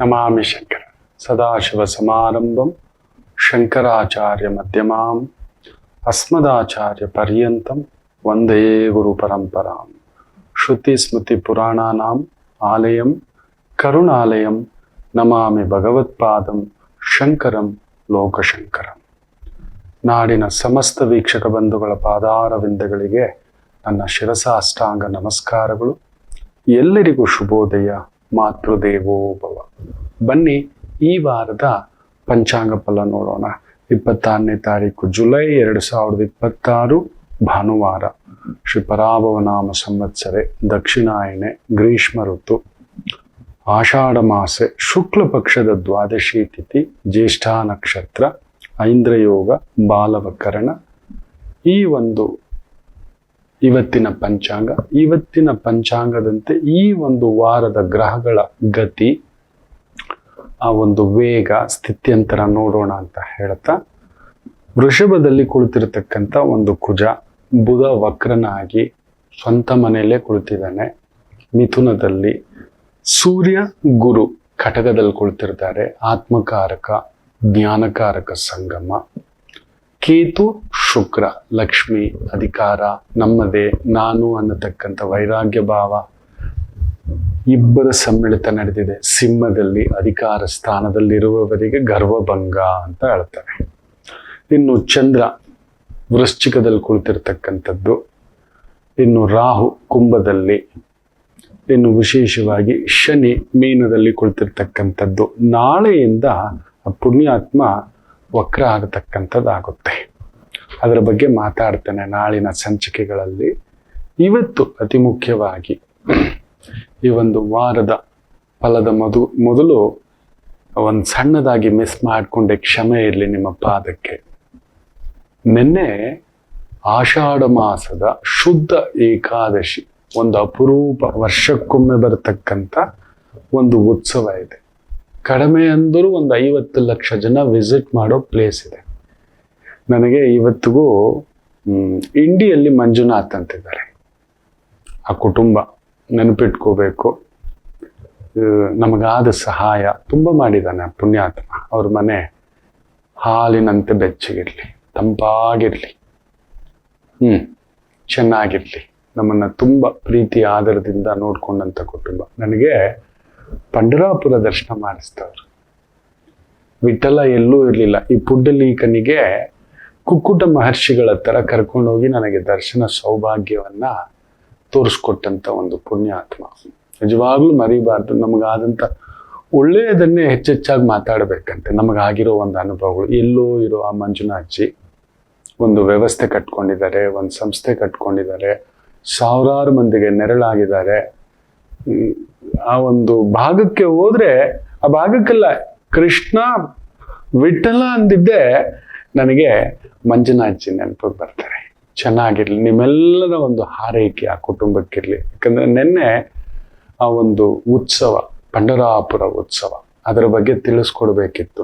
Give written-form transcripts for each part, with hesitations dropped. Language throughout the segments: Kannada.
ನಮಾಮಿ ಶಂಕರ ಸದಾಶಿವಸಮಾರಂಭಂ ಶಂಕರಾಚಾರ್ಯ ಮಧ್ಯಮಾಂ ಅಸ್ಮದಾಚಾರ್ಯ ಪರ್ಯಂತಂ ವಂದೇ ಗುರು ಪರಂಪರಾಂ. ಶ್ರುತಿ ಸ್ಮೃತಿ ಪುರಾಣಾನಾಂ ಆಲಯಂ ಕರುಣಾಲಯಂ ನಮಾಮಿ ಭಗವತ್ಪಾದಂ ಶಂಕರಂ ಲೋಕಶಂಕರಂ. ನಾಡಿನ ಸಮಸ್ತ ವೀಕ್ಷಕ ಬಂಧುಗಳ ಪಾದಾರವಿಂದಗಳಿಗೆ ನನ್ನ ಶಿರಸಾಷ್ಟಾಂಗ ನಮಸ್ಕಾರಗಳು. ಎಲ್ಲರಿಗೂ ಶುಭೋದಯ. ಮಾತೃದೇವೋ ಭವ. ಬನ್ನಿ ಈ ವಾರದ ಪಂಚಾಂಗ ಫಲ ನೋಡೋಣ. 26ನೇ ತಾರೀಕು ಜುಲೈ 2026 ಭಾನುವಾರ. ಶ್ರೀ ಪರಾಭವನಾಮ ಸಂವತ್ಸರೆ, ದಕ್ಷಿಣಾಯಣೆ, ಗ್ರೀಷ್ಮ ಋತು, ಆಷಾಢ ಮಾಸೆ, ಶುಕ್ಲ ಪಕ್ಷದ ದ್ವಾದಶಿ ತಿಥಿ, ಜ್ಯೇಷ್ಠ ನಕ್ಷತ್ರ, ಐಂದ್ರಯೋಗ, ಬಾಲವಕರಣ. ಈ ಒಂದು ಇವತ್ತಿನ ಪಂಚಾಂಗದಂತೆ ಈ ಒಂದು ವಾರದ ಗ್ರಹಗಳ ಗತಿ, ಆ ಒಂದು ವೇಗ, ಸ್ಥಿತ್ಯಂತರ ನೋಡೋಣ ಅಂತ ಹೇಳ್ತಾ, ವೃಷಭದಲ್ಲಿ ಕುಳಿತಿರ್ತಕ್ಕಂಥ ಒಂದು ಕುಜ, ಬುಧ ವಕ್ರನಾಗಿ ಸ್ವಂತ ಮನೆಯಲ್ಲೇ ಕುಳಿತಿದ್ದಾನೆ. ಮಿಥುನದಲ್ಲಿ ಸೂರ್ಯ ಗುರು ಕಟಕದಲ್ಲಿ ಕುಳಿತಿರ್ತಾರೆ. ಆತ್ಮಕಾರಕ ಜ್ಞಾನಕಾರಕ ಸಂಗಮ. ಕೇತು ಶುಕ್ರ ಲಕ್ಷ್ಮಿ ಅಧಿಕಾರ, ನಮ್ಮದೇ, ನಾನು ಅನ್ನತಕ್ಕಂಥ ವೈರಾಗ್ಯ ಭಾವ, ಇಬ್ಬರ ಸಮ್ಮಿಳಿತ ನಡೆದಿದೆ. ಸಿಂಹದಲ್ಲಿ ಅಧಿಕಾರ ಸ್ಥಾನದಲ್ಲಿರುವವರಿಗೆ ಗರ್ವಭಂಗ ಅಂತ ಹೇಳ್ತಾರೆ. ಇನ್ನು ಚಂದ್ರ ವೃಶ್ಚಿಕದಲ್ಲಿ ಕುಳಿತಿರ್ತಕ್ಕಂಥದ್ದು, ಇನ್ನು ರಾಹು ಕುಂಭದಲ್ಲಿ, ಇನ್ನು ವಿಶೇಷವಾಗಿ ಶನಿ ಮೀನದಲ್ಲಿ ಕುಳಿತಿರ್ತಕ್ಕಂಥದ್ದು. ನಾಳೆಯಿಂದ ಪುಣ್ಯಾತ್ಮ ವಕ್ರ ಆಗತಕ್ಕಂಥದ್ದಾಗುತ್ತೆ. ಅದರ ಬಗ್ಗೆ ಮಾತಾಡ್ತೇನೆ ನಾಳಿನ ಸಂಚಿಕೆಗಳಲ್ಲಿ. ಇವತ್ತು ಅತಿ ಮುಖ್ಯವಾಗಿ ಈ ಒಂದು ವಾರದ ಫಲದ ಮೊದಲು ಒಂದು ಸಣ್ಣದಾಗಿ ಮಿಸ್ ಮಾಡಿಕೊಂಡೆ, ಕ್ಷಮೆ ಇರಲಿ ನಿಮ್ಮ ಪಾದಕ್ಕೆ. ನಿನ್ನೆ ಆಷಾಢ ಮಾಸದ ಶುದ್ಧ ಏಕಾದಶಿ, ಒಂದು ಅಪರೂಪ ವರ್ಷಕ್ಕೊಮ್ಮೆ ಬರತಕ್ಕಂಥ ಒಂದು ಉತ್ಸವ ಇದೆ. ಕಡಿಮೆ ಅಂದರೂ ಒಂದು 50 ಲಕ್ಷ ಜನ ವಿಸಿಟ್ ಮಾಡೋ ಪ್ಲೇಸ್ ಇದೆ. ನನಗೆ ಇವತ್ತಿಗೂ ಇಂಡಿಯಲ್ಲಿ ಮಂಜುನಾಥ್ ಅಂತಿದ್ದಾರೆ, ಆ ಕುಟುಂಬ ನೆನಪಿಟ್ಕೋಬೇಕು. ನಮಗಾದ ಸಹಾಯ ತುಂಬ ಮಾಡಿದ್ದಾನೆ ಪುಣ್ಯಾತ್ಮ. ಅವ್ರ ಮನೆ ಹಾಲಿನಂತೆ ಬೆಚ್ಚಗಿರ್ಲಿ, ತಂಪಾಗಿರ್ಲಿ, ಚೆನ್ನಾಗಿರ್ಲಿ. ನಮ್ಮನ್ನ ತುಂಬ ಪ್ರೀತಿ ಆದರದಿಂದ ನೋಡ್ಕೊಂಡಂಥ ಕುಟುಂಬ. ನನಗೆ ಪಂಡರಾಪುರ ದರ್ಶನ ಮಾಡಿಸ್ತವ್ರು. ವಿಠಲ ಎಲ್ಲೂ ಇರಲಿಲ್ಲ. ಈ ಪುಡ್ಡಲೀಕನಿಗೆ ಕುಕ್ಕುಟ ಮಹರ್ಷಿಗಳ ಹತ್ರ ಕರ್ಕೊಂಡೋಗಿ ನನಗೆ ದರ್ಶನ ಸೌಭಾಗ್ಯವನ್ನ ತೋರಿಸ್ಕೊಟ್ಟಂತ ಒಂದು ಪುಣ್ಯಾತ್ಮ. ನಿಜವಾಗ್ಲೂ ಮರಿಬಾರ್ದು. ನಮಗಾದಂಥ ಒಳ್ಳೆಯದನ್ನೇ ಹೆಚ್ಚೆಚ್ಚಾಗಿ ಮಾತಾಡ್ಬೇಕಂತೆ. ನಮಗಾಗಿರೋ ಒಂದು ಅನುಭವಗಳು. ಎಲ್ಲೋ ಇರೋ ಆ ಮಂಜುನಾಥ್ಜಿ ಒಂದು ವ್ಯವಸ್ಥೆ ಕಟ್ಕೊಂಡಿದ್ದಾರೆ, ಒಂದು ಸಂಸ್ಥೆ ಕಟ್ಕೊಂಡಿದ್ದಾರೆ, ಸಾವಿರಾರು ಮಂದಿಗೆ ನೆರಳಾಗಿದ್ದಾರೆ. ಆ ಒಂದು ಭಾಗಕ್ಕೆ ಹೋದ್ರೆ, ಆ ಭಾಗಕ್ಕೆಲ್ಲ ಕೃಷ್ಣ ವಿಠಲ ಅಂದಿದ್ದೆ ನನಗೆ ಮಂಜುನಾಥ್ಜಿ ನೆನಪಿಗೆ ಬರ್ತಾರೆ. ಚೆನ್ನಾಗಿರ್ಲಿ. ನಿಮ್ಮೆಲ್ಲರ ಒಂದು ಹಾರೈಕೆ ಆ ಕುಟುಂಬಕ್ಕಿರ್ಲಿ. ಯಾಕಂದ್ರೆ ನಿನ್ನೆ ಆ ಒಂದು ಉತ್ಸವ, ಪಂಡರಾಪುರ ಉತ್ಸವ, ಅದರ ಬಗ್ಗೆ ತಿಳಿಸ್ಕೊಡ್ಬೇಕಿತ್ತು.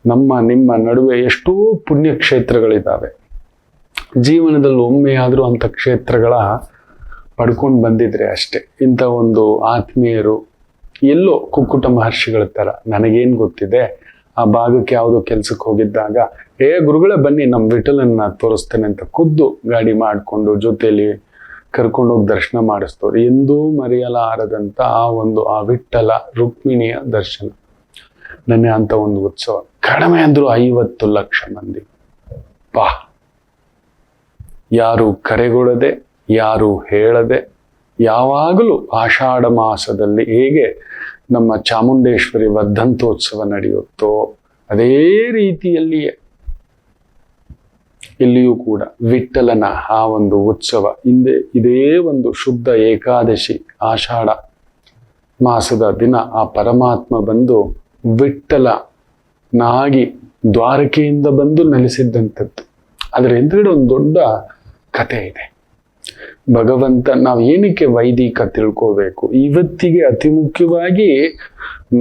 ನಿಮ್ಮ ನಡುವೆ ಎಷ್ಟೋ ಪುಣ್ಯ ಕ್ಷೇತ್ರಗಳಿದ್ದಾವೆ. ಜೀವನದಲ್ಲಿ ಒಮ್ಮೆಯಾದರೂ ಅಂಥ ಕ್ಷೇತ್ರಗಳ ಪಡ್ಕೊಂಡು ಬಂದಿದ್ರೆ ಅಷ್ಟೇ. ಇಂಥ ಒಂದು ಆತ್ಮೀಯರು ಎಲ್ಲೋ ಕುಕ್ಕುಟ ಮಹರ್ಷಿಗಳ ಥರ. ನನಗೇನು ಗೊತ್ತಿದೆ, ಆ ಭಾಗಕ್ಕೆ ಯಾವುದೋ ಕೆಲ್ಸಕ್ಕೆ ಹೋಗಿದ್ದಾಗ, ಗುರುಗಳೇ ಬನ್ನಿ ನಮ್ಮ ವಿಠಲನ್ನ ತೋರಿಸ್ತೇನೆ ಅಂತ ಖುದ್ದು ಗಾಡಿ ಮಾಡಿಕೊಂಡು ಜೊತೆಯಲ್ಲಿ ಕರ್ಕೊಂಡೋಗಿ ದರ್ಶನ ಮಾಡಿಸ್ತವ್ರು. ಎಂದೂ ಮರೆಯಲಾರದಂಥ ಆ ವಿಠಲ ರುಕ್ಮಿಣಿಯ ದರ್ಶನ. ನೆನ್ನೆ ಅಂತ ಒಂದು ಉತ್ಸವ. ಕಡಿಮೆ ಅಂದ್ರು 50 ಲಕ್ಷ ಮಂದಿ. ಯಾರು ಕರೆಗೊಳ್ಳದೆ, ಯಾರು ಹೇಳದೆ, ಯಾವಾಗಲೂ ಆಷಾಢ ಮಾಸದಲ್ಲಿ ಹೇಗೆ ನಮ್ಮ ಚಾಮುಂಡೇಶ್ವರಿ ವರ್ಧಂತೋತ್ಸವ ನಡೆಯುತ್ತೋ ಅದೇ ರೀತಿಯಲ್ಲಿಯೇ ಇಲ್ಲಿಯೂ ಕೂಡ ವಿಠಲನ ಆ ಒಂದು ಉತ್ಸವ. ಇದೇ ಒಂದು ಶುದ್ಧ ಏಕಾದಶಿ ಆಷಾಢ ಮಾಸದ ದಿನ ಆ ಪರಮಾತ್ಮ ಬಂದು ವಿಠಲನಾಗಿ ದ್ವಾರಕೆಯಿಂದ ಬಂದು ನೆಲೆಸಿದ್ದಂಥದ್ದು. ಅದರ ಹಿಂದ್ಗಡೆ ಒಂದು ದೊಡ್ಡ ಕಥೆ ಇದೆ. ಭಗವಂತ, ನಾವು ಏನಕ್ಕೆ ವೈದಿಕ ತಿಳ್ಕೋಬೇಕು? ಇವತ್ತಿಗೆ ಅತಿ ಮುಖ್ಯವಾಗಿ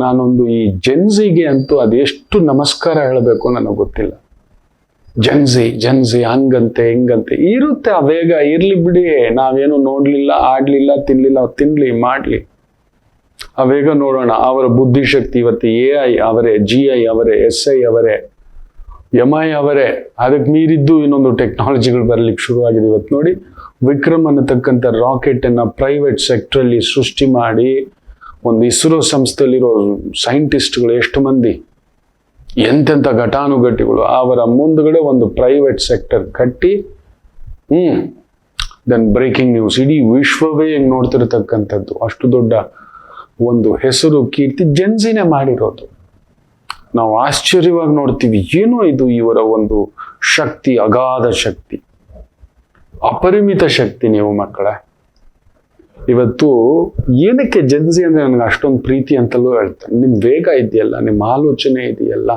ನಾನೊಂದು ಈ ಜನ್ಸಿಗೆ ಅಂತೂ ಅದೆಷ್ಟು ನಮಸ್ಕಾರ ಹೇಳಬೇಕು ನನಗೆ ಗೊತ್ತಿಲ್ಲ. ಜನ್ಸಿ ಹಂಗಂತೆ ಹಿಂಗಂತೆ ಇರುತ್ತೆ. ಆ ವೇಗ ಇರ್ಲಿ ಬಿಡಿ. ನಾವೇನು ನೋಡ್ಲಿಲ್ಲ, ಆಡ್ಲಿಲ್ಲ, ತಿನ್ಲಿಲ್ಲ, ತಿನ್ಲಿ ಮಾಡ್ಲಿ. ಆ ವೇಗ ನೋಡೋಣ. ಅವರ ಬುದ್ಧಿಶಕ್ತಿ ಇವತ್ತು AI ಅವರೇ, GI ಅವರೇ, SI ಅವರೇ, MI ಅವರೇ. ಅದಕ್ಕೆ ಮೀರಿದ್ದು ಇನ್ನೊಂದು ಟೆಕ್ನಾಲಜಿಗಳು ಬರಲಿಕ್ಕೆ ಶುರುವಾಗಿದೆ. ಇವತ್ತು ನೋಡಿ, ವಿಕ್ರಮ್ ಅನ್ನತಕ್ಕಂಥ ರಾಕೆಟ್ ಅನ್ನ ಪ್ರೈವೇಟ್ ಸೆಕ್ಟರ್ ಅಲ್ಲಿ ಸೃಷ್ಟಿ ಮಾಡಿ ಒಂದು ಇಸ್ರೋ ಸಂಸ್ಥೆಯಲ್ಲಿರೋ ಸೈಂಟಿಸ್ಟ್ಗಳು ಎಷ್ಟು ಮಂದಿ, ಎಂತೆಂಥ ಘಟಾನುಘಟಿಗಳು ಅವರ ಮುಂದ್ಗಡೆ ಒಂದು ಪ್ರೈವೇಟ್ ಸೆಕ್ಟರ್ ಕಟ್ಟಿ ದೆನ್ ಬ್ರೇಕಿಂಗ್ ನ್ಯೂಸ್, ಇಡೀ ವಿಶ್ವವೇ ಹೆಂಗ್ ನೋಡ್ತಿರ್ತಕ್ಕಂಥದ್ದು. ಅಷ್ಟು ದೊಡ್ಡ ಒಂದು ಹೆಸರು ಕೀರ್ತಿ ಜೆನ್ಸಿನೇ ಮಾಡಿರೋದು. ನಾವು ಆಶ್ಚರ್ಯವಾಗಿ ನೋಡ್ತೀವಿ, ಏನೋ ಇದು ಇವರ ಒಂದು ಶಕ್ತಿ, ಅಗಾಧ ಶಕ್ತಿ, ಅಪರಿಮಿತ ಶಕ್ತಿ. ನೀವು ಮಕ್ಕಳೇ, ಇವತ್ತು ಏನಕ್ಕೆ ಜೆನ್ಸಿ ಅಂದ್ರೆ ನನಗೆ ಅಷ್ಟೊಂದು ಪ್ರೀತಿ ಅಂತಲೂ ಹೇಳ್ತಾರೆ. ನಿಮ್ ವೇಗ ಇದೆಯಲ್ಲ, ನಿಮ್ಮ ಆಲೋಚನೆ ಇದೆಯಲ್ಲ,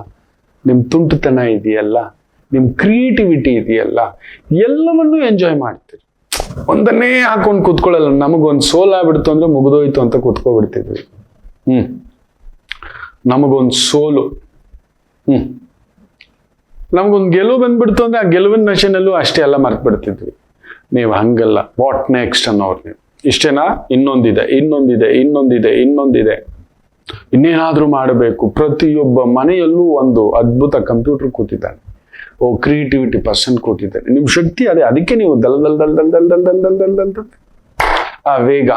ನಿಮ್ ತುಂಟತನ ಇದೆಯಲ್ಲ, ನಿಮ್ ಕ್ರಿಯೇಟಿವಿಟಿ ಇದೆಯಲ್ಲ, ಎಲ್ಲವನ್ನೂ ಎಂಜಾಯ್ ಮಾಡ್ತೀರಿ. ಒಂದನ್ನೇ ಹಾಕೊಂಡು ಕೂತ್ಕೊಳ್ಳಲ್ಲ. ನಮಗೊಂದು ಸೋಲ್ ಆಗ್ಬಿಡ್ತು ಅಂದ್ರೆ ಮುಗಿದೋಯ್ತು ಅಂತ ಕೂತ್ಕೊಬಿಡ್ತಿದ್ವಿ. ನಮಗೊಂದು ಸೋಲು, ನಮಗೊಂದು ಗೆಲುವು ಬಂದ್ಬಿಡ್ತು ಅಂದ್ರೆ ಆ ಗೆಲುವಿನ ನಶೆನಲ್ಲೂ ಅಷ್ಟೇ ಎಲ್ಲ ಮರ್ತು ಬಿಡ್ತಿದ್ವಿ. ನೀವು ಹಂಗಲ್ಲ. ವಾಟ್ ನೆಕ್ಸ್ಟ್ ಅನ್ನೋರು ನೀವು. ಇಷ್ಟೇನಾ? ಇನ್ನೊಂದಿದೆ, ಇನ್ನೊಂದಿದೆ, ಇನ್ನೊಂದಿದೆ, ಇನ್ನೊಂದಿದೆ, ಇನ್ನೇನಾದ್ರೂ ಮಾಡಬೇಕು. ಪ್ರತಿಯೊಬ್ಬ ಮನೆಯಲ್ಲೂ ಒಂದು ಅದ್ಭುತ ಕಂಪ್ಯೂಟರ್ ಕೂತಿದ್ದಾನೆ, ಕ್ರಿಯೇಟಿವಿಟಿ ಪರ್ಸನ್ ಕೂತಿದ್ದಾನೆ. ನಿಮ್ ಶಕ್ತಿ ಅದೇ. ಅದಕ್ಕೆ ನೀವು ದಲ್ ದಲ್ ದಲ್ ದಲ್ ದಲ್ ದಲ್ ದಲ್ ದಲ್ ದಲ್ ದಲ್ ದಲ್ ಆ ವೇಗ.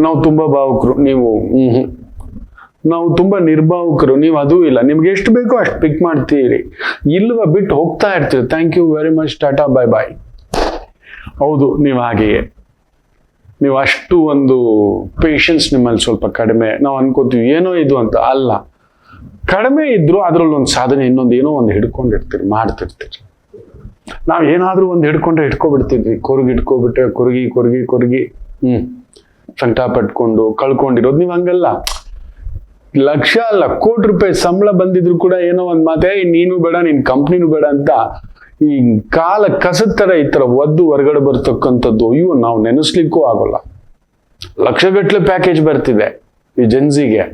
ನಾವು ತುಂಬಾ ಭಾವುಕರು, ನೀವು ನಾವು ತುಂಬಾ ನಿರ್ಭಾವುಕರು, ನೀವು ಅದೂ ಇಲ್ಲ. ನಿಮ್ಗೆ ಎಷ್ಟು ಬೇಕೋ ಅಷ್ಟು ಪಿಕ್ ಮಾಡ್ತೀರಿ, ಇಲ್ವ ಬಿಟ್ಟು ಹೋಗ್ತಾ ಇರ್ತೀರಿ. ಥ್ಯಾಂಕ್ ಯು ವೆರಿ ಮಚ್, ಟಾಟಾ, ಬೈ ಬಾಯ್. ಹೌದು, ನೀವು ಹಾಗೆಯೇ. ನೀವು ಅಷ್ಟು ಒಂದು ಪೇಷನ್ಸ್ ನಿಮ್ಮಲ್ಲಿ ಸ್ವಲ್ಪ ಕಡಿಮೆ. ನಾವು ಅನ್ಕೋತೀವಿ ಏನೋ ಇದು ಅಂತ. ಅಲ್ಲ, ಕಡಿಮೆ ಇದ್ರು ಅದ್ರಲ್ಲಿ ಒಂದು ಸಾಧನೆ, ಇನ್ನೊಂದು ಏನೋ ಒಂದು ಹಿಡ್ಕೊಂಡಿರ್ತೀರಿ, ಮಾಡ್ತಿರ್ತೀರಿ. ನಾವು ಏನಾದ್ರೂ ಒಂದು ಹಿಡ್ಕೊಂಡ್ರೆ ಹಿಡ್ಕೊಬಿಡ್ತಿದ್ವಿ. ಇಟ್ಕೊಬಿಟ್ರೆ ಕೊರಗಿ ಕೊರಗಿ ಕೊರಗಿ ಸಂಕಟ ಪಟ್ಕೊಂಡು ಕಳ್ಕೊಂಡಿರೋದು. ನೀವು ಹಂಗಲ್ಲ. ಲಕ್ಷ ಅಲ್ಲ, ಕೋಟಿ ರೂಪಾಯಿ ಸಂಬಳ ಬಂದಿದ್ರು ಕೂಡ ಏನೋ ಒಂದ್ ಮಾತೆ, ನೀನು ಬೇಡ, ನಿನ್ ಕಂಪ್ನಿನೂ ಬೇಡ ಅಂತ ಈ ಕಾಲ ಕಸದ ತರ ಈ ತರ ಒದ್ದು ಹೊರಗಡೆ ಬರ್ತಕ್ಕಂಥದ್ದು. ಅಯ್ಯೋ, ನಾವು ನೆನೆಸ್ಲಿಕ್ಕೂ ಆಗೋಲ್ಲ. ಲಕ್ಷಗಟ್ಲೆ ಪ್ಯಾಕೇಜ್ ಬರ್ತಿದೆ ಈ ಜೆನ್ಸಿಗೆ.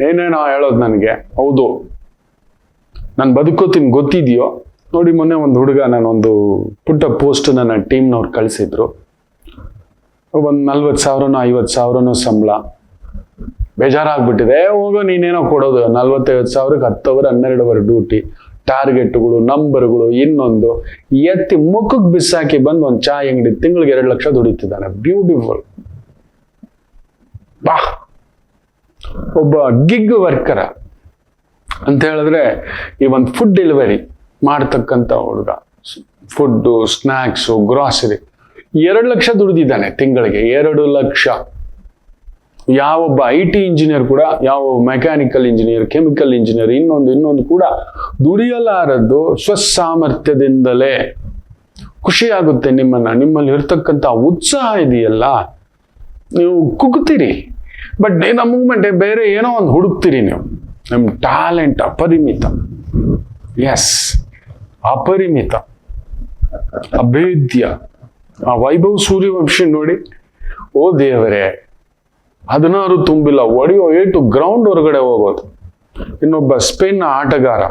ಏನೇನೋ ಹೇಳೋದು ನನಗೆ. ಹೌದು, ನಾನು ಬದುಕೋತೀನಿ ಗೊತ್ತಿದೆಯೋ. ನೋಡಿ, ಮೊನ್ನೆ ಒಂದು ಹುಡುಗ ನಾನೊಂದು ಪುಟ್ಟ ಪೋಸ್ಟ್ ನನ್ನ ಟೀಮ್ನವ್ರು ಕಳಿಸಿದ್ರು. ಒಂದು 40,000ನೋ 50,000ನೋ ಸಂಬಳ. ಬೇಜಾರಾಗ್ಬಿಟ್ಟಿದೆ. ಹೋಗೋ, ನೀನೇನೋ ಕೊಡೋದು 40-50,000ಕ್ಕೆ 10 ಅವರ್ 12 ಅವರ್ ಡ್ಯೂಟಿ, ಟಾರ್ಗೆಟ್ಗಳು, ನಂಬರ್ಗಳು, ಇನ್ನೊಂದು ಎತ್ತಿ ಮುಖಕ್ಕೆ ಬಿಸಾಕಿ ಬಂದು ಒಂದು ಚಾಯ್ ಅಂಗಡಿ ತಿಂಗಳಿಗೆ 2 ಲಕ್ಷ ದುಡಿತಿದ್ದಾನೆ. ಬ್ಯೂಟಿಫುಲ್. ಬಾ, ಒಬ್ಬ ಗಿಗ್ ವರ್ಕರ ಅಂತ ಹೇಳಿದ್ರೆ ಈ ಒಂದು ಫುಡ್ ಡೆಲಿವರಿ ಮಾಡ್ತಕ್ಕಂಥ ಹುಡುಗ, ಫುಡ್ಡು, ಸ್ನ್ಯಾಕ್ಸು, ಗ್ರಾಸರಿ 2 ಲಕ್ಷ ದುಡಿದಿದ್ದಾನೆ ತಿಂಗಳಿಗೆ. 2 ಲಕ್ಷ. ಯಾವೊಬ್ಬ IT ಇಂಜಿನಿಯರ್ ಕೂಡ, ಯಾವ ಮೆಕ್ಯಾನಿಕಲ್ ಇಂಜಿನಿಯರ್, ಕೆಮಿಕಲ್ ಇಂಜಿನಿಯರ್, ಇನ್ನೊಂದು ಕೂಡ ದುಡಿಯಲಾರದ್ದು ಸ್ವಸಾಮರ್ಥ್ಯದಿಂದಲೇ. ಖುಷಿ ಆಗುತ್ತೆ ನಿಮ್ಮಲ್ಲಿ ಇರ್ತಕ್ಕಂಥ ಉತ್ಸಾಹ ಇದೆಯಲ್ಲ, ನೀವು ಕುಗ್ತೀರಿ. ಬಟ್ ನಮ್ಮ ಮೂವ್ಮೆಂಟ್ ಬೇರೆ ಏನೋ ಒಂದು ಹುಡುಕ್ತೀರಿ ನೀವು. ನಿಮ್ಮ ಟ್ಯಾಲೆಂಟ್ ಅಪರಿಮಿತ. ಎಸ್, ಅಪರಿಮಿತ, ಅಭೇದ್ಯ. ಆ ವೈಭವ್ ಸೂರ್ಯವಂಶಿ ನೋಡಿ, ಓ ದೇವರೇ, 16 ತುಂಬಿಲ್ಲ, ಒಡೆಯೋ ಏಟು ಗ್ರೌಂಡ್ ಹೊರಗಡೆ ಹೋಗೋದು. ಇನ್ನೊಬ್ಬ ಸ್ಪೇನ್ನ ಆಟಗಾರ,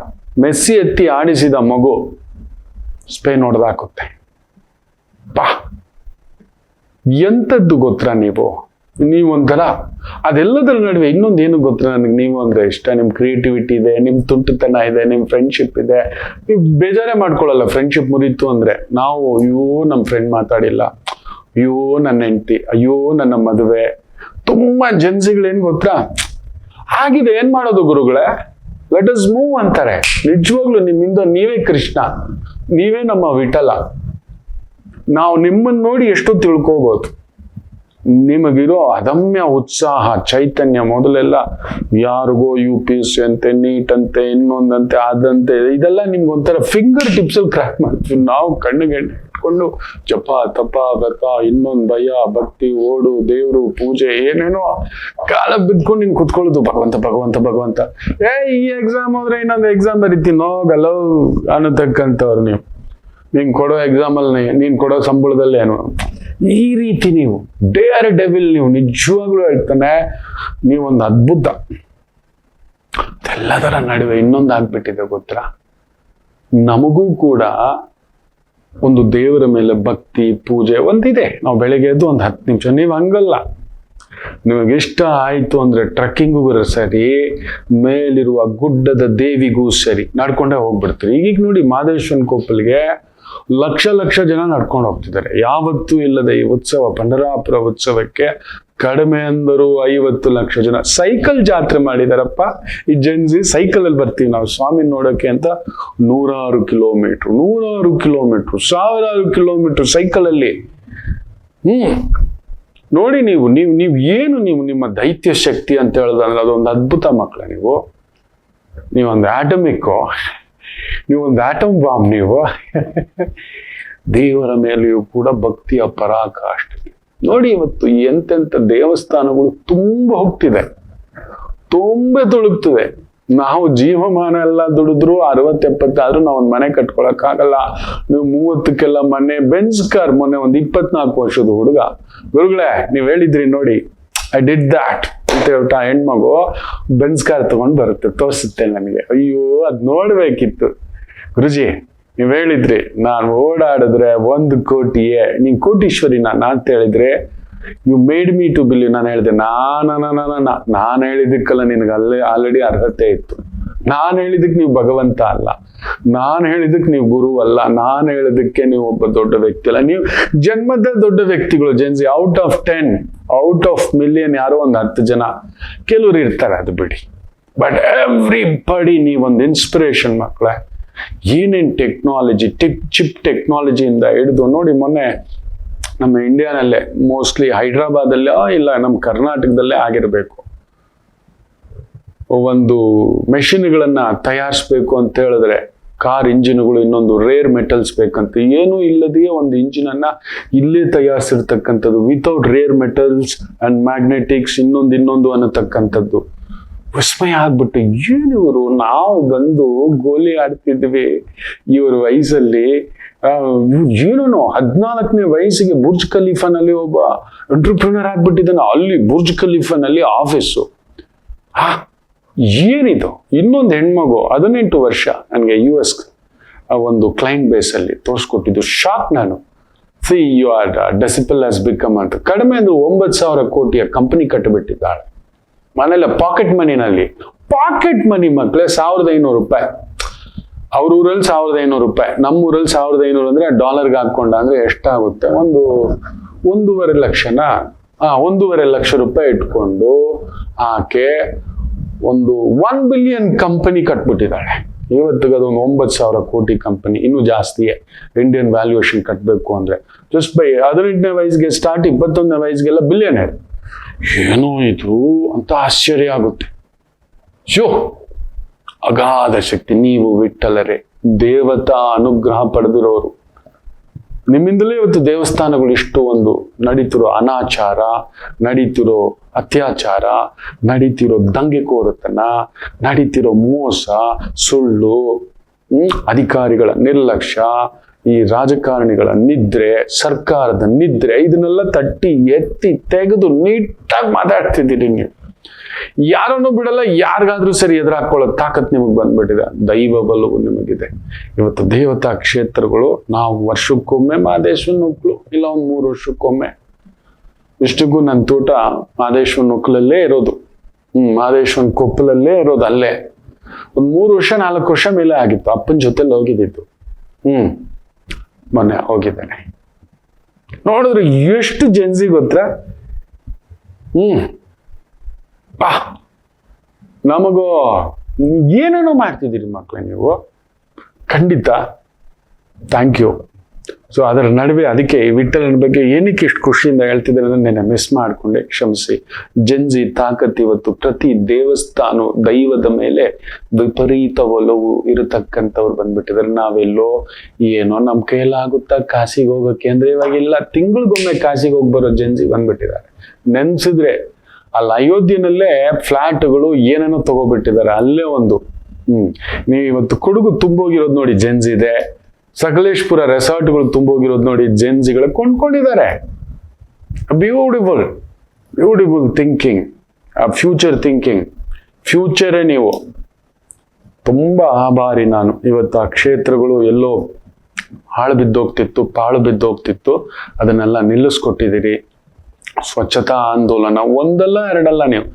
ಮೆಸ್ಸಿ ಎತ್ತಿ ಆಡಿಸಿದ ಮಗು ಸ್ಪೇನ್ ಹೊಡೆದಾಕುತ್ತೆ. ಬಾ, ಎಂಥದ್ದು ಗೊತ್ತಾ ನೀವೊಂಥರ. ಅದೆಲ್ಲದರ ನಡುವೆ ಇನ್ನೊಂದು ಏನು ಗೊತ್ತಾ ನನಗೆ, ನೀವು ಅಂದ್ರೆ ಇಷ್ಟ. ನಿಮ್ ಕ್ರಿಯೇಟಿವಿಟಿ ಇದೆ, ನಿಮ್ ತುಂಟತನ ಇದೆ, ನಿಮ್ ಫ್ರೆಂಡ್ಶಿಪ್ ಇದೆ. ನೀವು ಬೇಜಾರೇ ಮಾಡ್ಕೊಳ್ಳಲ್ಲ ಫ್ರೆಂಡ್ಶಿಪ್ ಮುರೀತು ಅಂದ್ರೆ. ನಾವು ಅಯ್ಯೋ ನಮ್ಮ ಫ್ರೆಂಡ್ ಮಾತಾಡಿಲ್ಲ, ಅಯ್ಯೋ ನನ್ನ ಹೆಂಡತಿ, ಅಯ್ಯೋ ನನ್ನ ಮದುವೆ. ತುಂಬಾ ಜೆನ್ಸಿಗಳೇನ್ ಗೊತ್ತಾ, ಆಗಿದೆ, ಏನ್ ಮಾಡೋದು ಗುರುಗಳೇ, ಲೆಟ್ ಅಸ್ ಮೂವ್ ಅಂತಾರೆ. ನಿಜವಾಗ್ಲು ನಿಮ್ಮಿಂದ ನೀವೇ ಕೃಷ್ಣ, ನೀವೇ ನಮ್ಮ ವಿಠಲ. ನಾವು ನಿಮ್ಮನ್ನ ನೋಡಿ ಎಷ್ಟು ತಿಳ್ಕೋಬಹುದು. ನಿಮಗಿರೋ ಅದಮ್ಯ ಉತ್ಸಾಹ, ಚೈತನ್ಯ. ಮೊದಲೆಲ್ಲ ಯಾರಿಗೋ UPSC ಅಂತೆ, ನೀಟ್ ಅಂತೆ, ಇನ್ನೊಂದಂತೆ, ಅದಂತೆ, ಇದೆಲ್ಲ ನಿಮ್ಗೊಂಥರ ಫಿಂಗರ್ ಟಿಪ್ಸ್ ಅಲ್ಲಿ ಕ್ರ್ಯಾಕ್ ಮಾಡ್ತೀವಿ. ನಾವು ಕಣ್ಣಿಗೆ ಇಟ್ಕೊಂಡು ಜಪ, ತಪ, ವ್ರತ, ಇನ್ನೊಂದು ಭಯ, ಭಕ್ತಿ, ಓಡು, ದೇವ್ರು, ಪೂಜೆ, ಏನೇನೋ ಕಾಲ ಬಿದ್ಕೊಂಡು ನಿಂಗೆ ಕುತ್ಕೊಳ್ಳೋದು. ಭಗವಂತ ಭಗವಂತ ಭಗವಂತ. ಈ ಎಕ್ಸಾಮ್ ಹೋದ್ರೆ ಇನ್ನೊಂದು ಎಕ್ಸಾಮ್ ಬರೀತೀನಿ, ಹೋಗಲ್ಲ ಅನ್ನತಕ್ಕಂಥವ್ರು ನೀವು. ನೀನ್ ಕೊಡೋ ಎಕ್ಸಾಮಲ್ಲಿ, ನೀನ್ ಕೊಡೋ ಸಂಬಳದಲ್ಲಿ ಏನು, ಈ ರೀತಿ ನೀವು ಡೇರ್ ಡೆವಿಲ್. ನೀವು ನಿಜವಾಗ್ಲೂ ಹೇಳ್ತಾನೆ, ನೀವೊಂದು ಅದ್ಭುತ. ಎಲ್ಲದರ ನಡುವೆ ಇನ್ನೊಂದು ಆಗ್ಬಿಟ್ಟಿದೆ ಗೊತ್ತಾ, ನಮಗೂ ಕೂಡ ಒಂದು ದೇವರ ಮೇಲೆ ಭಕ್ತಿ, ಪೂಜೆ ಒಂದಿದೆ. ನಾವು ಬೆಳಿಗ್ಗೆ ಎದ್ದು ಒಂದು 10 ನಿಮಿಷ. ನೀವು ಹಂಗಲ್ಲ, ನಿಮಗೆ ಇಷ್ಟ ಆಯ್ತು ಅಂದ್ರೆ ಟ್ರಕ್ಕಿಂಗಿಗೂ ಸರಿ, ಮೇಲಿರುವ ಗುಡ್ಡದ ದೇವಿಗೂ ಸರಿ ನಡ್ಕೊಂಡೇ ಹೋಗ್ಬಿಡ್ತೀರಿ. ಈಗೀಗ ನೋಡಿ ಮಹದೇಶ್ವರನ ಕೊಪ್ಪಲಿಗೆ ಲಕ್ಷ ಲಕ್ಷ ಜನ ನಡ್ಕೊಂಡು ಹೋಗ್ತಿದ್ದಾರೆ. ಯಾವತ್ತೂ ಇಲ್ಲದೆ ಈ ಉತ್ಸವ, ಪಂಡರಾಪುರ ಉತ್ಸವಕ್ಕೆ ಕಡಿಮೆ ಅಂದರೂ 50 ಲಕ್ಷ ಜನ. ಸೈಕಲ್ ಜಾತ್ರೆ ಮಾಡಿದಾರಪ್ಪ ಈ ಜನ್ಸಿ. ಸೈಕಲ್ ಅಲ್ಲಿ ಬರ್ತೀವಿ ನಾವು ಸ್ವಾಮಿ ನೋಡೋಕೆ ಅಂತ. 100 ಕಿಲೋಮೀಟರ್, 100 ಕಿಲೋಮೀಟರ್, 1000 ಕಿಲೋಮೀಟರ್ ಸೈಕಲ್ ಅಲ್ಲಿ. ನೋಡಿ ನೀವು ಏನು ನಿಮ್ಮ ದೈತ್ಯ ಶಕ್ತಿ ಅಂತ ಹೇಳೋದಂದ್ರೆ ಅದೊಂದು ಅದ್ಭುತ ಮಕ್ಕಳ. ನೀವೊಂದು ಆಟಮಿಕ್ಕು, ನೀವೊಂದು ಆಟಮ್ ಬಾಂಬ್. ನೀವು ದೇವರ ಮೇಲೆಯೂ ಕೂಡ ಭಕ್ತಿಯ ಪರಾಕಾಷ್ಠೆ. ನೋಡಿ ಇವತ್ತು ಎಂತೆಂಥ ದೇವಸ್ಥಾನಗಳು ತುಂಬ ಹೋಗ್ತಿದೆ, ತುಂಬೆ ತುಳುಕ್ತಿದೆ. ನಾವು ಜೀವಮಾನ ಎಲ್ಲ ದುಡಿದ್ರು 60-70 ಆದ್ರೂ ನಾವು ಒಂದು ಮನೆ ಕಟ್ಕೊಳಕ್ಕಾಗಲ್ಲ. ನೀವು 30ಕ್ಕೆಲ್ಲ ಮನೆ, ಬೆಂಜ್ ಕಾರ್. ಮೊನ್ನೆ ಒಂದು 24 ವರ್ಷದ ಹುಡುಗ, ಗುರುಗಳೇ ನೀವ್ ಹೇಳಿದ್ರಿ ನೋಡಿ, ಐ ಡಿಡ್ ದ್ಯಾಟ್ ಅಂತ ಹೇಳ್ತಾ ಹೆಣ್ಮಗು ಬೆಂಜ್ ಕಾರ್ ತಗೊಂಡ್ ಬರುತ್ತೆ, ತೋರಿಸುತ್ತೆ ನನಗೆ. ಅಯ್ಯೋ ಅದ್ ನೋಡ್ಬೇಕಿತ್ತು ಗುರುಜಿ. ನೀವ್ ಹೇಳಿದ್ರಿ ನಾನು ಓಡಾಡಿದ್ರೆ 1 ಕೋಟಿಯೇ, ನೀನ್ ಕೋಟೀಶ್ವರಿನ ಅಂತ ಹೇಳಿದ್ರೆ you made me to believe. ನಾನು ಹೇಳಿದೆ ನಾನು ಹೇಳಿದಕ್ಕಲ್ಲ, ನಿನಗೆ ಆಲ್ರೆಡಿ ಅರ್ಹತೆ ಇತ್ತು. ನಾನು ಹೇಳಿದಕ್ಕೆ ನೀವು ಭಗವಂತ ಅಲ್ಲ, ನಾನು ಹೇಳಿದಕ್ಕೆ ನೀವು ಗುರು ಅಲ್ಲ, ನಾನು ಹೇಳಿದಕ್ಕೆ ನೀವು ಒಬ್ಬ ದೊಡ್ಡ ವ್ಯಕ್ತಿ ಅಲ್ಲ. ನೀವು ಜನ್ಮದ ದೊಡ್ಡ ವ್ಯಕ್ತಿಗಳು. Gen Z out of 10, out of million ಯಾರೋ ಒಂದು 10 ಜನ ಕೆಲವರು ಇರ್ತಾರೆ, ಅದು ಬಿಡಿ. ಬಟ್ ಎವ್ರಿಬಡಿ ನೀವೊಂದು ಇನ್ಸ್ಪಿರೇಷನ್ ಮಕ್ಕಳೇ. ಏನೇನ್ ಟೆಕ್ನಾಲಜಿ, ಚಿಪ್ ಟೆಕ್ನಾಲಜಿಯಿಂದ ಹಿಡಿದು ನೋಡಿ. ಮೊನ್ನೆ ನಮ್ಮ ಇಂಡಿಯಾನಲ್ಲೇ, ಮೋಸ್ಟ್ಲಿ ಹೈದ್ರಾಬಾದಲ್ಲೇ ಇಲ್ಲ ನಮ್ಮ ಕರ್ನಾಟಕದಲ್ಲೇ ಆಗಿರಬೇಕು, ಒಂದು ಮೆಷಿನ್ಗಳನ್ನ ತಯಾರಿಸ್ಬೇಕು ಅಂತ ಹೇಳಿದ್ರೆ, ಕಾರ್ ಇಂಜಿನ್ಗಳು, ಇನ್ನೊಂದು ರೇರ್ ಮೆಟಲ್ಸ್ ಬೇಕಂತ. ಏನೂ ಇಲ್ಲದೆಯೇ ಒಂದು ಇಂಜಿನ್ ಅನ್ನ ಇಲ್ಲೇ ತಯಾರಿಸಿರ್ತಕ್ಕಂಥದ್ದು, without rare metals and magnetics, ಇನ್ನೊಂದು ಅನ್ನತಕ್ಕಂಥದ್ದು. ವಿಸ್ಮಯ ಆಗ್ಬಿಟ್ಟು, ಏನಿವರು, ನಾವು ಬಂದು ಗೋಲಿ ಆಡ್ತಿದ್ವಿ ಇವ್ರ ವಯಸ್ಸಲ್ಲಿ. ಏನೋ 14ನೇ ವಯಸ್ಸಿಗೆ ಬುರ್ಜ್ ಖಲೀಫಾನಲ್ಲಿ ಒಬ್ಬ ಎಂಟ್ರಪ್ರಿನರ್ ಆಗ್ಬಿಟ್ಟಿದ್ದಾನೆ. ಅಲ್ಲಿ ಬುರ್ಜ್ ಖಲೀಫಾನಲ್ಲಿ ಆಫೀಸು. ಏನಿದು? ಇನ್ನೊಂದು ಹೆಣ್ಮಗು 18 ವರ್ಷ ನನಗೆ US ಒಂದು ಕ್ಲೈಂಟ್ ಬೇಸ್ ಅಲ್ಲಿ ತೋರಿಸ್ಕೊಟ್ಟಿದ್ದು. ಶಾಕ್ ನಾನು. See you are disciple has become ಅಂತ. ಕಡಿಮೆ ಅಂದ್ರೆ 9,000 ಕೋಟಿಯ ಕಂಪನಿ ಕಟ್ಟಿಬಿಟ್ಟಿದ್ದಾಳೆ. ಮನೇಲೆ ಪಾಕೆಟ್ ಮನಿನಲ್ಲಿ. ಪಾಕೆಟ್ ಮನಿ ಮಕ್ಕಳೇ $1,500. ಅವ್ರ ಊರಲ್ಲಿ $1,500, ನಮ್ಮೂರಲ್ಲಿ 1,500 ಅಂದ್ರೆ ಡಾಲರ್ಗೆ ಹಾಕೊಂಡ ಅಂದ್ರೆ ಎಷ್ಟಾಗುತ್ತೆ? 1.5 ಲಕ್ಷನ, 1.5 ಲಕ್ಷ ರೂಪಾಯಿ ಇಟ್ಕೊಂಡು ಆಕೆ ಒಂದು 1 ಬಿಲಿಯನ್ ಕಂಪನಿ ಕಟ್ಬಿಟ್ಟಿದ್ದಾಳೆ. ಇವತ್ತಿಗೆ ಅದೊಂದು 9,000 ಕೋಟಿ ಕಂಪನಿ, ಇನ್ನೂ ಜಾಸ್ತಿಯೇ ಇಂಡಿಯನ್ ವ್ಯಾಲ್ಯೂಯೇಷನ್ ಕಟ್ಟಬೇಕು ಅಂದ್ರೆ. ಜಸ್ಟ್ ಬೈ 18ನೇ ವಯಸ್ಸಿಗೆ ಸ್ಟಾರ್ಟ್, 21ನೇ ವಯಸ್ಸಿಗೆಲ್ಲ ಬಿಲಿಯನೇರ್. ಏನೋ ಇದು ಅಂತ ಆಶ್ಚರ್ಯ ಆಗುತ್ತೆ. ಅಗಾಧ ಶಕ್ತಿ. ನೀವು ವಿಠಲರೇ, ದೇವತಾ ಅನುಗ್ರಹ ಪಡೆದಿರೋರು. ನಿಮ್ಮಿಂದಲೇ ಇವತ್ತು ದೇವಸ್ಥಾನಗಳು ಇಷ್ಟು ಒಂದು ನಡೀತಿರೋ ಅನಾಚಾರ, ನಡೀತಿರೋ ಅತ್ಯಾಚಾರ, ನಡೀತಿರೋ ದಂಗೆಕೋರತನ, ನಡೀತಿರೋ ಮೋಸ, ಸುಳ್ಳು, ಅಧಿಕಾರಿಗಳ ನಿರ್ಲಕ್ಷ್ಯ, ಈ ರಾಜಕಾರಣಿಗಳ ನಿದ್ರೆ, ಸರ್ಕಾರದ ನಿದ್ರೆ, ಇದನ್ನೆಲ್ಲ ತಟ್ಟಿ ಎತ್ತಿ ತೆಗೆದು ನೀಟಾಗಿ ಮಾತಾಡ್ತಿದ್ದೀರಿ ನೀವು. ಯಾರನ್ನು ಬಿಡಲ್ಲ, ಯಾರಿಗಾದ್ರೂ ಸರಿ ಎದುರಾಕೊಳ್ಳೋ ತಾಕತ್ ನಿಮಗೆ ಬಂದ್ಬಿಟ್ಟಿದೆ. ದೈವ ಬಲವು ನಿಮಗಿದೆ. ಇವತ್ತು ದೇವತಾ ಕ್ಷೇತ್ರಗಳು, ನಾವು ವರ್ಷಕ್ಕೊಮ್ಮೆ ಮಹದೇಶ್ವರನ ಉಕ್ಲು, ಇಲ್ಲ ಒಂದು 3 ವರ್ಷಕ್ಕೊಮ್ಮೆ. ಇಷ್ಟಕ್ಕೂ ನನ್ನ ತೋಟ ಮಹದೇಶ್ವರನ ಉಕ್ಲಲ್ಲೇ ಇರೋದು. ಮಹದೇಶ್ವರನ ಕೊಪ್ಪಲಲ್ಲೇ ಇರೋದು. ಅಲ್ಲೇ ಒಂದು 3 ವರ್ಷ 4 ವರ್ಷ ಮೇಲೆ ಆಗಿತ್ತು. ಅಪ್ಪನ ಜೊತೆಲಿ ಹೋಗಿದ್ದಿತ್ತು. ಮೊನ್ನೆ ಹೋಗಿದ್ದೇನೆ. ನೋಡಿದ್ರೆ ಎಷ್ಟು ಜನ್ಸಿ ಗೊತ್ತಾ? ನಮಗೂ ಏನೇನೋ ಮಾಡ್ತಿದ್ದೀರಿ ಮಕ್ಕಳೇ ನೀವು. ಖಂಡಿತ ಥ್ಯಾಂಕ್ ಯು. ಸೊ ಅದರ ನಡುವೆ ಅದಕ್ಕೆ ವಿಠಲನ ಬಗ್ಗೆ ಏನಕ್ಕೆ ಇಷ್ಟು ಖುಷಿಯಿಂದ ಹೇಳ್ತಿದ್ದಾರೆ ಅಂದ್ರೆ ನೆನ್ನೆ ಮಿಸ್ ಮಾಡ್ಕೊಂಡೆ, ಕ್ಷಮಿಸಿ. ಜನ್ಜಿ ತಾಕತ್ ಇವತ್ತು ಪ್ರತಿ ದೇವಸ್ಥಾನ ದೈವದ ಮೇಲೆ ವಿಪರೀತ ಒಲವು ಇರತಕ್ಕಂಥವ್ರು ಬಂದ್ಬಿಟ್ಟಿದ್ದಾರೆ. ನಾವೆಲ್ಲೋ ಏನೋ ನಮ್ಮ ಕೈಯಲ್ಲಾಗುತ್ತಾ ಕಾಶಿಗೆ ಹೋಗೋಕೆ ಅಂದ್ರೆ ಇವಾಗಿಲ್ಲ, ತಿಂಗಳಿಗೊಮ್ಮೆ ಕಾಶಿಗೆ ಹೋಗಿ ಬರೋ ಜನ್ಜಿ ಬಂದ್ಬಿಟ್ಟಿದ್ದಾರೆ. ನೆನ್ಸಿದ್ರೆ ಅಲ್ಲಿ ಅಯೋಧ್ಯೆನಲ್ಲೇ ಫ್ಲಾಟ್ಗಳು ಏನೇನೋ ತಗೋಬಿಟ್ಟಿದ್ದಾರೆ. ಅಲ್ಲೇ ಒಂದು ನೀವು ಇವತ್ತು ಕೊಡಗು ತುಂಬೋಗಿರೋದು ನೋಡಿ ಜೆನ್ಸ್ ಇದೆ. ಸಕಲೇಶ್ಪುರ ರೆಸಾರ್ಟ್ಗಳು ತುಂಬೋಗಿರೋದು ನೋಡಿ ಜೆನ್ಸಿಗಳು ಕೊಂಡ್ಕೊಂಡಿದ್ದಾರೆ. Beautiful beautiful thinking, future thinking. ಫ್ಯೂಚರೇ ನೀವು. ತುಂಬಾ ಆಭಾರಿ ನಾನು. ಇವತ್ತು ಆ ಕ್ಷೇತ್ರಗಳು ಎಲ್ಲೋ ಹಾಳು ಬಿದ್ದೋಗ್ತಿತ್ತು, ಪಾಳು ಬಿದ್ದೋಗ್ತಿತ್ತು, ಅದನ್ನೆಲ್ಲ ನಿಲ್ಲಿಸ್ಕೊಟ್ಟಿದ್ದೀರಿ. ಸ್ವಚ್ಛತಾ ಆಂದೋಲನ, ಒಂದಲ್ಲ ಎರಡಲ್ಲ, ನೀವು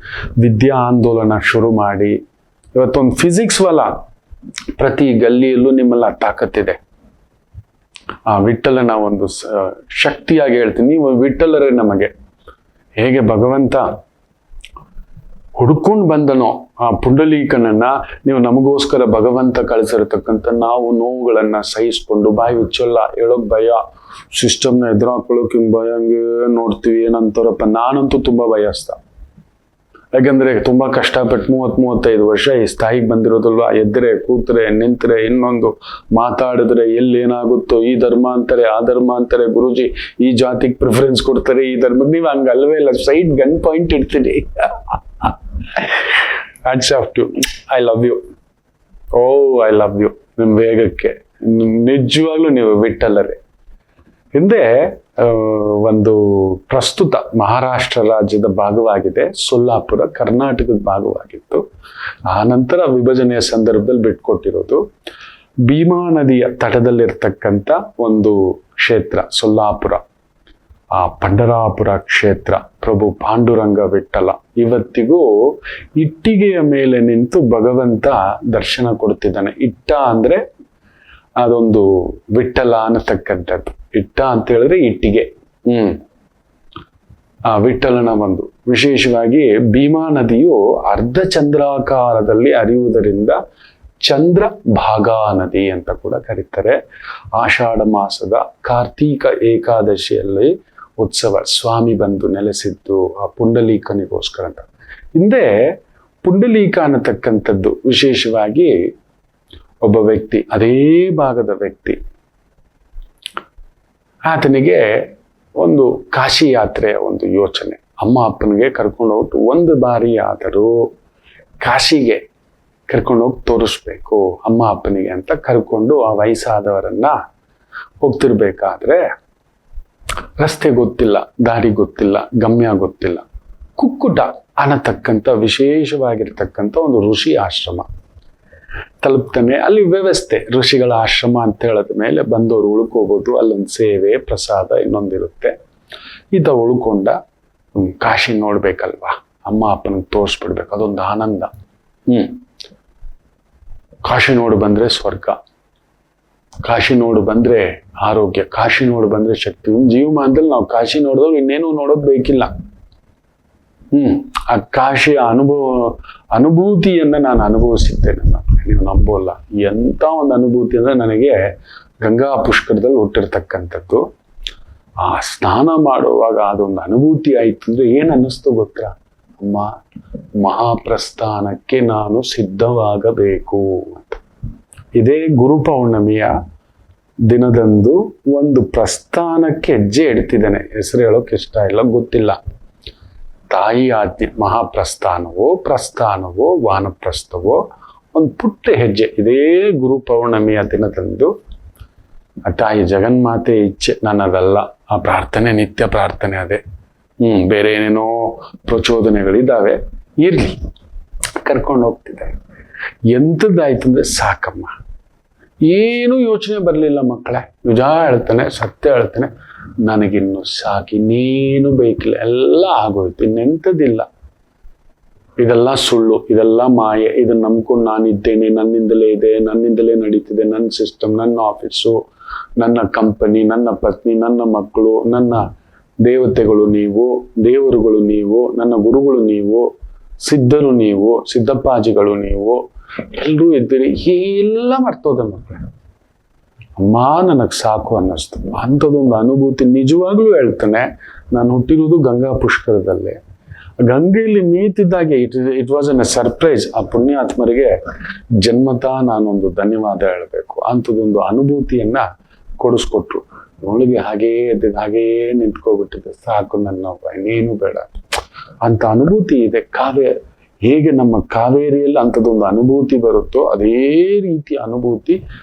ವಿದ್ಯಾ ಆಂದೋಲನ ಶುರು ಮಾಡಿ, ಇವತ್ತೊಂದು ಫಿಸಿಕ್ಸ್ ವಲ ಪ್ರತಿ ಗಲ್ಲಿಯಲ್ಲೂ ನಿಮ್ಮಲ್ಲ ತಾಕತ್ತಿದೆ. ಆ ವಿಠಲನ ಒಂದು ಶಕ್ತಿಯಾಗಿ ಹೇಳ್ತೀನಿ, ನೀವು ವಿಠಲರೇ ನಮಗೆ. ಹೇಗೆ ಭಗವಂತ ಹುಡ್ಕೊಂಡು ಬಂದನೋ ಆ ಪುಂಡಲೀಕನನ್ನ, ನೀವು ನಮಗೋಸ್ಕರ ಭಗವಂತ ಕಳಿಸಿರತಕ್ಕಂಥ ನಾವು ನೋವುಗಳನ್ನ ಸಹಿಸ್ಕೊಂಡು ಬಾಯಿ ಹುಚ್ಚಲ್ಲ, ಹೇಳೋಕ್ ಭಯ, ಸಿಸ್ಟಮ್ನ ಎದುರಾಕೊಳ್ಳೋಕೆ ಹಿಂಗೆ ಭಯ, ಹಂಗೆ ನೋಡ್ತೀವಿ ಏನಂತಾರಪ್ಪ. ನಾನಂತೂ ತುಂಬಾ ಭಯಸ್ತ. ಯಾಕಂದ್ರೆ ತುಂಬಾ ಕಷ್ಟಪಟ್ಟು 30-35 ವರ್ಷ ಈ ಸ್ಥಾಯಿಗೆ ಬಂದಿರೋದಲ್ವಾ. ಎದ್ರೆ ಕೂತ್ರೆ ನಿಂತ್ರೆ ಇನ್ನೊಂದು ಮಾತಾಡಿದ್ರೆ ಎಲ್ಲೇನಾಗುತ್ತೋ, ಈ ಧರ್ಮ ಅಂತಾರೆ ಆ ಧರ್ಮ ಅಂತಾರೆ, ಗುರುಜಿ ಈ ಜಾತಿಗೆ ಪ್ರಿಫರೆನ್ಸ್ ಕೊಡ್ತಾರೆ, ಈ ಧರ್ಮಕ್ಕೆ. ನೀವು ಹಂಗಲ್ವೇ ಇಲ್ಲ, ಸೈಡ್ ಗನ್ ಪಾಯಿಂಟ್ ಇಡ್ತೀನಿ. Hats off to, I love you. Oh I love you. ನಿಮ್ ವೇಗಕ್ಕೆ ನಿಜವಾಗ್ಲೂ ನೀವು ವಿಠಲರೇ. ಹಿಂದೆ ಒಂದು ಪ್ರಸ್ತುತ ಮಹಾರಾಷ್ಟ್ರ ರಾಜ್ಯದ ಭಾಗವಾಗಿದೆ, ಸೊಲ್ಲಾಪುರ ಕರ್ನಾಟಕದ ಭಾಗವಾಗಿತ್ತು. ಆ ನಂತರ ವಿಭಜನೆಯ ಸಂದರ್ಭದಲ್ಲಿ ಬಿಟ್ಕೊಟ್ಟಿರೋದು. ಭೀಮಾ ನದಿಯ ತಟದಲ್ಲಿರ್ತಕ್ಕಂಥ ಒಂದು ಕ್ಷೇತ್ರ ಸೊಲ್ಲಾಪುರ, ಆ ಪಂಡರಾಪುರ ಕ್ಷೇತ್ರ. ಪ್ರಭು ಪಾಂಡುರಂಗ ವಿಠಲ ಇವತ್ತಿಗೂ ಇಟ್ಟಿಗೆಯ ಮೇಲೆ ನಿಂತು ಭಗವಂತ ದರ್ಶನ ಕೊಡ್ತಿದ್ದಾನೆ. ಇಟ್ಟ ಅಂದ್ರೆ ಅದೊಂದು ವಿಠಲ ಅನ್ನತಕ್ಕಂಥದ್ದು. ಇಟ್ಟ ಅಂತ ಹೇಳಿದ್ರೆ ಇಟ್ಟಿಗೆ. ಆ ವಿಠಲನ ಒಂದು ವಿಶೇಷವಾಗಿ ಭೀಮಾ ನದಿಯು ಅರ್ಧ ಚಂದ್ರಾಕಾರದಲ್ಲಿ ಹರಿಯುವುದರಿಂದ ಚಂದ್ರ ಭಾಗಾ ನದಿ ಅಂತ ಕೂಡ ಕರೀತಾರೆ. ಆಷಾಢ ಮಾಸದ ಕಾರ್ತೀಕ ಏಕಾದಶಿಯಲ್ಲಿ ಉತ್ಸವ, ಸ್ವಾಮಿ ಬಂದು ನೆಲೆಸಿದ್ದು ಆ ಪುಂಡಲೀಕನಿಗೋಸ್ಕರ ಅಂತ. ಹಿಂದೆ ಪುಂಡಲೀಕ ಅನ್ನತಕ್ಕಂಥದ್ದು ವಿಶೇಷವಾಗಿ ಒಬ್ಬ ವ್ಯಕ್ತಿ, ಅದೇ ಭಾಗದ ವ್ಯಕ್ತಿ, ಆತನಿಗೆ ಒಂದು ಕಾಶಿ ಯಾತ್ರೆಯ ಒಂದು ಯೋಚನೆ. ಅಮ್ಮ ಅಪ್ಪನಿಗೆ ಕರ್ಕೊಂಡು ಹೋಗ್ಬಿಟ್ಟು ಒಂದು ಬಾರಿ ಆದರೂ ಕಾಶಿಗೆ ಕರ್ಕೊಂಡೋಗಿ ತೋರಿಸ್ಬೇಕು ಅಮ್ಮ ಅಪ್ಪನಿಗೆ ಅಂತ ಕರ್ಕೊಂಡು ಆ ವಯಸ್ಸಾದವರನ್ನ ಹೋಗ್ತಿರ್ಬೇಕಾದ್ರೆ ರಸ್ತೆ ಗೊತ್ತಿಲ್ಲ, ದಾರಿ ಗೊತ್ತಿಲ್ಲ, ಗಮ್ಯ ಗೊತ್ತಿಲ್ಲ. ಕುಕ್ಕುಟ ಅನ್ನತಕ್ಕಂಥ ವಿಶೇಷವಾಗಿರ್ತಕ್ಕಂಥ ಒಂದು ಋಷಿ ಆಶ್ರಮ ತಲುಪ್ತಾನೆ. ಅಲ್ಲಿ ವ್ಯವಸ್ಥೆ, ಋಷಿಗಳ ಆಶ್ರಮ ಅಂತ ಹೇಳಿದ ಮೇಲೆ ಬಂದವರು ಉಳ್ಕೋಬಹುದು. ಅಲ್ಲೊಂದು ಸೇವೆ ಪ್ರಸಾದ ಇನ್ನೊಂದಿರುತ್ತೆ. ಈತ ಉಳ್ಕೊಂಡ. ಕಾಶಿ ನೋಡ್ಬೇಕಲ್ವಾ, ಅಮ್ಮ ಅಪ್ಪನಿಗೆ ತೋರಿಸ್ಬಿಡ್ಬೇಕು, ಅದೊಂದು ಆನಂದ. ಕಾಶಿ ನೋಡಿ ಬಂದ್ರೆ ಸ್ವರ್ಗ, ಕಾಶಿ ನೋಡಿ ಬಂದ್ರೆ ಆರೋಗ್ಯ, ಕಾಶಿ ನೋಡಿ ಬಂದ್ರೆ ಶಕ್ತಿ. ಜೀವಮಾನದಲ್ಲಿ ನಾವು ಕಾಶಿ ನೋಡಿದ್ರೆ ಇನ್ನೇನು ನೋಡೋದು ಬೇಕಿಲ್ಲ. ಆ ಕಾಶಿಯ ಅನುಭೂತಿಯನ್ನ ನಾನು ಅನುಭವಿಸಿದ್ದೇನೆ. ನೀವು ನಂಬೋಲ್ಲ, ಎಂತ ಒಂದು ಅನುಭೂತಿ ಅಂದ್ರೆ ನನಗೆ ಗಂಗಾ ಪುಷ್ಕರದಲ್ಲಿ ಹುಟ್ಟಿರ್ತಕ್ಕಂಥದ್ದು. ಆ ಸ್ನಾನ ಮಾಡುವಾಗ ಅದೊಂದು ಅನುಭೂತಿ ಆಯ್ತು ಅಂದ್ರೆ ಏನ್ ಅನ್ನಿಸ್ತು ಗೊತ್ತಾ? ಅಮ್ಮ, ಮಹಾಪ್ರಸ್ಥಾನಕ್ಕೆ ನಾನು ಸಿದ್ಧವಾಗಬೇಕು ಅಂತ. ಇದೇ ಗುರು ಪೌರ್ಣಮಿಯ ದಿನದಂದು ಒಂದು ಪ್ರಸ್ಥಾನಕ್ಕೆ ಹೆಜ್ಜೆ ಇಡ್ತಿದ್ದಾನೆ. ಹೆಸರು ಹೇಳೋಕೆ ಇಷ್ಟ ಇಲ್ಲ, ಗೊತ್ತಿಲ್ಲ. ತಾಯಿ ಆಜ್ಞೆ, ಮಹಾಪ್ರಸ್ಥಾನವೋ ಪ್ರಸ್ಥಾನವೋ ವಾನಪ್ರಸ್ಥವೋ ಒಂದು ಪುಟ್ಟ ಹೆಜ್ಜೆ. ಇದೇ ಗುರು ಪೌರ್ಣಮಿಯ ದಿನದಂದು ಆ ತಾಯಿ ಜಗನ್ಮಾತೆ ಇಚ್ಛೆ, ನನ್ನದಲ್ಲ. ಆ ಪ್ರಾರ್ಥನೆ ನಿತ್ಯ ಪ್ರಾರ್ಥನೆ ಅದೇ. ಬೇರೆ ಏನೇನೋ ಪ್ರಚೋದನೆಗಳಿದ್ದಾವೆ, ಇರ್ಲಿ, ಕರ್ಕೊಂಡು ಹೋಗ್ತಿದ್ದಾರೆ. ಎಂಥದ್ದಾಯ್ತು ಅಂದ್ರೆ ಸಾಕಮ್ಮ, ಏನು ಯೋಚನೆ ಬರಲಿಲ್ಲ ಮಕ್ಕಳೇ. ನಿಜ ಹೇಳ್ತಾನೆ, ಸತ್ಯ ಹೇಳ್ತಾನೆ, ನನಗಿನ್ನು ಸಾಕು, ಇನ್ನೇನು ಬೇಕಿಲ್ಲ, ಎಲ್ಲ ಆಗೋಯ್ತು, ಇನ್ನೆಂಥದ್ದಿಲ್ಲ. ಇದೆಲ್ಲ ಸುಳ್ಳು, ಇದೆಲ್ಲ ಮಾಯೆ, ಇದನ್ನ ನಂಬ್ಕೊಂಡು ನಾನಿದ್ದೇನೆ, ನನ್ನಿಂದಲೇ ಇದೆ, ನನ್ನಿಂದಲೇ ನಡೀತಿದೆ, ನನ್ನ ಸಿಸ್ಟಮ್, ನನ್ನ ಆಫೀಸು, ನನ್ನ ಕಂಪನಿ, ನನ್ನ ಪತ್ನಿ, ನನ್ನ ಮಕ್ಕಳು, ನನ್ನ ದೇವತೆಗಳು ನೀವು, ದೇವರುಗಳು ನೀವು, ನನ್ನ ಗುರುಗಳು ನೀವು, ಸಿದ್ಧರು ನೀವು, ಸಿದ್ದಪ್ಪಾಜಿಗಳು ನೀವು, ಎಲ್ಲರೂ ಇದ್ದೀರಿ. ಎಲ್ಲ ಮರ್ತೋದ ಮಕ್ಕಳೇ. ಅಮ್ಮ ನನಗೆ ಸಾಕು ಅನ್ನಿಸ್ತು. ಅಂಥದ್ದೊಂದು ಅನುಭೂತಿ ನಿಜವಾಗ್ಲೂ ಹೇಳ್ತಾನೆ. ನಾನು ಹುಟ್ಟಿರುವುದು ಗಂಗಾ ಪುಷ್ಕರದಲ್ಲೇ. ಗಂಗೆಯಲ್ಲಿ ಮೀತಿದ್ದಾಗೆ ಇಟ್ ವಾಸ್ ಅನ್ ಸರ್ಪ್ರೈಸ್. ಆ ಪುಣ್ಯಾತ್ಮರಿಗೆ ಜನ್ಮತಾ ನಾನೊಂದು ಧನ್ಯವಾದ ಹೇಳಬೇಕು. ಅಂಥದ್ದೊಂದು ಅನುಭೂತಿಯನ್ನ ಕೊಡಿಸ್ಕೊಟ್ರು. ಒಳಗೆ ಹಾಗೇ ನಿಂತ್ಕೊಬಿಟ್ಟಿದೆ. ಸಾಕು ನನ್ನಪ್ಪ, ಇನ್ನೇನು ಬೇಡ ಅಂತ ಅನುಭೂತಿ ಇದೆ. ಹೇಗೆ ನಮ್ಮ ಕಾವೇರಿಯಲ್ಲಿ ಅಂಥದ್ದೊಂದು ಅನುಭೂತಿ ಬರುತ್ತೋ ಅದೇ ರೀತಿ ಅನುಭೂತಿ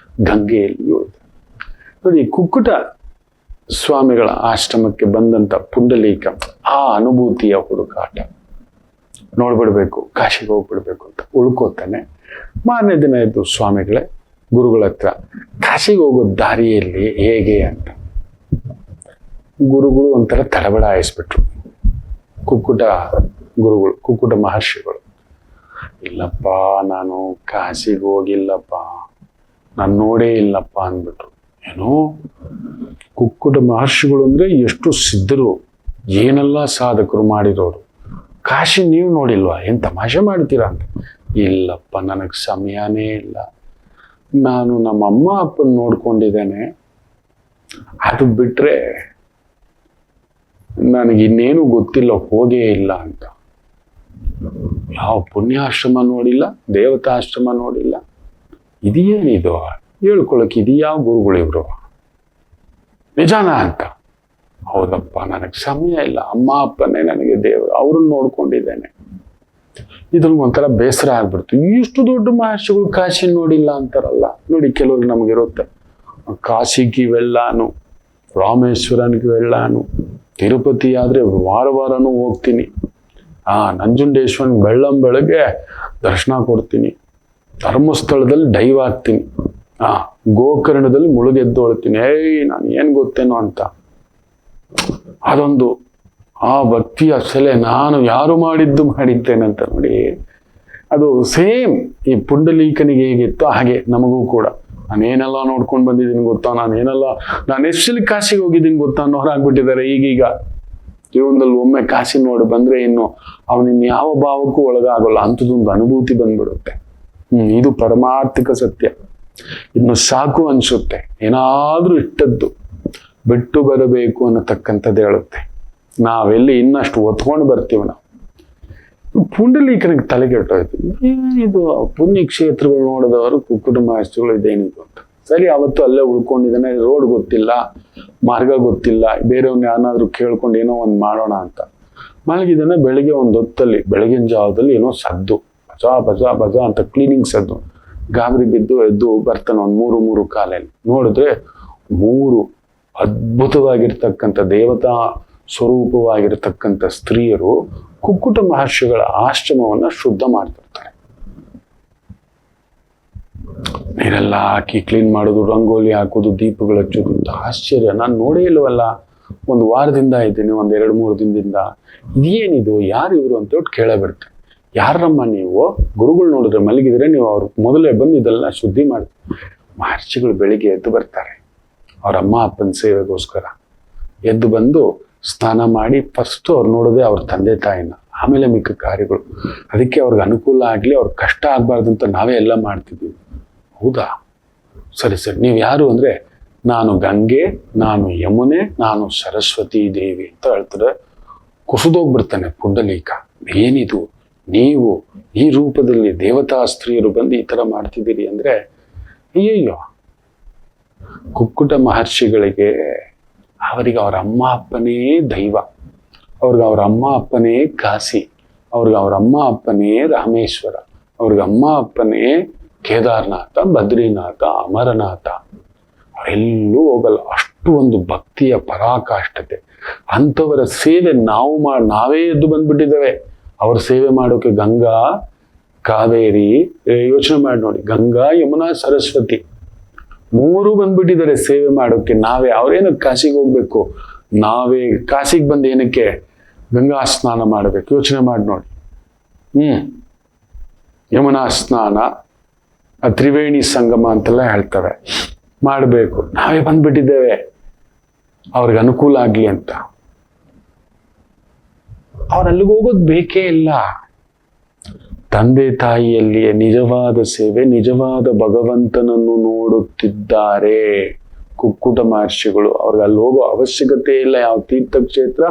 ಗಂಗೆಯಲ್ಲಿಯೂ ಇದೆ. ನೋಡಿ, ಕುಕ್ಕುಟ ಸ್ವಾಮಿಗಳ ಆಶ್ರಮಕ್ಕೆ ಬಂದಂತ ಪುಂಡಲೀಕ ಆ ಅನುಭೂತಿಯ ಹುಡುಕಾಟ ನೋಡ್ಬಿಡ್ಬೇಕು, ಕಾಶಿಗೆ ಹೋಗ್ಬಿಡ್ಬೇಕು ಅಂತ ಉಳ್ಕೋತಾನೆ. ಮಾರನೇ ದಿನ ಎದ್ದು ಸ್ವಾಮಿಗಳೇ ಗುರುಗಳ ಹತ್ರ, ಕಾಶಿಗೆ ಹೋಗೋ ದಾರಿಯಲ್ಲಿ ಹೇಗೆ ಅಂತ. ಗುರುಗಳು ಒಂಥರ ತಡಬಡ ಹಾಯಿಸ್ಬಿಟ್ರು. ಕುಕ್ಕುಟ ಗುರುಗಳು, ಕುಕ್ಕುಟ ಮಹರ್ಷಿಗಳು. ಇಲ್ಲಪ್ಪ, ನಾನು ಕಾಶಿಗೆ ಹೋಗಿಲ್ಲಪ್ಪ, ನಾನು ನೋಡೇ ಇಲ್ಲಪ್ಪ ಅಂದ್ಬಿಟ್ರು. ಏನೋ ಕುಕ್ಕುಟ ಮಹರ್ಷಿಗಳು ಅಂದ್ರೆ ಎಷ್ಟು ಸಿದ್ಧರು, ಏನೆಲ್ಲ ಸಾಧಕರು ಮಾಡಿರೋರು. ಕಾಶಿ ನೀವು ನೋಡಿಲ್ವಾ, ಏನ್ ತಮಾಷೆ ಮಾಡ್ತೀರಾ ಅಂತ. ಇಲ್ಲಪ್ಪ, ನನಗೆ ಸಮಯನೇ ಇಲ್ಲ, ನಾನು ನಮ್ಮ ಅಮ್ಮ ಅಪ್ಪನ ನೋಡ್ಕೊಂಡಿದ್ದೇನೆ, ಅದು ಬಿಟ್ರೆ ನನಗೆ ಇನ್ನೇನು ಗೊತ್ತಿಲ್ಲ, ಹೋಗೇ ಇಲ್ಲ ಅಂತ. ಯಾವ ಪುಣ್ಯಾಶ್ರಮ ನೋಡಿಲ್ಲ, ದೇವತಾಶ್ರಮ ನೋಡಿಲ್ಲ. ಇದೇನಿದು ಹೇಳ್ಕೊಳಕ್, ಇದು ಯಾವ ಗುರುಗಳು ಇವ್ರು, ನಿಜಾನ ಅಂತ. ಹೌದಪ್ಪ, ನನಗೆ ಸಮಯ ಇಲ್ಲ, ಅಮ್ಮ ಅಪ್ಪನೇ ನನಗೆ ದೇವರು, ಅವ್ರನ್ನ ನೋಡ್ಕೊಂಡಿದ್ದೇನೆ. ಇದ್ರಿಗೆ ಒಂಥರ ಬೇಸರ ಆಗ್ಬಿಡ್ತು. ಇಷ್ಟು ದೊಡ್ಡ ಮಹರ್ಷಿಗಳು ಕಾಶಿ ನೋಡಿಲ್ಲ ಅಂತಾರಲ್ಲ. ನೋಡಿ, ಕೆಲವ್ರಿಗೆ ನಮಗಿರುತ್ತೆ, ಕಾಶಿಗೆ వెళ్ళాను, ರಾಮೇಶ್ವರನ್ಗೆ వెళ్ళాను, ತಿರುಪತಿ ಆದ್ರೆ ವಾರ ವಾರನೂ ಹೋಗ್ತೀನಿ, ನಂಜುಂಡೇಶ್ವರನ್ ಬೆಳ್ಳಂಬೆಳಗ್ಗೆ ದರ್ಶನ ಕೊಡ್ತೀನಿ, ಧರ್ಮಸ್ಥಳದಲ್ಲಿ ಡೈವ್ ಆಗ್ತೀನಿ, ಗೋಕರ್ಣದಲ್ಲಿ ಮುಳುಗೆದ್ದೊಳ್ತೀನಿ, ನಾನು ಏನ್ ಗೊತ್ತೇನೋ ಅಂತ. ಅದೊಂದು ಆ ಭಕ್ತಿಯ ಸೆಲೆ ನಾನು ಯಾರು ಮಾಡಿದ್ದೇನಂತ ನೋಡಿ. ಅದು ಸೇಮ್ ಈ ಪುಂಡಲೀಕನಿಗೆ ಹೇಗಿತ್ತು ಹಾಗೆ ನಮಗೂ ಕೂಡ. ನಾನೇನೆಲ್ಲ ನೋಡ್ಕೊಂಡು ಬಂದಿದ್ದೀನಿ ಗೊತ್ತಾ, ನಾನು ಎಷ್ಟು ಕಾಶಿಗೆ ಹೋಗಿದ್ದೀನಿ ಗೊತ್ತಾ ಅನ್ನೋರಾಗ್ಬಿಟ್ಟಿದ್ದಾರೆ ಈಗೀಗ. ಜೀವನದಲ್ಲಿ ಒಮ್ಮೆ ಕಾಶಿ ನೋಡಿ ಬಂದ್ರೆ ಇನ್ನು ಅವನಿನ್ ಯಾವ ಭಾವಕ್ಕೂ ಒಳಗಾಗಲ್ಲ, ಅಂಥದ್ದೊಂದು ಅನುಭೂತಿ ಬಂದ್ಬಿಡುತ್ತೆ. ಇದು ಪರಮಾರ್ಥಿಕ ಸತ್ಯ. ಇನ್ನು ಸಾಕು ಅನ್ಸುತ್ತೆ, ಏನಾದ್ರೂ ಇಟ್ಟದ್ದು ಬಿಟ್ಟು ಬರಬೇಕು ಅನ್ನತಕ್ಕಂಥದ್ದು ಹೇಳುತ್ತೆ. ನಾವೆಲ್ಲಿ ಇನ್ನಷ್ಟು ಒತ್ಕೊಂಡು ಬರ್ತೀವಿ ನಾವು. ಪುಂಡಲೀಕನಿಗೆ ತಲೆಗೆಟ್ಟೋಯ್ತು, ಏನಿದು ಪುಣ್ಯ ಕ್ಷೇತ್ರಗಳು ನೋಡಿದವರು ಕುಕ್ಕುಟ ಮಹರ್ಷಿಗಳು ಇದೇನಿದು ಅಂತ. ಸರಿ, ಅವತ್ತು ಅಲ್ಲೇ ಉಳ್ಕೊಂಡಿದ್ದಾನೆ, ರೋಡ್ ಗೊತ್ತಿಲ್ಲ, ಮಾರ್ಗ ಗೊತ್ತಿಲ್ಲ, ಬೇರೆಯವ್ನ ಯಾರನ್ನಾದ್ರೂ ಕೇಳ್ಕೊಂಡು ಏನೋ ಒಂದು ಮಾಡೋಣ ಅಂತ ಮಲಗಿದ್ದಾನೆ. ಬೆಳಿಗ್ಗೆ ಒಂದು ಹೊತ್ತಲ್ಲಿ, ಬೆಳಗಿನ ಜಾವದಲ್ಲಿ ಏನೋ ಸದ್ದು, ಬಜಾ ಬಜಾ ಬಜಾ ಅಂತ ಕ್ಲೀನಿಂಗ್ ಸದ್ದು. ಗಾಬರಿ ಬಿದ್ದು ಎದ್ದು ಬರ್ತಾನೆ ಒಂದು ಮೂರು ಕಾಲಲ್ಲಿ. ನೋಡಿದ್ರೆ 3 ಅದ್ಭುತವಾಗಿರ್ತಕ್ಕಂಥ ದೇವತಾ ಸ್ವರೂಪವಾಗಿರ್ತಕ್ಕಂಥ ಸ್ತ್ರೀಯರು ಕುಕ್ಕುಟ ಮಹರ್ಷಿಗಳ ಆಶ್ರಮವನ್ನ ಶುದ್ಧ ಮಾಡ್ತಿರ್ತಾರೆ. ನೀರೆಲ್ಲ ಹಾಕಿ ಕ್ಲೀನ್ ಮಾಡೋದು, ರಂಗೋಲಿ ಹಾಕೋದು, ದೀಪಗಳು ಹಚ್ಚೋದು. ಅಂತ ಆಶ್ಚರ್ಯ, ನಾನು ನೋಡೇ ಇಲ್ವಲ್ಲ, ಒಂದು ವಾರದಿಂದ ಇದ್ದೀನಿ, ಒಂದು 2-3 ದಿನದಿಂದ. ಇದೇನಿದು, ಯಾರು ಇವರು ಅಂತ ಹೇಳಿ ಕೇಳಬಿಡ್ತಾರೆ. ಯಾರಮ್ಮ ನೀವು? ಗುರುಗಳು ನೋಡಿದ್ರೆ ಮಲಗಿದ್ರೆ ನೀವು ಅವ್ರ ಮೊದಲೇ ಬಂದು ಇದೆಲ್ಲ ಶುದ್ಧಿ ಮಾಡ್ತೀವಿ. ಮಹರ್ಷಿಗಳು ಬೆಳಿಗ್ಗೆ ಎದ್ದು ಬರ್ತಾರೆ, ಅವ್ರ ಅಮ್ಮ ಅಪ್ಪನ ಸೇವೆಗೋಸ್ಕರ ಎದ್ದು ಬಂದು ಸ್ನಾನ ಮಾಡಿ ಫಸ್ಟ್ ಅವ್ರು ನೋಡೋದೇ ಅವ್ರ ತಂದೆ ತಾಯಿನ, ಆಮೇಲೆ ಮಿಕ್ಕ ಕಾರ್ಯಗಳು. ಅದಕ್ಕೆ ಅವ್ರಿಗೆ ಅನುಕೂಲ ಆಗಲಿ, ಅವ್ರಿಗೆ ಕಷ್ಟ ಆಗ್ಬಾರ್ದು ಅಂತ ನಾವೇ ಎಲ್ಲ ಮಾಡ್ತಿದ್ದೀವಿ. ಹೌದಾ, ಸರಿ ನೀವು ಯಾರು ಅಂದ್ರೆ, ನಾನು ಗಂಗೆ, ನಾನು ಯಮುನೆ, ನಾನು ಸರಸ್ವತಿ ದೇವಿ ಅಂತ ಹೇಳ್ತಾರೆ. ಕುಸಿದೋಗ್ಬಿಡ್ತಾನೆ ಪುಂಡಲೀಕ. ಏನಿದು, ನೀವು ಈ ರೂಪದಲ್ಲಿ ದೇವತಾ ಸ್ತ್ರೀಯರು ಬಂದು ಈ ತರ ಮಾಡ್ತಿದ್ದೀರಿ ಅಂದ್ರೆ, ಅಯ್ಯಯ್ಯೋ. ಕುಕ್ಕುಟ ಮಹರ್ಷಿಗಳಿಗೆ ಅವರಿಗೆ ಅವ್ರ ಅಮ್ಮ ಅಪ್ಪನೇ ದೈವ, ಅವ್ರಿಗೆ ಅವ್ರ ಅಮ್ಮ ಅಪ್ಪನೇ ಕಾಶಿ, ಅವ್ರಿಗೆ ಅವ್ರ ಅಮ್ಮ ಅಪ್ಪನೇ ರಾಮೇಶ್ವರ, ಅವ್ರಿಗೆ ಅಮ್ಮ ಅಪ್ಪನೇ ಕೇದಾರನಾಥ, ಬದ್ರಿನಾಥ, ಅಮರನಾಥ. ಅವರೆಲ್ಲೂ ಹೋಗಲ್ಲ. ಅಷ್ಟು ಒಂದು ಭಕ್ತಿಯ ಪರಾಕಾಷ್ಠತೆ. ಅಂಥವರ ಸೇವೆ ನಾವೇ ಎದ್ದು ಬಂದ್ಬಿಟ್ಟಿದ್ದೇವೆ. ಅವ್ರ ಸೇವೆ ಮಾಡೋಕೆ ಗಂಗಾ, ಕಾವೇರಿ, ಯೋಚನೆ ಮಾಡಿ ನೋಡಿ, ಗಂಗಾ, ಯಮುನಾ, ಸರಸ್ವತಿ 3 ಬಂದ್ಬಿಟ್ಟಿದ್ದಾರೆ ಸೇವೆ ಮಾಡೋಕೆ. ನಾವೇ ಅವ್ರೇನಕ್ಕೆ ಕಾಶಿಗೆ ಹೋಗ್ಬೇಕು, ನಾವೇ ಕಾಶಿಗೆ ಬಂದು ಏನಕ್ಕೆ ಗಂಗಾ ಸ್ನಾನ ಮಾಡಬೇಕು? ಯೋಚನೆ ಮಾಡಿ ನೋಡಿ. ಯಮುನಾ ಸ್ನಾನ, ತ್ರಿವೇಣಿ ಸಂಗಮ ಅಂತೆಲ್ಲ ಹೇಳ್ತವೆ, ಮಾಡಬೇಕು. ನಾವೇ ಬಂದ್ಬಿಟ್ಟಿದ್ದೇವೆ ಅವ್ರಿಗೆ ಅನುಕೂಲ ಆಗ್ಲಿ ಅಂತ. ಅವ್ರಲ್ಲಿಗೆ ಹೋಗೋದು ಬೇಕೇ ಇಲ್ಲ. ತಂದೆ ತಾಯಿಯಲ್ಲಿಯೇ ನಿಜವಾದ ಸೇವೆ, ನಿಜವಾದ ಭಗವಂತನನ್ನು ನೋಡುತ್ತಿದ್ದಾರೆ ಕುಕ್ಕುಟ ಮಹರ್ಷಿಗಳು. ಅವ್ರಿಗೆ ಅಲ್ಲಿ ಹೋಗೋ ಅವಶ್ಯಕತೆ ಇಲ್ಲ. ಯಾವ ತೀರ್ಥಕ್ಷೇತ್ರ,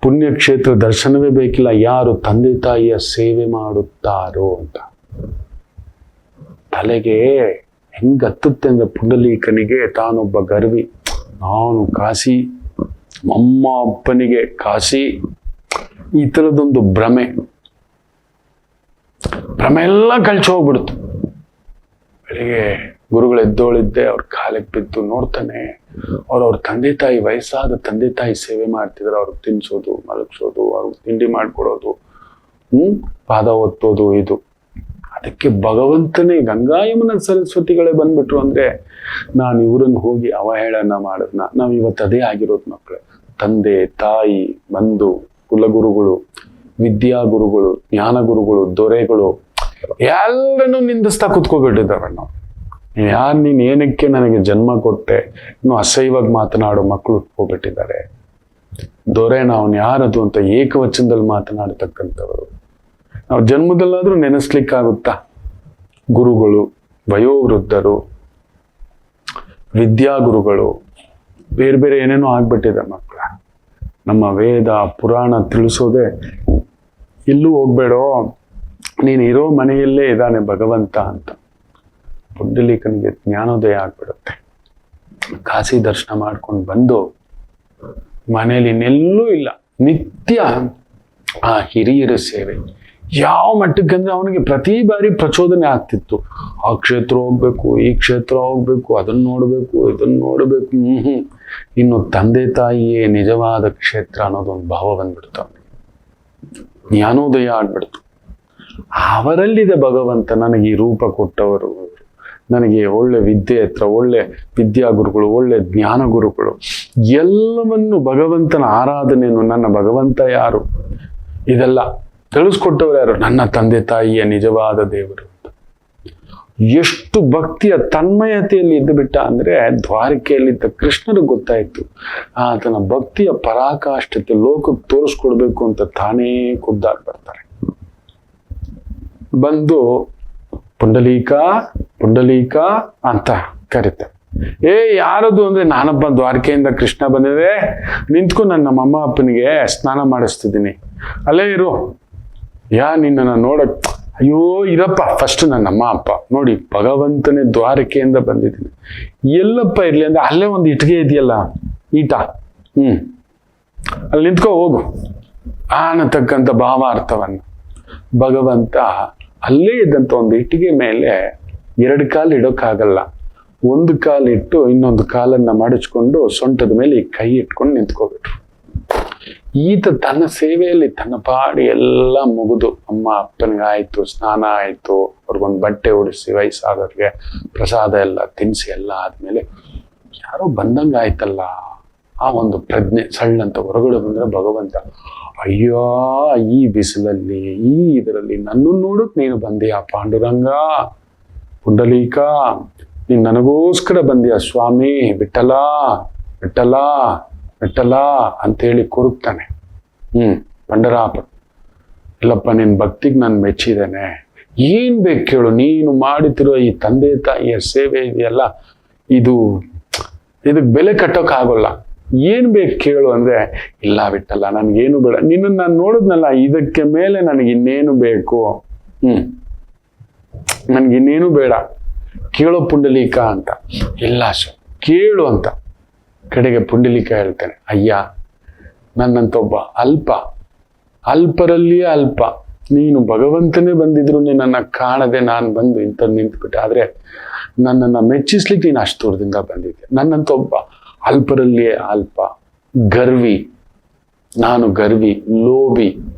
ಪುಣ್ಯಕ್ಷೇತ್ರ ದರ್ಶನವೇ ಬೇಕಿಲ್ಲ, ಯಾರು ತಂದೆ ತಾಯಿಯ ಸೇವೆ ಮಾಡುತ್ತಾರೋ ಅಂತ. ತಲೆಗೆ ಹೆಂಗ್ ಹತ್ತುತ್ತೆ ಅಂದ್ರೆ ಪುಂಡಲೀಕನಿಗೆ, ತಾನೊಬ್ಬ ಗರ್ವಿ, ನಾನು ಕಾಶಿ, ಅಮ್ಮ ಅಪ್ಪನಿಗೆ ಕಾಶಿ, ಈ ಥರದೊಂದು ಭ್ರಮೆ ಎಲ್ಲ ಕಳ್ಚಿ ಹೋಗ್ಬಿಡ್ತು. ಬೆಳಿಗ್ಗೆ ಗುರುಗಳು ಎದ್ದೋಳಿದ್ದೆ, ಅವ್ರ ಕಾಲಿಗೆ ಬಿದ್ದು ನೋಡ್ತಾನೆ, ಅವ್ರ ತಂದೆ ತಾಯಿ, ವಯಸ್ಸಾದ ತಂದೆ ತಾಯಿ ಸೇವೆ ಮಾಡ್ತಿದ್ರು. ಅವ್ರಿಗೆ ತಿನ್ಸೋದು, ಮಲಗಿಸೋದು, ಅವ್ರಿಗೆ ತಿಂಡಿ ಮಾಡ್ಕೊಡೋದು, ಪಾದ ಒತ್ತೋದು. ಇದು ಅದಕ್ಕೆ ಭಗವಂತನೇ ಗಂಗಾ ಯಮುನಾ ಸರಸ್ವತಿಗಳೇ ಬಂದ್ಬಿಟ್ರು ಅಂದ್ರೆ, ನಾನು ಇವ್ರನ್ನ ಹೋಗಿ ಅವಹೇಳನ ಮಾಡೋದ್ನ, ನಾವು ಇವತ್ತು ಅದೇ ಆಗಿರೋದು ಮಕ್ಕಳೇ. ತಂದೆ ತಾಯಿ ಬಂಧು ಕುಲಗುರುಗಳು ವಿದ್ಯಾಗುರುಗಳು ಜ್ಞಾನಗುರುಗಳು ದೊರೆಗಳು ಎಲ್ಲರನ್ನೂ ನಿಂದಿಸ್ತಾ ಕುತ್ಕೋಬಿಟ್ಟಿದ್ದಾರೆ ನಾವು. ಯಾರು ನೀನು ಏನಕ್ಕೆ ನನಗೆ ಜನ್ಮ ಕೊಟ್ಟೆ, ಇನ್ನು ಅಸಹ್ಯವಾಗಿ ಮಾತನಾಡೋ ಮಕ್ಕಳು ಉಟ್ಕೋಬಿಟ್ಟಿದ್ದಾರೆ. ದೊರೆ ನಾವು ಯಾರದು ಅಂತ ಏಕವಚನದಲ್ಲಿ ಮಾತನಾಡ್ತಕ್ಕಂಥವರು. ನಾವು ಜನ್ಮದಲ್ಲಾದ್ರೂ ನೆನೆಸ್ಲಿಕ್ಕಾಗುತ್ತಾ? ಗುರುಗಳು, ವಯೋವೃದ್ಧರು, ವಿದ್ಯಾಗುರುಗಳು, ಬೇರೆ ಬೇರೆ ಏನೇನೋ ಆಗ್ಬಿಟ್ಟಿದೆ ಮಕ್ಕಳ. ನಮ್ಮ ವೇದ ಪುರಾಣ ತಿಳಿಸೋದೆ ಇಲ್ಲೂ ಹೋಗ್ಬೇಡೋ, ನೀನು ಇರೋ ಮನೆಯಲ್ಲೇ ಇದ್ದಾನೆ ಭಗವಂತ ಅಂತ. ಪುಂಡಲೀಕನಿಗೆ ಜ್ಞಾನೋದಯ ಆಗ್ಬಿಡುತ್ತೆ. ಕಾಶಿ ದರ್ಶನ ಮಾಡ್ಕೊಂಡು ಬಂದು ಮನೇಲಿ ಇನ್ನೆಲ್ಲೂ ಇಲ್ಲ, ನಿತ್ಯ ಆ ಹಿರಿಯರ ಸೇವೆ. ಯಾವ ಮಟ್ಟಕ್ಕಂದ್ರೆ ಅವನಿಗೆ ಪ್ರತಿ ಬಾರಿ ಪ್ರಚೋದನೆ ಆಗ್ತಿತ್ತು. ಆ ಕ್ಷೇತ್ರ ಹೋಗ್ಬೇಕು, ಈ ಕ್ಷೇತ್ರ ಹೋಗ್ಬೇಕು, ಅದನ್ನ ನೋಡ್ಬೇಕು, ಇದನ್ನ ನೋಡ್ಬೇಕು. ಇನ್ನು ತಂದೆ ತಾಯಿಯೇ ನಿಜವಾದ ಕ್ಷೇತ್ರ ಅನ್ನೋದೊಂದು ಭಾವ ಬಂದ್ಬಿಡ್ತು ಅವನಿಗೆ. ಜ್ಞಾನೋದಯ ಆಗ್ಬಿಡ್ತು. ಅವರಲ್ಲಿದೆ ಭಗವಂತ. ನನಗೆ ಈ ರೂಪ ಕೊಟ್ಟವರು, ನನಗೆ ಒಳ್ಳೆ ವಿದ್ಯೆ ಹತ್ರ ಒಳ್ಳೆ ವಿದ್ಯಾಗುರುಗಳು, ಒಳ್ಳೆ ಜ್ಞಾನ ಗುರುಗಳು, ಎಲ್ಲವನ್ನು ಭಗವಂತನ ಆರಾಧನೆಯನ್ನು, ನನ್ನ ಭಗವಂತ ಯಾರು ಇದೆಲ್ಲ ತಿಳಿಸ್ಕೊಟ್ಟವರು ಯಾರು? ನನ್ನ ತಂದೆ ತಾಯಿಯ ನಿಜವಾದ ದೇವರು. ಎಷ್ಟು ಭಕ್ತಿಯ ತನ್ಮಯತೆಯಲ್ಲಿ ಇದ್ದು ಬಿಟ್ಟ ಅಂದ್ರೆ ದ್ವಾರಕೆಯಲ್ಲಿದ್ದ ಕೃಷ್ಣನಿಗೆ ಗೊತ್ತಾಯ್ತು ಆತನ ಭಕ್ತಿಯ ಪರಾಕಾಷ್ಠತೆ ಲೋಕಕ್ಕೆ ತೋರಿಸ್ಕೊಡ್ಬೇಕು ಅಂತ ತಾನೇ ಖುದ್ದಾಗಿ ಬರ್ತಾರೆ. ಬಂದು ಪುಂಡಲೀಕ ಪುಂಡಲೀಕ ಅಂತ ಕರೀತಾರೆ. ಯಾರದು ಅಂದ್ರೆ ನಾನೊಬ್ಬ ದ್ವಾರಕೆಯಿಂದ ಕೃಷ್ಣ ಬಂದಿದೆ, ನಿಂತ್ಕೊಂಡು ನನ್ನ ನಮ್ಮಮ್ಮ ಅಪ್ಪನಿಗೆ ಸ್ನಾನ ಮಾಡಿಸ್ತಿದ್ದೀನಿ, ಅಲ್ಲೇ ಇರು. ನಿನ್ನ ನೋಡಕ್, ಅಯ್ಯೋ ಇರಪ್ಪ ಫಸ್ಟ್ ನನ್ನ ಅಮ್ಮ ಅಪ್ಪ ನೋಡಿ ಭಗವಂತನೇ ದ್ವಾರಕೆಯಿಂದ ಬಂದಿದ್ದೀನಿ, ಎಲ್ಲಪ್ಪ ಇರ್ಲಿ ಅಂದ್ರೆ ಅಲ್ಲೇ ಒಂದು ಇಟ್ಟಿಗೆ ಇದೆಯಲ್ಲ ಈಟ, ಅಲ್ಲಿ ನಿಂತ್ಕೋ ಹೋಗು ಅನ್ನತಕ್ಕಂಥ ಭಾವಾರ್ಥವನ್ನು ಭಗವಂತ ಅಲ್ಲೇ ಇದ್ದಂತ ಒಂದು ಇಟ್ಟಿಗೆ ಮೇಲೆ 2 ಕಾಲು ಇಡೋಕ್ಕಾಗಲ್ಲ, 1 ಕಾಲಿಟ್ಟು ಇನ್ನೊಂದು ಕಾಲನ್ನ ಮಡಚ್ಕೊಂಡು ಸೊಂಟದ ಮೇಲೆ ಈ ಕೈ ಇಟ್ಕೊಂಡು ನಿಂತ್ಕೋಬಿಟ್ರು. ಈತ ತನ್ನ ಸೇವೆಯಲ್ಲಿ ತನ್ನ ಪಾಡಿ ಎಲ್ಲ ಮುಗಿದು ಅಮ್ಮ ಅಪ್ಪನಿಗೆ ಆಯ್ತು, ಸ್ನಾನ ಆಯ್ತು, ಅವ್ರಿಗೊಂದು ಬಟ್ಟೆ ಉಡಿಸಿ ವಯಸ್ಸಾದವ್ರಿಗೆ ಪ್ರಸಾದ ಎಲ್ಲ ತಿನ್ನಿಸಿ ಎಲ್ಲ ಆದ್ಮೇಲೆ ಯಾರೋ ಬಂದಂಗ ಆಯ್ತಲ್ಲ, ಆ ಒಂದು ಪ್ರಜ್ಞೆ ಸಳ್ಳಂತ ಹೊರಗಡೆ ಬಂದ್ರೆ ಭಗವಂತ, ಅಯ್ಯೋ ಈ ಬಿಸಿಲಲ್ಲಿ ಈ ಇದರಲ್ಲಿ ನನ್ನನ್ನು ನೋಡಕ್ ನೀನು ಬಂದೀಯಾ ಪಾಂಡುರಂಗ, ಪುಂಡಲೀಕ ನೀನ್ ನನಗೋಸ್ಕರ ಬಂದೀಯ ಸ್ವಾಮಿ, ಬಿಟ್ಟಲ ಬಿಟ್ಟಲ ಬಿಟ್ಟಲ ಅಂತೇಳಿ ಕೂರುತ್ತಾನೆ. ಪಂಡರಾಪ, ಇಲ್ಲಪ್ಪ ನಿನ್ ಭಕ್ತಿಗೆ ನಾನು ಮೆಚ್ಚಿದ್ದೇನೆ, ಏನ್ ಬೇಕು ಕೇಳು, ನೀನು ಮಾಡುತ್ತಿರೋ ಈ ತಂದೆ ತಾಯಿಯ ಸೇವೆ ಇದೆಯಲ್ಲ ಇದಕ್ಕೆ ಬೆಲೆ ಕಟ್ಟೋಕ್ ಆಗೋಲ್ಲ, ಏನ್ ಬೇಕು ಕೇಳು ಅಂದ್ರೆ, ಇಲ್ಲ ಬಿಟ್ಟಲ್ಲ ನನ್ಗೇನು ಬೇಡ, ನಿನ್ನ ನಾನು ನೋಡಿದ್ನಲ್ಲ ಇದಕ್ಕೆ ಮೇಲೆ ನನಗೆ ಇನ್ನೇನು ಬೇಕು, ನನ್ಗಿನ್ನೇನು ಬೇಡ, ಕೇಳೋ ಪುಂಡಲೀಕ ಅಂತ. ಇಲ್ಲ ಕೇಳು ಅಂತ ಕಡೆಗೆ ಪುಂಡಲೀಕ ಹೇಳ್ತಾನೆ, ಅಯ್ಯ ನನ್ನಂತ ಒಬ್ಬ ಅಲ್ಪರಲ್ಲಿಯೇ ಅಲ್ಪ, ನೀನು ಭಗವಂತನೇ ಬಂದಿದ್ರು ನನ್ನ ಕಾಣದೆ ನಾನು ಬಂದು ಇಂಥ ನಿಂತ್ಬಿಟ್ಟೆ, ಆದ್ರೆ ನನ್ನನ್ನು ಮೆಚ್ಚಿಸ್ಲಿಕ್ಕೆ ನೀನು ಅಷ್ಟು ದೂರದಿಂದ ಬಂದಿದ್ದೆ. ನನ್ನಂತ ಒಬ್ಬ ಅಲ್ಪರಲ್ಲಿಯೇ ಅಲ್ಪ, ನಾನು ಗರ್ವಿ, ಲೋಭಿ,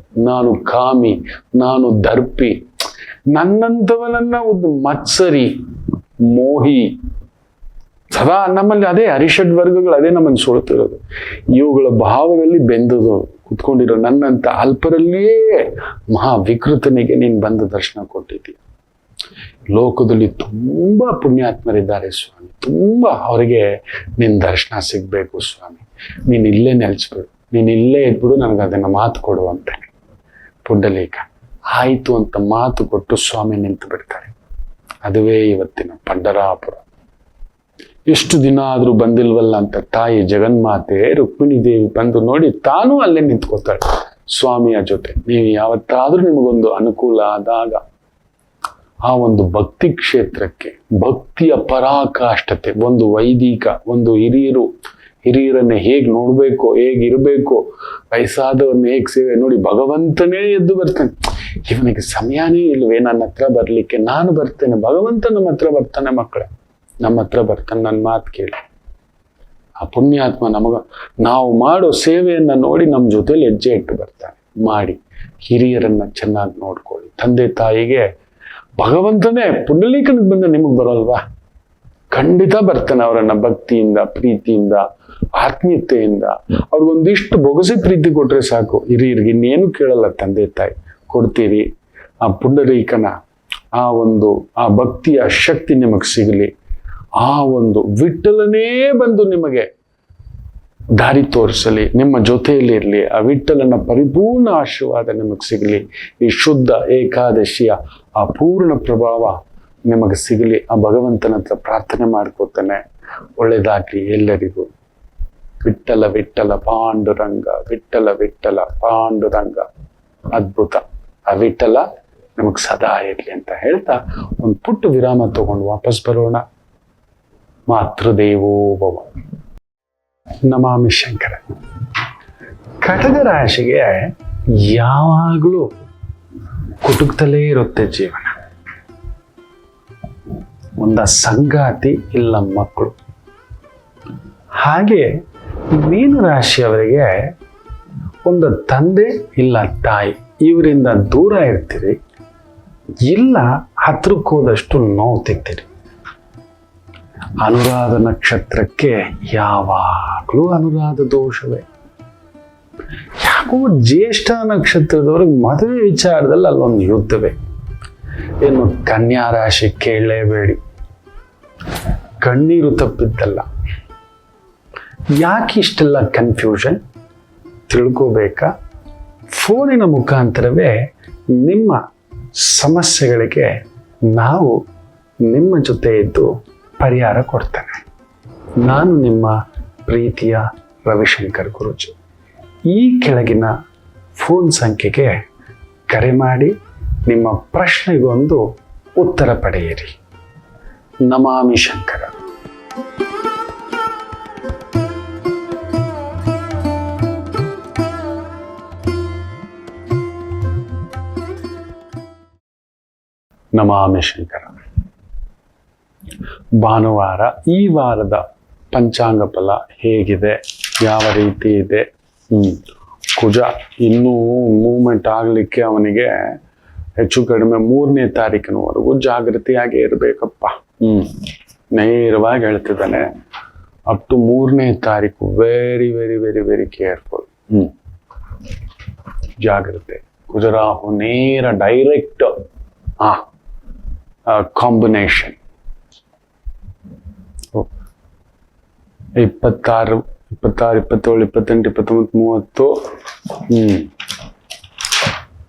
ನಾನು ಕಾಮಿ, ನಾನು ದರ್ಪಿ, ನನ್ನಂಥವನನ್ನ ಒಂದು ಮತ್ಸರಿ, ಮೋಹಿ, ಸದಾ ನಮ್ಮಲ್ಲಿ ಅದೇ ಅರಿಷಡ್ ವರ್ಗಗಳು ಅದೇ ನಮ್ಮನ್ನು ಸುಳ್ತಿರೋದು, ಇವುಗಳ ಭಾವದಲ್ಲಿ ಬೆಂದದು ಕುತ್ಕೊಂಡಿರೋ ನನ್ನಂತ ಅಲ್ಪರಲ್ಲಿಯೇ ಮಹಾ ವಿಕೃತನಿಗೆ ನೀನು ಬಂದು ದರ್ಶನ ಕೊಟ್ಟಿದ್ದೀಯ. ಲೋಕದಲ್ಲಿ ತುಂಬಾ ಪುಣ್ಯಾತ್ಮರಿದ್ದಾರೆ ಸ್ವಾಮಿ, ತುಂಬಾ ಅವರಿಗೆ ನಿನ್ನ ದರ್ಶನ ಸಿಗ್ಬೇಕು ಸ್ವಾಮಿ, ನೀನ್ ಇಲ್ಲೇ ನೆಲೆಸ್ಬಿಡು, ನೀನ್ ಇಲ್ಲೇ ಇದ್ಬಿಡು, ನನಗೆ ಅದನ್ನ ಮಾತು ಕೊಡು ಅಂತಾನೆ ಪುಂಡಲೀಕ. ಆಯ್ತು ಅಂತ ಮಾತು ಕೊಟ್ಟು ಸ್ವಾಮಿ ನಿಂತು ಬಿಡ್ತಾರೆ. ಅದುವೇ ಇವತ್ತಿನ ಪಂಡರಾಪುರ. ಎಷ್ಟು ದಿನ ಆದ್ರೂ ಬಂದಿಲ್ವಲ್ಲ ಅಂತ ತಾಯಿ ಜಗನ್ಮಾತೆ ರುಕ್ಮಿಣಿ ದೇವಿ ಬಂದು ನೋಡಿ ತಾನೂ ಅಲ್ಲೇ ನಿಂತ್ಕೋತಾಳೆ ಸ್ವಾಮಿಯ ಜೊತೆ. ನೀವು ಯಾವತ್ತಾದ್ರೂ ನಿಮಗೊಂದು ಅನುಕೂಲ ಆದಾಗ ಆ ಒಂದು ಭಕ್ತಿ ಕ್ಷೇತ್ರಕ್ಕೆ, ಭಕ್ತಿಯ ಪರಾಕಾಷ್ಠತೆ, ಒಂದು ವೈದಿಕ, ಒಂದು ಹಿರಿಯರನ್ನ ಹೇಗ್ ನೋಡ್ಬೇಕು, ಹೇಗಿರ್ಬೇಕು, ವಯಸ್ಸಾದವ್ರನ್ನ ಹೇಗ್ ಸೇವೆ ನೋಡಿ, ಭಗವಂತನೇ ಎದ್ದು ಬರ್ತಾನೆ. ಇವನಿಗೆ ಸಮಯನೇ ಇಲ್ವೇ ನನ್ನ ಹತ್ರ ಬರ್ಲಿಕ್ಕೆ, ನಾನು ಬರ್ತೇನೆ, ಭಗವಂತ ನಮ್ಮ ಹತ್ರ ಬರ್ತಾನೆ, ಮಕ್ಕಳೇ ನಮ್ಮ ಹತ್ರ ಬರ್ತಾನೆ, ನನ್ನ ಮಾತು ಕೇಳಿ. ಆ ಪುಣ್ಯಾತ್ಮ ನಾವು ಮಾಡೋ ಸೇವೆಯನ್ನ ನೋಡಿ ನಮ್ಮ ಜೊತೆಲಿ ಹೆಜ್ಜೆ ಇಟ್ಟು ಬರ್ತಾನೆ. ಮಾಡಿ ಹಿರಿಯರನ್ನ ಚೆನ್ನಾಗಿ ನೋಡ್ಕೊಳ್ಳಿ. ತಂದೆ ತಾಯಿಗೆ ಭಗವಂತನೇ ಪುಂಡಲೀಕನಿಗೆ ಬಂದ ನಿಮಗೆ ಬರೋಲ್ವಾ? ಖಂಡಿತ ಬರ್ತಾನೆ ಅವರನ್ನ ಭಕ್ತಿಯಿಂದ, ಪ್ರೀತಿಯಿಂದ, ಆತ್ಮೀಯತೆಯಿಂದ. ಅವ್ರಿಗೊಂದಿಷ್ಟು ಬೊಗಸೆ ಪ್ರೀತಿ ಕೊಟ್ರೆ ಸಾಕು, ಹಿರಿಯರಿಗೆ ಇನ್ನೇನು ಕೇಳಲ್ಲ. ತಂದೆ ತಾಯಿ ಕೊಡ್ತೀರಿ. ಆ ಪುಂಡರೀಕನ ಆ ಭಕ್ತಿಯ ಶಕ್ತಿ ನಿಮಗೆ ಸಿಗಲಿ. ಆ ಒಂದು ವಿಠಲನೇ ಬಂದು ನಿಮಗೆ ದಾರಿ ತೋರಿಸಲಿ, ನಿಮ್ಮ ಜೊತೆಯಲ್ಲಿ ಇರಲಿ. ಆ ವಿಠಲನ ಪರಿಪೂರ್ಣ ಆಶೀರ್ವಾದ ನಿಮಗೆ ಸಿಗಲಿ. ಈ ಶುದ್ಧ ಏಕಾದಶಿಯ ಆ ಪೂರ್ಣ ಪ್ರಭಾವ ನಿಮಗೆ ಸಿಗಲಿ. ಆ ಭಗವಂತನ ಹತ್ರ ಪ್ರಾರ್ಥನೆ ಮಾಡ್ಕೋತಾನೆ. ಒಳ್ಳೇದಾಗ್ಲಿ ಎಲ್ಲರಿಗೂ. ವಿಠಲ ವಿಠಲ ಪಾಂಡುರಂಗ, ವಿಠಲ ವಿಠಲ ಪಾಂಡುರಂಗ. ಅದ್ಭುತ. ಆ ವಿಠಲ ನಮಗ್ ಸದಾ ಇರ್ಲಿ ಅಂತ ಹೇಳ್ತಾ ಒಂದು ಪುಟ್ಟ ವಿರಾಮ ತಗೊಂಡು ವಾಪಸ್ ಬರೋಣ. ಮಾತೃದೇವೋ ಭವ. ನಮಾಮಿ ಶಂಕರ. ಕಟಕ ರಾಶಿಗೆ ಯಾವಾಗಲೂ ಕುಟುಕ್ತಲೇ ಇರುತ್ತೆ ಜೀವನ. ಒಂದ ಸಂಗಾತಿ ಇಲ್ಲ ಮಕ್ಕಳು. ಹಾಗೆ ಮೀನ ರಾಶಿಯವರಿಗೆ ಒಂದು ತಂದೆ ಇಲ್ಲ ತಾಯಿ, ಇವರಿಂದ ದೂರ ಇರ್ತೀರಿ, ಇಲ್ಲ ಹತ್ರಕ್ಕೆ ಹೋದಷ್ಟು ನೋವು ತಿಂತೀರಿ. ಅನುರಾಧ ನಕ್ಷತ್ರಕ್ಕೆ ಯಾವಾಗಲೂ ಅನುರಾಧ ದೋಷವೇ. ಯಾಕೋ ಜ್ಯೇಷ್ಠ ನಕ್ಷತ್ರದವ್ರಿಗೆ ಮದುವೆ ವಿಚಾರದಲ್ಲಿ ಅಲ್ಲೊಂದು ಯುದ್ಧವೇ. ಏನು ಕನ್ಯಾ ರಾಶಿ ಕೇಳಲೇಬೇಡಿ, ಕಣ್ಣೀರು ತಪ್ಪಿದ್ದಲ್ಲ. ಯಾಕೆ ಇಷ್ಟೆಲ್ಲ ಕನ್ಫ್ಯೂಷನ್ ತಿಳ್ಕೋಬೇಕಾ? ಫೋನಿನ ಮುಖಾಂತರವೇ ನಿಮ್ಮ ಸಮಸ್ಯೆಗಳಿಗೆ ನಾವು ನಿಮ್ಮ ಜೊತೆ ಇದ್ದು ಪರಿಹಾರ ಕೊಡ್ತೇನೆ. ನಾನು ನಿಮ್ಮ ಪ್ರೀತಿಯ ರವಿಶಂಕರ್ ಗುರೂಜಿ. ಈ ಕೆಳಗಿನ ಫೋನ್ ಸಂಖ್ಯೆಗೆ ಕರೆ ಮಾಡಿ ನಿಮ್ಮ ಪ್ರಶ್ನೆಗೊಂದು ಉತ್ತರ ಪಡೆಯಿರಿ. ನಮಾಮಿ ಶಂಕರ. ನಮಾಮಿ ಶಂಕರ. ಭಾನುವಾರ. ಈ ವಾರದ ಪಂಚಾಂಗ ಫಲ ಹೇಗಿದೆ, ಯಾವ ರೀತಿ ಇದೆ? ಕುಜ ಇನ್ನೂ ಮೂವ್ಮೆಂಟ್ ಆಗಲಿಕ್ಕೆ ಅವನಿಗೆ ಹೆಚ್ಚು ಕಡಿಮೆ 3ನೇ ತಾರೀಕಿನವರೆಗೂ ಜಾಗೃತಿಯಾಗಿ ಇರಬೇಕಪ್ಪ. ನೇರವಾಗಿ ಹೇಳ್ತಿದ್ದಾನೆ. ಅಪ್ ಟು 3ನೇ ತಾರೀಕು very very very very careful. ಜಾಗ್ರತೆ. ಕುಜರಾಹು ನೇರ ಡೈರೆಕ್ಟ್ ಕಾಂಬಿನೇಷನ್. 26, 27, 28, 29, 30,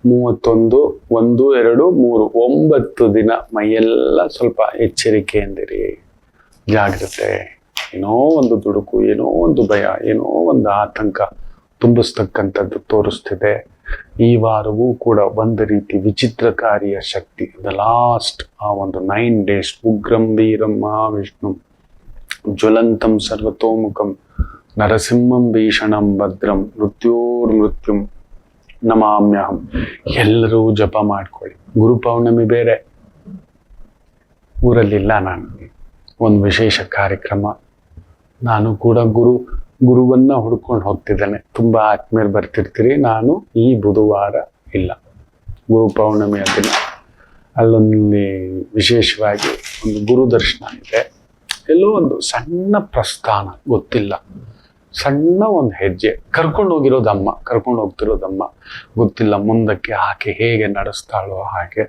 31, 1, 2, 3, 9 ದಿನ ಮೈಯೆಲ್ಲ ಸ್ವಲ್ಪ ಎಚ್ಚರಿಕೆಯಿಂದಿರಿ. ಜಾಗ್ರತೆ. ಏನೋ ಒಂದು ದುಡುಕು, ಏನೋ ಒಂದು ಭಯ, ಏನೋ ಒಂದು ಆತಂಕ ತುಂಬಿಸ್ತಕ್ಕಂಥದ್ದು ತೋರಿಸ್ತಿದೆ. ಈ ವಾರವೂ ಕೂಡ ಒಂದು ರೀತಿ ವಿಚಿತ್ರಕಾರಿಯ ಶಕ್ತಿ. ದ ಲಾಸ್ಟ್ ಆ ಒಂದು 9 days ಉಗ್ರಂ ವೀರಂ ಮಹಾವಿಷ್ಣು ಜ್ವಲಂತಂ ಸರ್ವತೋಮುಖಂ ನರಸಿಂಹಂ ಭೀಷಣಂ ಭದ್ರಂ ಮೃತ್ಯೋರ್ಮೃತ್ಯುಂ ನಮಾಮ್ಯಹಂ. ಎಲ್ಲರೂ ಜಪ ಮಾಡ್ಕೊಳ್ಳಿ. ಗುರು ಪೌರ್ಣಮಿ ಬೇರೆ. ಊರಲ್ಲಿಲ್ಲ ನಾನು. ಒಂದು ವಿಶೇಷ ಕಾರ್ಯಕ್ರಮ. ನಾನು ಕೂಡ ಗುರುವನ್ನ ಹುಡ್ಕೊಂಡು ಹೋಗ್ತಿದ್ದೇನೆ. ತುಂಬ ಆತ್ಮೀಯರು ಬರ್ತಿರ್ತೀರಿ. ನಾನು ಈ ಬುಧವಾರ ಇಲ್ಲ. ಗುರು ಪೌರ್ಣಮಿಯ ದಿನ ಅಲ್ಲೊಂದು ವಿಶೇಷವಾಗಿ ಒಂದು ಗುರು ದರ್ಶನ ಇದೆ. ಎಲ್ಲೋ ಒಂದು ಸಣ್ಣ ಪ್ರಸ್ಥಾನ, ಗೊತ್ತಿಲ್ಲ, ಸಣ್ಣ ಒಂದು ಹೆಜ್ಜೆ. ಕರ್ಕೊಂಡು ಹೋಗ್ತಿರೋದಮ್ಮ ಗೊತ್ತಿಲ್ಲ. ಮುಂದಕ್ಕೆ ಆಕೆ ಹೇಗೆ ನಡೆಸ್ತಾಳೋ ಹಾಗೆ.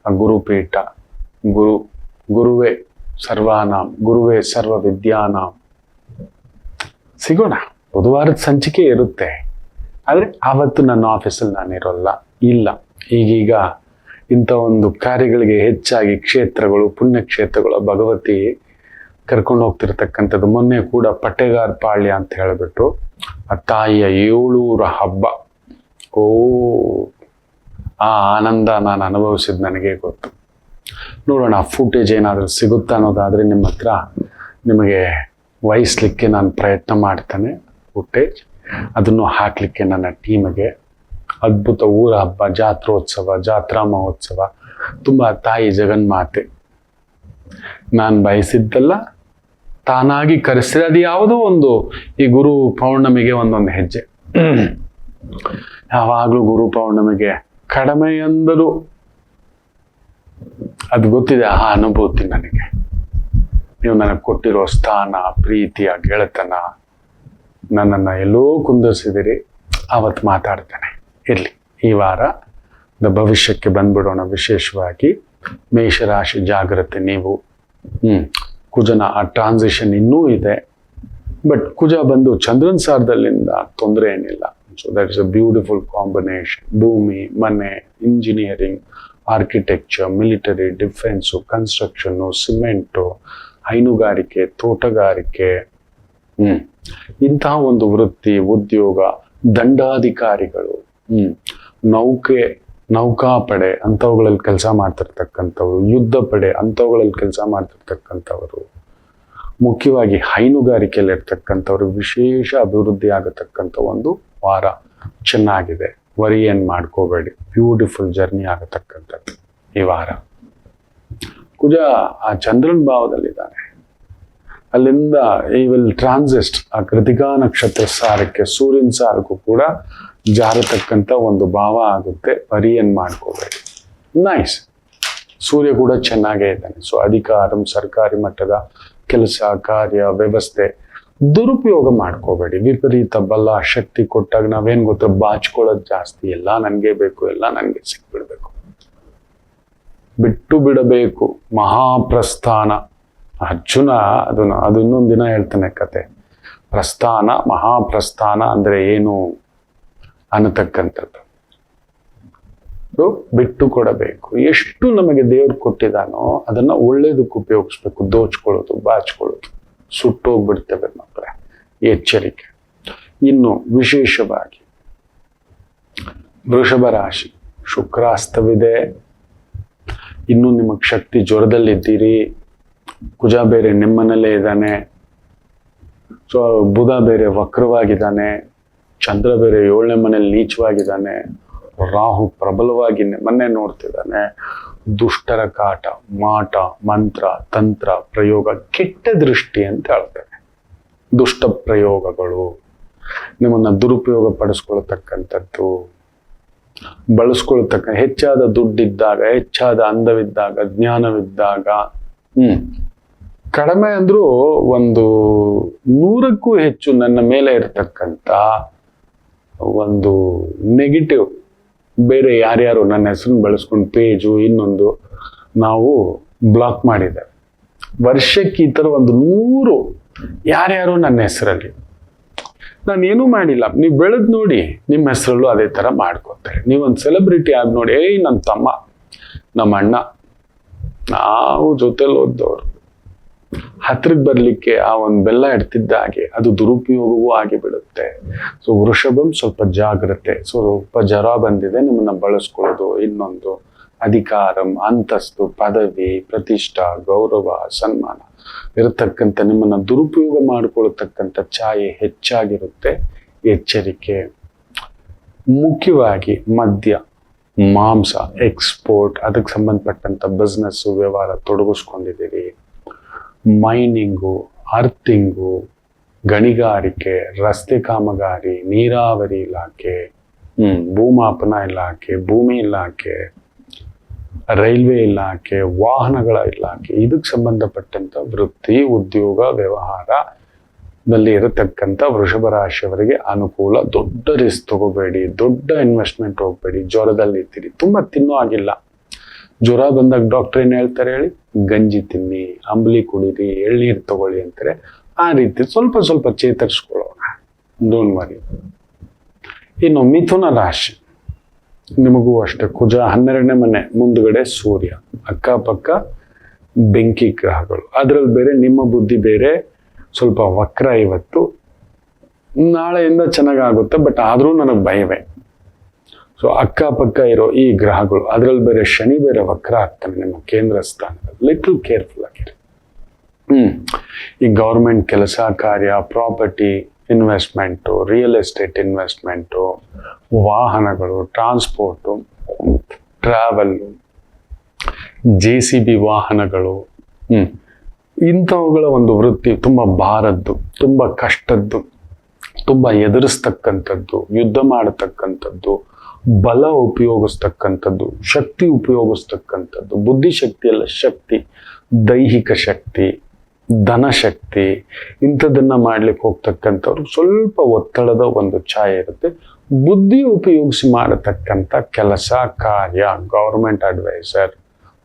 ಆ ಗುರುಪೀಠ. ಗುರುವೇ ಸರ್ವಾನಾಂ, ಗುರುವೇ ಸರ್ವ ವಿದ್ಯಾನಾಂ. ಸಿಗೋಣ. ಬುಧವಾರದ ಸಂಚಿಕೆ ಇರುತ್ತೆ, ಆದರೆ ಆವತ್ತು ನನ್ನ ಆಫೀಸಲ್ಲಿ ನಾನಿರೋಲ್ಲ. ಇಲ್ಲ, ಈಗೀಗ ಇಂಥ ಒಂದು ಕಾರ್ಯಗಳಿಗೆ ಹೆಚ್ಚಾಗಿ ಕ್ಷೇತ್ರಗಳು, ಪುಣ್ಯಕ್ಷೇತ್ರಗಳು, ಭಗವತಿ ಕರ್ಕೊಂಡು ಹೋಗ್ತಿರ್ತಕ್ಕಂಥದ್ದು. ಮೊನ್ನೆ ಕೂಡ ಪಟ್ಟೆಗಾರ್ ಪಾಳ್ಯ ಅಂತ ಹೇಳಿಬಿಟ್ರು. ಆ ತಾಯಿಯ 700 ಹಬ್ಬ. ಆ ಆನಂದ ನಾನು ಅನುಭವಿಸಿದ್ದು ನನಗೆ ಗೊತ್ತು. ನೋಡೋಣ ಫುಟೇಜ್ ಏನಾದರೂ ಸಿಗುತ್ತಾ ಅನ್ನೋದಾದರೆ ನಿಮ್ಮ ಹತ್ರ ನಿಮಗೆ ವಹಿಸ್ಲಿಕ್ಕೆ ನಾನು ಪ್ರಯತ್ನ ಮಾಡ್ತೇನೆ. ಫುಟೇಜ್ ಅದನ್ನು ಹಾಕಲಿಕ್ಕೆ ನನ್ನ ಟೀಮಿಗೆ. ಅದ್ಭುತ ಊರ ಹಬ್ಬ, ಜಾತ್ರೋತ್ಸವ, ಜಾತ್ರಾ ಮಹೋತ್ಸವ, ತುಂಬ ತಾಯಿ ಜಗನ್ಮಾತೆ ನಾನು ಬಯಸಿದ್ದಲ್ಲ, ತಾನಾಗಿ ಕರೆಸಿದ್ರೆ. ಅದು ಯಾವುದೋ ಒಂದು ಈ ಗುರು ಪೌರ್ಣಮಿಗೆ ಒಂದೊಂದು ಹೆಜ್ಜೆ. ಯಾವಾಗಲೂ ಗುರು ಪೌರ್ಣಮಿಗೆ ಕಡಿಮೆ ಎಂದರೂ ಅದು ಗೊತ್ತಿದೆ. ಆ ಅನುಭೂತಿ ನನಗೆ ನೀವು ನನಗೆ ಕೊಟ್ಟಿರೋ ಸ್ಥಾನ, ಪ್ರೀತಿಯ ಗೆಳೆತನ, ನನ್ನನ್ನು ಎಲ್ಲೋ ಕುಂದಿಸಿದಿರಿ. ಅವತ್ತು ಮಾತಾಡ್ತೇನೆ. ಇರಲಿ, ಈ ವಾರ ಭವಿಷ್ಯಕ್ಕೆ ಬಂದ್ಬಿಡೋಣ. ವಿಶೇಷವಾಗಿ ಮೇಷರಾಶಿ ಜಾಗ್ರತೆ ನೀವು. ಕುಜನ ಆ ಟ್ರಾನ್ಸಿಷನ್ ಇನ್ನೂ ಇದೆ, ಬಟ್ ಕುಜ ಬಂದು ಚಂದ್ರನ್ ಸಾರದಲ್ಲಿಂದ ತೊಂದರೆ ಏನಿಲ್ಲ. So that is a beautiful combination. ಭೂಮಿ, ಮನೆ, engineering, architecture, military, defence, construction, cement, ಹೈನುಗಾರಿಕೆ, ತೋಟಗಾರಿಕೆ, ಇಂತಹ ಒಂದು ವೃತ್ತಿ, ಉದ್ಯೋಗ, ದಂಡಾಧಿಕಾರಿಗಳು, ನೌಕಾಪಡೆ ಅಂಥವುಗಳಲ್ಲಿ ಕೆಲಸ ಮಾಡ್ತಿರ್ತಕ್ಕಂಥವ್ರು, ಯುದ್ಧ ಪಡೆ ಅಂಥವುಗಳಲ್ಲಿ ಕೆಲಸ ಮಾಡ್ತಿರ್ತಕ್ಕಂಥವರು, ಮುಖ್ಯವಾಗಿ ಹೈನುಗಾರಿಕೆಯಲ್ಲಿ ಇರ್ತಕ್ಕಂಥವ್ರು ವಿಶೇಷ ಅಭಿವೃದ್ಧಿ ಆಗತಕ್ಕಂಥ ಒಂದು ವಾರ ಚೆನ್ನಾಗಿದೆ. ವರಿ ಏನು ಮಾಡ್ಕೋಬೇಡಿ. ಬ್ಯೂಟಿಫುಲ್ ಜರ್ನಿ ಆಗತಕ್ಕಂಥದ್ದು ಈ ವಾರ. ಕುಜ ಆ ಚಂದ್ರನ್ ಭಾವದಲ್ಲಿದ್ದಾನೆ. ಅಲ್ಲಿಂದ ಈ ವಿಲ್ ಟ್ರಾನ್ಸಿಸ್ಟ್ ಆ ಕೃತಿಕಾ ನಕ್ಷತ್ರ ಸಾರಕ್ಕೆ, ಸೂರ್ಯನ ಸಾರಕ್ಕೂ ಕೂಡ ಜಾರತಕ್ಕಂಥ ಒಂದು ಭಾವ ಆಗುತ್ತೆ. ವರಿ ಏನು ಮಾಡ್ಕೋಬೇಡಿ. ನೈಸ್. ಸೂರ್ಯ ಕೂಡ ಚೆನ್ನಾಗೇ ಇದ್ದಾನೆ. ಸೊ ಅಧಿಕಾರಂ, ಸರ್ಕಾರಿ ಮಟ್ಟದ ಕೆಲಸ, ಕಾರ್ಯ, ವ್ಯವಸ್ಥೆ ದುರುಪಯೋಗ ಮಾಡ್ಕೋಬೇಡಿ. ವಿಪರೀತ ಬಲ, ಶಕ್ತಿ ಕೊಟ್ಟಾಗ ನಾವೇನ್ ಗೊತ್ತಾ, ಬಾಚ್ಕೊಳ್ಳೋದು ಜಾಸ್ತಿ. ಎಲ್ಲ ನನಗೆ ಬೇಕು, ಎಲ್ಲ ನನಗೆ ಸಿಕ್ಬಿಡ್ಬೇಕು. ಬಿಟ್ಟು ಬಿಡಬೇಕು. ಮಹಾಪ್ರಸ್ಥಾನ. ಅರ್ಜುನ ಅದು ಇನ್ನೊಂದು ದಿನ ಹೇಳ್ತಾನೆ ಕತೆ. ಪ್ರಸ್ಥಾನ, ಮಹಾಪ್ರಸ್ಥಾನ ಅಂದ್ರೆ ಏನು ಅನ್ನತಕ್ಕಂಥದ್ದು. ಬಿಟ್ಟು ಕೊಡಬೇಕು. ಎಷ್ಟು ನಮಗೆ ದೇವ್ರು ಕೊಟ್ಟಿದಾನೋ ಅದನ್ನ ಒಳ್ಳೇದಕ್ಕೆ ಉಪಯೋಗಿಸ್ಬೇಕು. ದೋಚ್ಕೊಳ್ಳೋದು, ಬಾಚ್ಕೊಳ್ಳೋದು ಸುಟ್ಟೋಗ್ಬಿಡ್ತೇವೆ ಮಕ್ಕಳೇ. ಎಚ್ಚರಿಕೆ. ಇನ್ನು ವಿಶೇಷವಾಗಿ ವೃಷಭ ರಾಶಿ, ಶುಕ್ರಾಸ್ತವಿದೆ. ಇನ್ನು ನಿಮಗೆ ಶಕ್ತಿ ಜ್ವರದಲ್ಲಿದ್ದೀರಿ. ಕುಜ ಬೇರೆ ನಿಮ್ಮನಲ್ಲೇ ಇದ್ದಾನೆ. ಸೊ ಬುಧ ಬೇರೆ ವಕ್ರವಾಗಿದ್ದಾನೆ. ಚಂದ್ರ ಬೇರೆ 7ನೇ ಮನೇಲಿ ನೀಚವಾಗಿದ್ದಾನೆ. ರಾಹು ಪ್ರಬಲವಾಗಿ ಮೊನ್ನೆ ನೋಡ್ತಿದ್ದಾನೆ. ದುಷ್ಟರ ಕಾಟ, ಮಾಟ, ಮಂತ್ರ, ತಂತ್ರ, ಪ್ರಯೋಗ, ಕೆಟ್ಟ ದೃಷ್ಟಿ ಅಂತ ಹೇಳ್ತಾರೆ. ದುಷ್ಟ ಪ್ರಯೋಗಗಳು, ನಿಮ್ಮನ್ನ ದುರುಪಯೋಗ ಪಡಿಸ್ಕೊಳ್ತಕ್ಕಂಥದ್ದು, ಬಳಸ್ಕೊಳ್ತಕ್ಕ, ಹೆಚ್ಚಾದ ದುಡ್ಡಿದ್ದಾಗ, ಹೆಚ್ಚಾದ ಅಂದವಿದ್ದಾಗ, ಜ್ಞಾನವಿದ್ದಾಗ, ಕಡಿಮೆ ಅಂದ್ರೂ ಒಂದು 100ಕ್ಕೂ ಹೆಚ್ಚು ನನ್ನ ಮೇಲೆ ಇರತಕ್ಕಂಥ ಒಂದು ನೆಗೆಟಿವ್ ಬೇರೆ ಯಾರ್ಯಾರು ನನ್ನ ಹೆಸರನ್ನು ಬಳಸ್ಕೊಂಡು ಪೇಜು ಇನ್ನೊಂದು ನಾವು ಬ್ಲಾಕ್ ಮಾಡಿದ್ದೇವೆ. ವರ್ಷಕ್ಕೆ ಈ ಥರ ಒಂದು 100 ಯಾರ್ಯಾರು ನನ್ನ ಹೆಸರಲ್ಲಿ, ನಾನೇನೂ ಮಾಡಿಲ್ಲ, ನೀವು ಬೆಳೆದ್ ನೋಡಿ ನಿಮ್ಮ ಹೆಸರಲ್ಲೂ ಅದೇ ಥರ ಮಾಡ್ಕೋತಾರೆ. ನೀವೊಂದು ಸೆಲೆಬ್ರಿಟಿ ಆಗಿ ನೋಡಿ, ನನ್ನ ತಮ್ಮ, ನಮ್ಮ ಅಣ್ಣ, ನಾವು ಜೊತೆಲಿ ಓದ್ದವ್ರು, ಹತ್ರಕ್ಕೆ ಬರ್ಲಿಕ್ಕೆ ಆ ಒಂದು ಬೆಲ್ಲ ಇಡ್ತಿದ್ದ ಹಾಗೆ ಅದು ದುರುಪಯೋಗವೂ ಆಗಿಬಿಡುತ್ತೆ. ಸೊ ವೃಷಭಂ ಸ್ವಲ್ಪ ಜಾಗ್ರತೆ. ಸ್ವಲ್ಪ ಜ್ವರ ಬಂದಿದೆ, ನಿಮ್ಮನ್ನ ಬಳಸ್ಕೊಳ್ಳೋದು, ಇನ್ನೊಂದು ಅಧಿಕಾರಂ, ಅಂತಸ್ತು, ಪದವಿ, ಪ್ರತಿಷ್ಠಾ, ಗೌರವ, ಸನ್ಮಾನ ಇರತಕ್ಕಂಥ ನಿಮ್ಮನ್ನ ದುರುಪಯೋಗ ಮಾಡಿಕೊಳ್ತಕ್ಕಂಥ ಛಾಯೆ ಹೆಚ್ಚಾಗಿರುತ್ತೆ. ಎಚ್ಚರಿಕೆ. ಮುಖ್ಯವಾಗಿ ಮದ್ಯ, ಮಾಂಸ, ಎಕ್ಸ್ಪೋರ್ಟ್, ಅದಕ್ಕೆ ಸಂಬಂಧಪಟ್ಟಂತ ಬಿಸ್ನೆಸ್ ವ್ಯವಹಾರ ತೊಡಗಿಸ್ಕೊಂಡಿದ್ದೀರಿ. ಮೈನಿಂಗು, ಅರ್ಥಿಂಗು, ಗಣಿಗಾರಿಕೆ, ರಸ್ತೆ ಕಾಮಗಾರಿ, ನೀರಾವರಿ ಇಲಾಖೆ, ಭೂಮಾಪನ ಇಲಾಖೆ, ಭೂಮಿ ಇಲಾಖೆ, ರೈಲ್ವೆ ಇಲಾಖೆ, ವಾಹನಗಳ ಇಲಾಖೆ, ಇದಕ್ಕೆ ಸಂಬಂಧಪಟ್ಟಂತ ವೃತ್ತಿ, ಉದ್ಯೋಗ, ವ್ಯವಹಾರದಲ್ಲಿ ಇರತಕ್ಕಂಥ ವೃಷಭ ರಾಶಿಯವರಿಗೆ ಅನುಕೂಲ. ದೊಡ್ಡ ರಿಸ್ಕ್ ತಗೋಬೇಡಿ, ದೊಡ್ಡ ಇನ್ವೆಸ್ಟ್ಮೆಂಟ್ ಹೋಗ್ಬೇಡಿ. ಜ್ವರದಲ್ಲಿದ್ದೀರಿ, ತುಂಬಾ ತಿನ್ನೋ ಆಗಿಲ್ಲ. ಜ್ವರ ಬಂದಾಗ ಡಾಕ್ಟರ್ ಏನ್ ಹೇಳ್ತಾರೆ ಹೇಳಿ? ಗಂಜಿ ತಿನ್ನಿ, ಅಂಬಲಿ ಕುಡೀರಿ, ಎಳ್ನೀರು ತಗೊಳ್ಳಿ ಅಂತಾರೆ. ಆ ರೀತಿ ಸ್ವಲ್ಪ ಸ್ವಲ್ಪ ಚೇತರಿಸ್ಕೊಳ್ಳೋಣ. Don't worry. ಇನ್ನು ಮಿಥುನ ರಾಶಿ, ನಿಮಗೂ ಅಷ್ಟೇ. ಕುಜ 12ನೇ ಮನೆ ಮುಂದ್ಗಡೆ ಸೂರ್ಯ, ಅಕ್ಕಪಕ್ಕ ಬೆಂಕಿ ಗ್ರಹಗಳು. ಅದ್ರಲ್ಲಿ ಬೇರೆ ನಿಮ್ಮ ಬುದ್ಧಿ ಬೇರೆ ಸ್ವಲ್ಪ ವಕ್ರ. ಇವತ್ತು ನಾಳೆಯಿಂದ ಚೆನ್ನಾಗಾಗುತ್ತೆ, ಬಟ್ ಆದ್ರೂ ನನಗೆ ಭಯವೇ. ಸೊ ಅಕ್ಕಪಕ್ಕ ಇರೋ ಈ ಗ್ರಹಗಳು, ಅದ್ರಲ್ಲಿ ಬೇರೆ ಶನಿ ಬೇರೆ ವಕ್ರ ಆಗ್ತಾನೆ ನಿಮ್ಮ ಕೇಂದ್ರ ಸ್ಥಾನದಲ್ಲಿ. ಲಿಟಲ್ ಕೇರ್ಫುಲ್ ಆಗಿರಿ. ಈ ಗೌರ್ಮೆಂಟ್ ಕೆಲಸ ಕಾರ್ಯ, property investment, real estate investment, ವಾಹನಗಳು, ಟ್ರಾನ್ಸ್ಪೋರ್ಟು, ಟ್ರಾವೆಲ್ಲು, JCB ವಾಹನಗಳು, ಇಂಥವುಗಳ ಒಂದು ವೃತ್ತಿ ತುಂಬ ಭಾರದ್ದು, ತುಂಬ ಕಷ್ಟದ್ದು, ತುಂಬ ಎದುರಿಸ್ತಕ್ಕಂಥದ್ದು, ಯುದ್ಧ ಮಾಡತಕ್ಕಂಥದ್ದು, ಬಲ ಉಪಯೋಗಿಸ್ತಕ್ಕಂಥದ್ದು, ಶಕ್ತಿ ಉಪಯೋಗಿಸ್ತಕ್ಕಂಥದ್ದು, ಬುದ್ಧಿಶಕ್ತಿ ಅಲ್ಲ ಶಕ್ತಿ, ದೈಹಿಕ ಶಕ್ತಿ, ಧನಶಕ್ತಿ ಇಂಥದನ್ನ ಮಾಡ್ಲಿಕ್ಕೆ ಹೋಗ್ತಕ್ಕಂಥವ್ರು ಸ್ವಲ್ಪ ಒತ್ತಡದ ಒಂದು ಛಾಯೆ ಇರುತ್ತೆ. ಬುದ್ಧಿ ಉಪಯೋಗಿಸಿ ಮಾಡತಕ್ಕಂಥ ಕೆಲಸ ಕಾರ್ಯ, government adviser,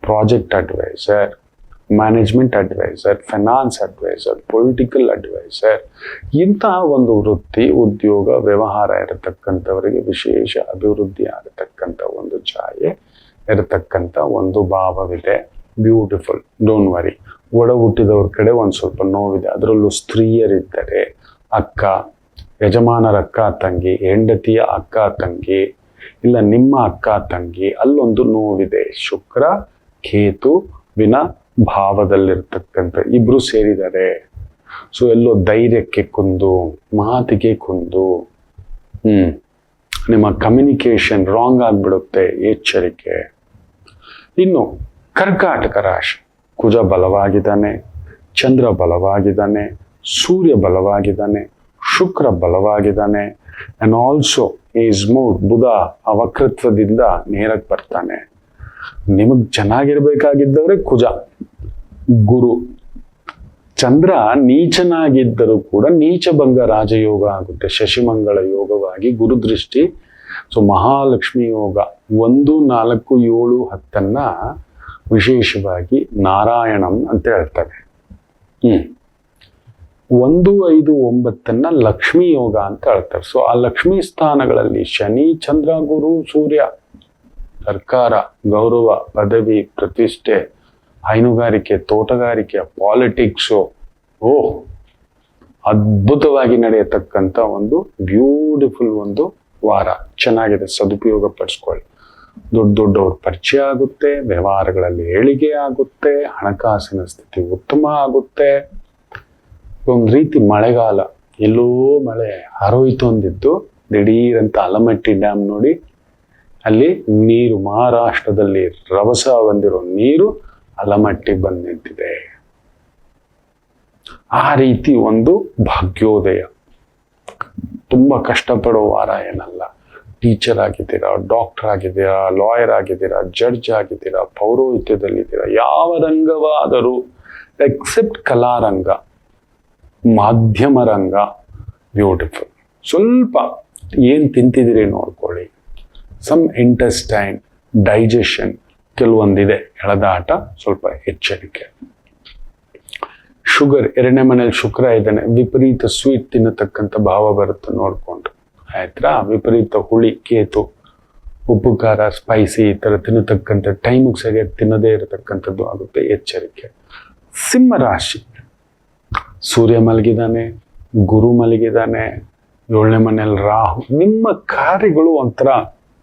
project adviser, management adviser, finance adviser, political adviser, ಇಂತಹ ಒಂದು ವೃತ್ತಿ ಉದ್ಯೋಗ ವ್ಯವಹಾರ ಇರತಕ್ಕಂಥವರಿಗೆ ವಿಶೇಷ ಅಭಿವೃದ್ಧಿ ಆಗತಕ್ಕಂಥ ಒಂದು ಛಾಯೆ ಇರತಕ್ಕಂಥ ಒಂದು ಭಾವವಿದೆ. Beautiful, don't worry. ಒಡ ಹುಟ್ಟಿದವ್ರ ಕಡೆ ಒಂದು ಸ್ವಲ್ಪ ನೋವಿದೆ, ಅದರಲ್ಲೂ ಸ್ತ್ರೀಯರಿದ್ದರೆ ಅಕ್ಕ, ಯಜಮಾನರ ಅಕ್ಕ ತಂಗಿ, ಹೆಂಡತಿಯ ಅಕ್ಕ ತಂಗಿ, ಇಲ್ಲ ನಿಮ್ಮ ಅಕ್ಕ ತಂಗಿ, ಅಲ್ಲೊಂದು ನೋವಿದೆ. ಶುಕ್ರ ಕೇತುವಿನ ಭಾವದಲ್ಲಿರ್ತಕ್ಕಂಥ ಇಬ್ರು ಸೇರಿದ್ದಾರೆ. ಸೊ ಎಲ್ಲೋ ಧೈರ್ಯಕ್ಕೆ ಕುಂದು, ಮಾತಿಗೆ ಕುಂದು, ನಿಮ್ಮ ಕಮ್ಯುನಿಕೇಶನ್ ರಾಂಗ್ ಆಗ್ಬಿಡುತ್ತೆ, ಎಚ್ಚರಿಕೆ. ಇನ್ನು ಕರ್ಕಾಟಕ ರಾಶಿ, ಕುಜ ಬಲವಾಗಿದ್ದಾನೆ, ಚಂದ್ರ ಬಲವಾಗಿದ್ದಾನೆ, ಸೂರ್ಯ ಬಲವಾಗಿದ್ದಾನೆ, ಶುಕ್ರ ಬಲವಾಗಿದ್ದಾನೆ, ಅಂಡ್ ಆಲ್ಸೋ ಈಸ್ ಮೂಡ್ ಬುಧ ಅವಕೃತ್ವದಿಂದ ನೇರಕ್ಕೆ ಬರ್ತಾನೆ. ನಿಮಗ್ ಚೆನ್ನಾಗಿರ್ಬೇಕಾಗಿದ್ದವ್ರೆ ಕುಜ, ಗುರು. ಚಂದ್ರ ನೀಚನಾಗಿದ್ದರೂ ಕೂಡ ನೀಚಭಂಗ ರಾಜಯೋಗ ಆಗುತ್ತೆ, ಶಶಿಮಂಗಳ ಯೋಗವಾಗಿ ಗುರು ದೃಷ್ಟಿ. ಸೊ ಮಹಾಲಕ್ಷ್ಮಿ ಯೋಗ 1, 4, 7, 10 ವಿಶೇಷವಾಗಿ ನಾರಾಯಣಂ ಅಂತ ಹೇಳ್ತಾರೆ. 1, 5, 9 ಲಕ್ಷ್ಮೀ ಯೋಗ ಅಂತ ಹೇಳ್ತಾರೆ. ಸೊ ಆ ಲಕ್ಷ್ಮೀ ಸ್ಥಾನಗಳಲ್ಲಿ ಶನಿ, ಚಂದ್ರ, ಗುರು, ಸೂರ್ಯ, ಸರ್ಕಾರ, ಗೌರವ, ಪದವಿ, ಪ್ರತಿಷ್ಠೆ, ಹೈನುಗಾರಿಕೆ, ತೋಟಗಾರಿಕೆ, ಪಾಲಿಟಿಕ್ಸು, ಅದ್ಭುತವಾಗಿ ನಡೆಯತಕ್ಕಂಥ ಒಂದು ಬ್ಯೂಟಿಫುಲ್ ಒಂದು ವಾರ. ಚೆನ್ನಾಗಿದೆ, ಸದುಪಯೋಗ ಪಡಿಸ್ಕೊಳ್ಳಿ. ದೊಡ್ಡವ್ರ ಪರಿಚಯ ಆಗುತ್ತೆ, ವ್ಯವಹಾರಗಳಲ್ಲಿ ಏಳಿಗೆ ಆಗುತ್ತೆ, ಹಣಕಾಸಿನ ಸ್ಥಿತಿ ಉತ್ತಮ ಆಗುತ್ತೆ. ಒಂದು ರೀತಿ ಮಳೆಗಾಲ, ಎಲ್ಲೋ ಮಳೆ ಹರೋಯ್ತು ಅಂದಿದ್ದು ದಿಢೀರಂತ ಆಲಮಟ್ಟಿ ಡ್ಯಾಮ್ ನೋಡಿ, ಅಲ್ಲಿ ನೀರು ಮಹಾರಾಷ್ಟ್ರದಲ್ಲಿ ರಭಸ ಬಂದಿರೋ ನೀರು ಆಲಮಟ್ಟಿಗೆ ಬಂದು ನಿಂತಿದೆ. ಆ ರೀತಿ ಒಂದು ಭಾಗ್ಯೋದಯ. ತುಂಬಾ ಕಷ್ಟಪಡೋ ವಾರ ಏನಲ್ಲ. ಟೀಚರ್ ಆಗಿದ್ದೀರಾ, ಡಾಕ್ಟರ್ ಆಗಿದ್ದೀರಾ, ಲಾಯರ್ ಆಗಿದ್ದೀರಾ, ಜಡ್ಜ್ ಆಗಿದ್ದೀರಾ, ಪೌರೋಹಿತ್ಯದಲ್ಲಿದ್ದೀರಾ, ಯಾವ ರಂಗವಾದರೂ ಎಕ್ಸೆಪ್ಟ್ ಕಲಾರಂಗ, ಮಾಧ್ಯಮ ರಂಗ, ಬ್ಯೂಟಿಫುಲ್. ಸ್ವಲ್ಪ ಏನ್ ತಿಂತಿದ್ದೀರಿ ನೋಡ್ಕೊಳ್ಳಿ. ಸಮ್ ಇಂಟೆಸ್ಟೈನ್, ಡೈಜೆಷನ್ ಕೆಲವೊಂದಿದೆ, ಎಳೆದಾಟ, ಸ್ವಲ್ಪ ಎಚ್ಚರಿಕೆ. ಶುಗರ್, 2ನೇ ಮನೇಲಿ ಶುಕ್ರ ಇದ್ದಾನೆ, ವಿಪರೀತ ಸ್ವೀಟ್ ತಿನ್ನತಕ್ಕಂಥ ಭಾವ ಬರುತ್ತೆ ನೋಡ್ಕೊಂಡು, ಆಯ್ತಾ. ವಿಪರೀತ ಹುಳಿ, ಕೇತು, ಉಪ್ಪು ಖಾರ, ಸ್ಪೈಸಿ ಈ ಥರ ತಿನ್ನತಕ್ಕಂಥ ಟೈಮಿಗೆ ಸರಿಯಾಗಿ ತಿನ್ನದೇ ಇರತಕ್ಕಂಥದ್ದು ಆಗುತ್ತೆ, ಎಚ್ಚರಿಕೆ. ಸಿಂಹ ರಾಶಿ, ಸೂರ್ಯ ಮಲಗಿದಾನೆ, ಗುರು ಮಲಗಿದಾನೆ, 7ನೇ ಮನೇಲಿ ರಾಹು. ನಿಮ್ಮ ಕಾರ್ಯಗಳು ಒಂಥರ